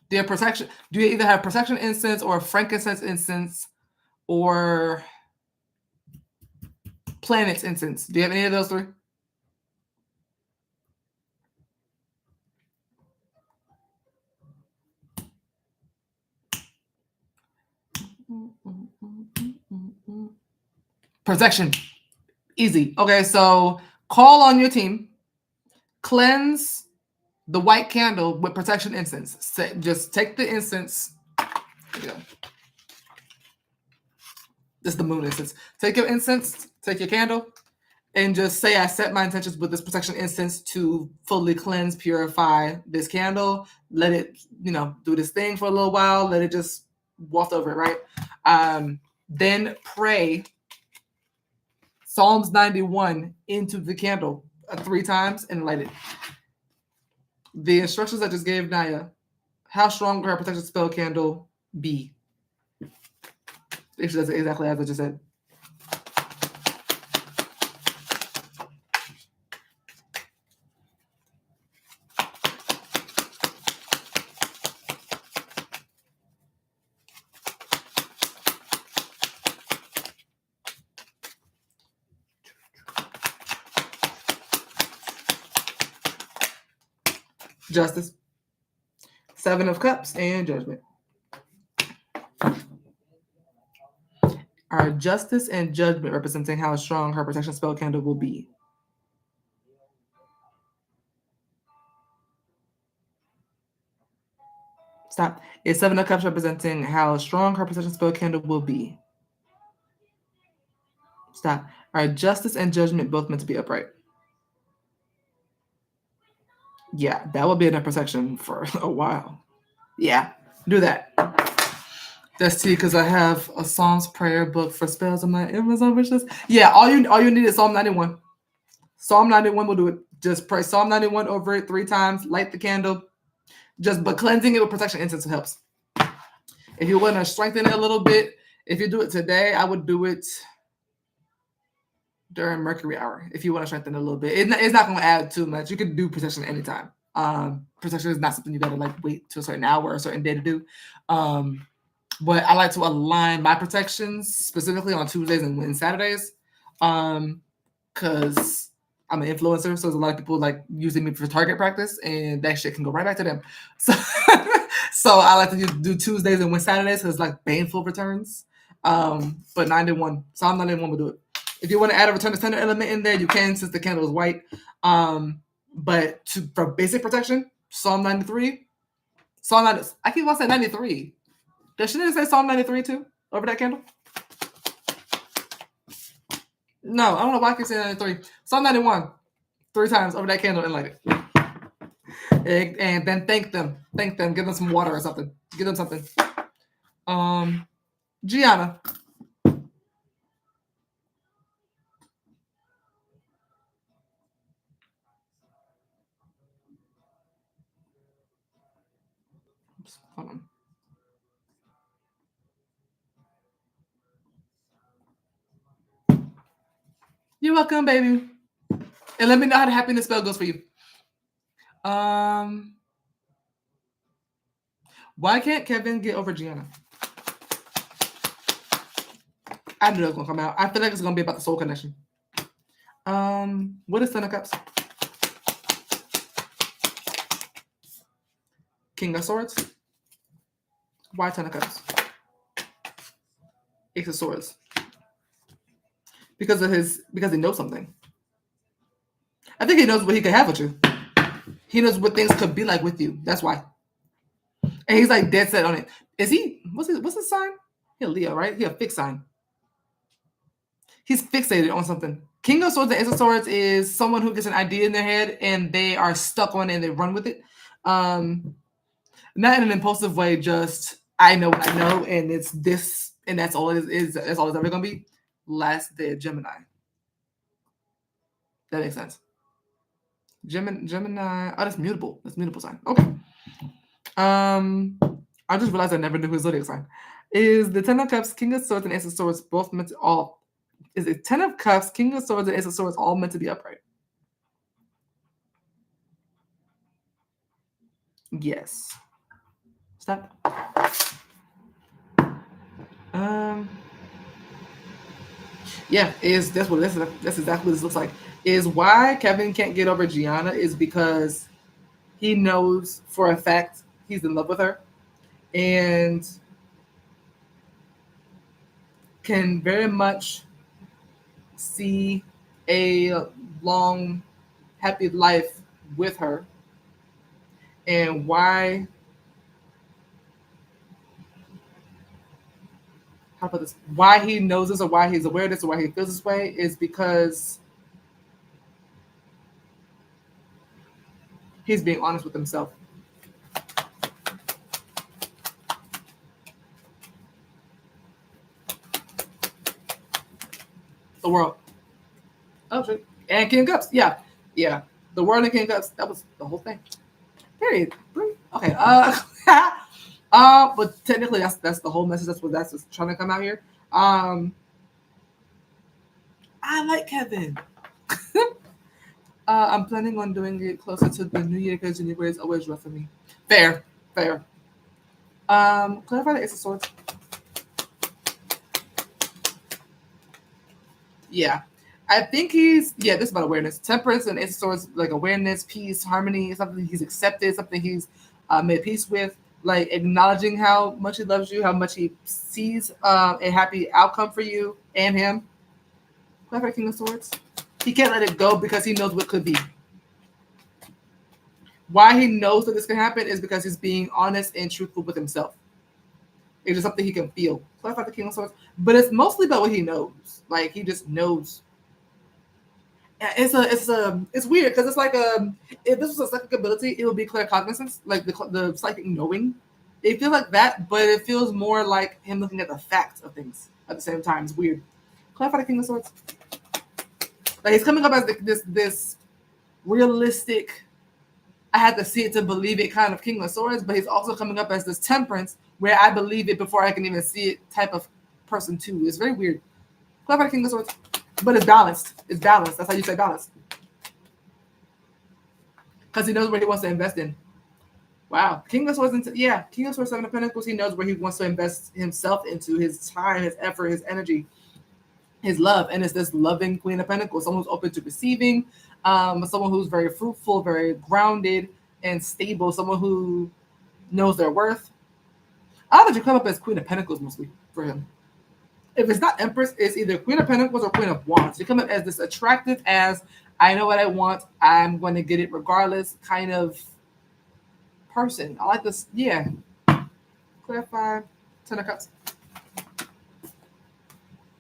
Do you either have protection incense or frankincense incense or planets incense? Do you have any of those 3? Protection. Easy. Okay, so call on your team. Cleanse the white candle with protection incense. Just take the incense. Yeah. This is the moon incense. Take your incense, take your candle, and just say, I set my intentions with this protection incense to fully cleanse, purify this candle. Let it, do this thing for a little while. Let it just waft over it, right? Then pray Psalms 91 into the candle 3 times and light it. The instructions I just gave Naya, how strong will her protection spell candle be? If she does it exactly as I just said. Justice, 7 of Cups, and Judgment. Our Justice and Judgment representing how strong her protection spell candle will be. Stop. Is 7 of Cups representing how strong her protection spell candle will be? Stop. Our Justice and Judgment both meant to be upright. Yeah, that will be enough protection for a while. Yeah, do that. That's T, because I have a Psalms prayer book for spells on my Amazon wish list. Yeah, all you need is Psalm 91. Psalm 91 will do it. Just pray Psalm 91 over it 3 times. Light the candle. But cleansing it with protection incense helps. If you want to strengthen it a little bit, if you do it today, I would do it during Mercury hour. If you want to strengthen it a little bit, it's not going to add too much. You can do protection anytime. Protection is not something you got to wait to a certain hour or a certain day to do. But I like to align my protections specifically on Tuesdays and Saturdays, because I'm an influencer, so there's a lot of people using me for target practice, and that shit can go right back to them. So, so I like to do Tuesdays and Saturdays because it's baneful returns. But 91, Psalm 91 will do it. If you want to add a return to sender element in there, you can, since the candle is white. But for basic protection, Psalm 93, I keep wanting to say 93. Does she need to say Psalm 93 too over that candle? No, I don't know why I keep saying 93. Psalm 91, 3 times over that candle and light it. And then thank them. Give them some water or something. Give them something. Gianna. Oops, hold on. You're welcome, baby. And let me know how the happiness spell goes for you. Why can't Kevin get over Gianna? I knew that was gonna come out. I feel like it's gonna be about the soul connection. What is Ten of Cups? King of Swords. Why Ten of Cups? Ace of Swords. Because he knows something. I think he knows what he could have with you. He knows what things could be like with you. That's why. And he's like dead set on it. Is he? What's his sign? He a Leo, right? He a fixed sign. He's fixated on something. King of Swords and Ace of Swords is someone who gets an idea in their head and they are stuck on it and they run with it. Not in an impulsive way, just I know what I know and it's this and that's all it is. That's all it's ever gonna be. Last day of Gemini. That makes sense. Gemini. Oh, that's mutable. That's mutable sign. Okay. I just realized I never knew his zodiac sign. Is the Ten of Cups, King of Swords, and Ace of Swords both meant to all? Is it Ten of Cups, King of Swords, and Ace of Swords all meant to be upright? Yes. Stop. Yeah, that's exactly what this looks like. Is why Kevin can't get over Gianna is because he knows for a fact he's in love with her and can very much see a long, happy life with her. And why? How about this? Why he knows this, or why he's aware of this, or why he feels this way, is because he's being honest with himself. The world. Oh shit. And King of Cups. Yeah. The world and King of Cups. That was the whole thing. Period. Okay. But technically that's the whole message. That's what's trying to come out here. I like Kevin. I'm planning on doing it closer to the new year because January is always rough for me. Fair. Clarify the Ace of Swords. Yeah. I think this is about awareness. Temperance and Ace of Swords, like awareness, peace, harmony, something he's accepted, something he's made peace with, like acknowledging how much he loves you, how much he sees a happy outcome for you and him. Clarify King of Swords. He can't let it go because he knows what could be. Why he knows that this can happen is because he's being honest and truthful with himself. It's just something he can feel. Clarify the King of Swords. But it's mostly about what he knows. Like he just knows. It's weird because it's like if this was a psychic ability, it would be claircognizance, like the psychic knowing. It feels like that, but it feels more like him looking at the facts of things at the same time. It's weird. Clarify the King of Swords. Like he's coming up as this realistic, I had to see it to believe it kind of King of Swords, but he's also coming up as this temperance where I believe it before I can even see it type of person too. It's very weird. Clarify the King of Swords. But it's balanced. It's balanced. That's how you say balanced. Because he knows where he wants to invest in. Wow. King of Swords, King of Swords, Seven of Pentacles, he knows where he wants to invest himself into, his time, his effort, his energy, his love. And it's this loving Queen of Pentacles, someone who's open to receiving, someone who's very fruitful, very grounded and stable, someone who knows their worth. I thought you come up as Queen of Pentacles mostly for him. If it's not Empress, it's either Queen of Pentacles or Queen of Wands. You come up as this attractive as, I know what I want, I'm going to get it regardless kind of person. I like this. Yeah. Clarify. Ten of Cups.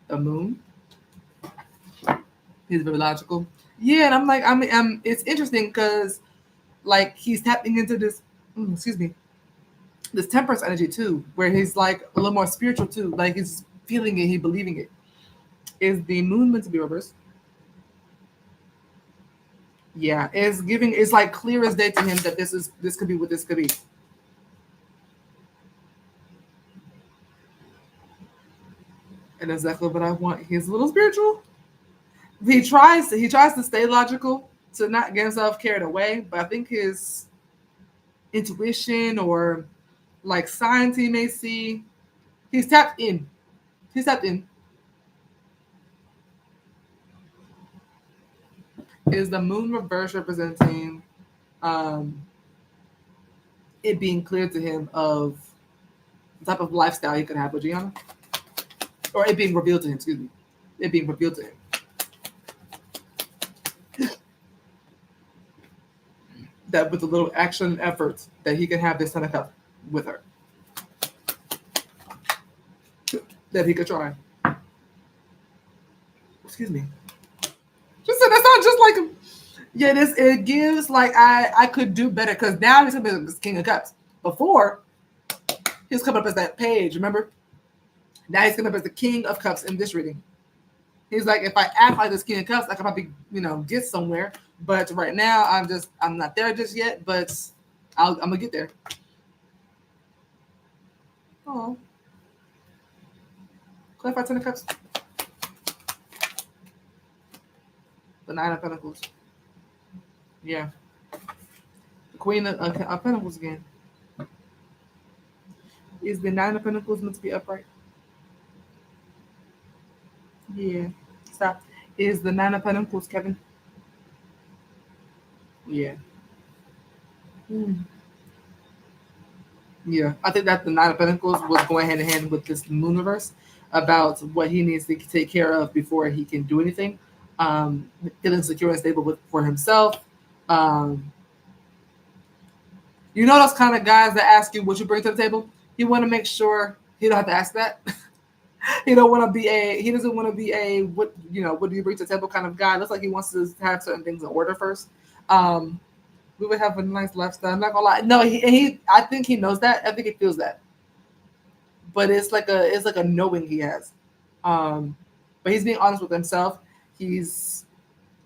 The Moon. He's very logical. Yeah, and I'm like, it's interesting because like he's tapping into this, excuse me, this temperance energy too, where he's like a little more spiritual too, like he's feeling it, he believing it. Is the moon meant to be reversed? Yeah, it's like clear as day to him that this could be what this could be. And exactly what I want. He's a little spiritual. He tries to stay logical to not get himself carried away, but I think his intuition or like signs he may see, he's tapped in. He's tapped in. Is the moon reverse representing um, it being clear to him of the type of lifestyle he could have with Gianna? Or it being revealed to him, excuse me. It being revealed to him. That with a little action and effort that he can have this Ten of Cups with her. That he could try. Excuse me. Just that sounds just like him. Yeah, it gives like I could do better because now he's coming up as King of Cups. Before, he was coming up as that page, remember? Now he's coming up as the King of Cups in this reading. He's like, if I act like this King of Cups, I could probably, get somewhere. But right now, I'm not there just yet, but I'm gonna get there. Oh. Clarify Ten of Cups. The Nine of Pentacles. Yeah. The Queen of Pentacles again. Is the Nine of Pentacles meant to be upright? Yeah. Stop. Is the Nine of Pentacles Kevin? Yeah. Yeah. I think that the Nine of Pentacles was going hand in hand with this Mooniverse about what he needs to take care of before he can do anything. Feeling secure and stable for himself. You know those kind of guys that ask you what you bring to the table? You want to make sure he don't have to ask that. He doesn't want to be a what do you bring to the table kind of guy. Looks like he wants to have certain things in order first. We would have a nice lifestyle. I'm not gonna lie. No, I think he knows that. I think he feels that. But it's like a knowing he has. But he's being honest with himself. He's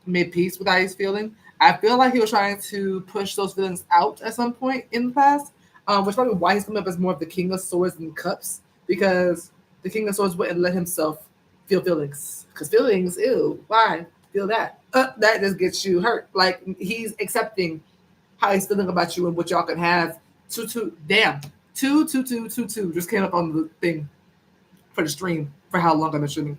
made peace with how he's feeling. I feel like he was trying to push those feelings out at some point in the past, which is probably why he's coming up as more of the King of Swords and Cups, because the King of Swords wouldn't let himself feel feelings. Because feelings, ew, why? Feel that. That just gets you hurt. Like, he's accepting how he's feeling about you and what y'all can have. Damn. 2 just came up on the thing for the stream, for how long I've been streaming.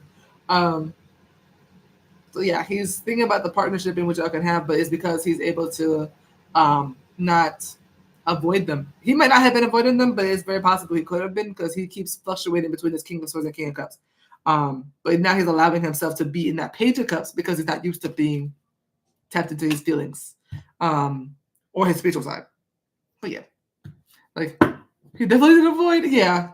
So yeah, he's thinking about the partnership in which y'all can have, but it's because he's able to not avoid them. He might not have been avoiding them, but it's very possible he could have been because he keeps fluctuating between this King of Swords and King of Cups. But now he's allowing himself to be in that Page of Cups because he's not used to being tapped into his feelings or his spiritual side. But yeah, like he definitely didn't avoid. Yeah.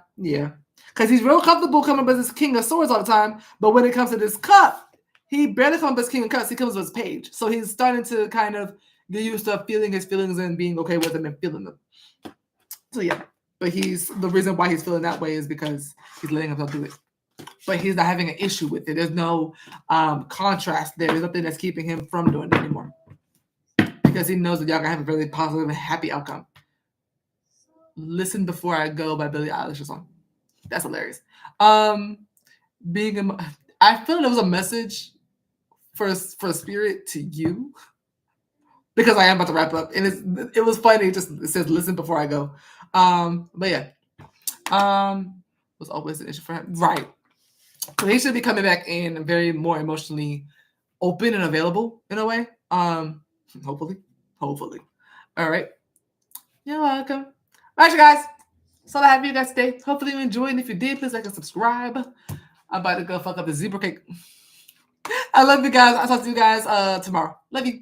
Because he's real comfortable coming up as this King of Swords all the time, but when it comes to this cup, he barely comes up as King of Cups. He comes as Page. So he's starting to kind of get used to feeling his feelings and being okay with them and feeling them. So yeah, but the reason why he's feeling that way is because he's letting himself do it. But he's not having an issue with it. There's no contrast there. There's nothing that's keeping him from doing it anymore. Because he knows that y'all gonna have a really positive and happy outcome. Listen Before I Go by Billie Eilish song. That's hilarious. I feel there was a message for spirit to you, because I am about to wrap up, and it was funny. It says listen before I go. But yeah, was always an issue for him, right? So he should be coming back in very more emotionally open and available in a way. Hopefully. All right. You're welcome. All right, you guys. That's all I have for you guys today. Hopefully you enjoyed. And if you did, please like and subscribe. I'm about to go fuck up the zebra cake. I love you guys. I'll talk to you guys tomorrow. Love you.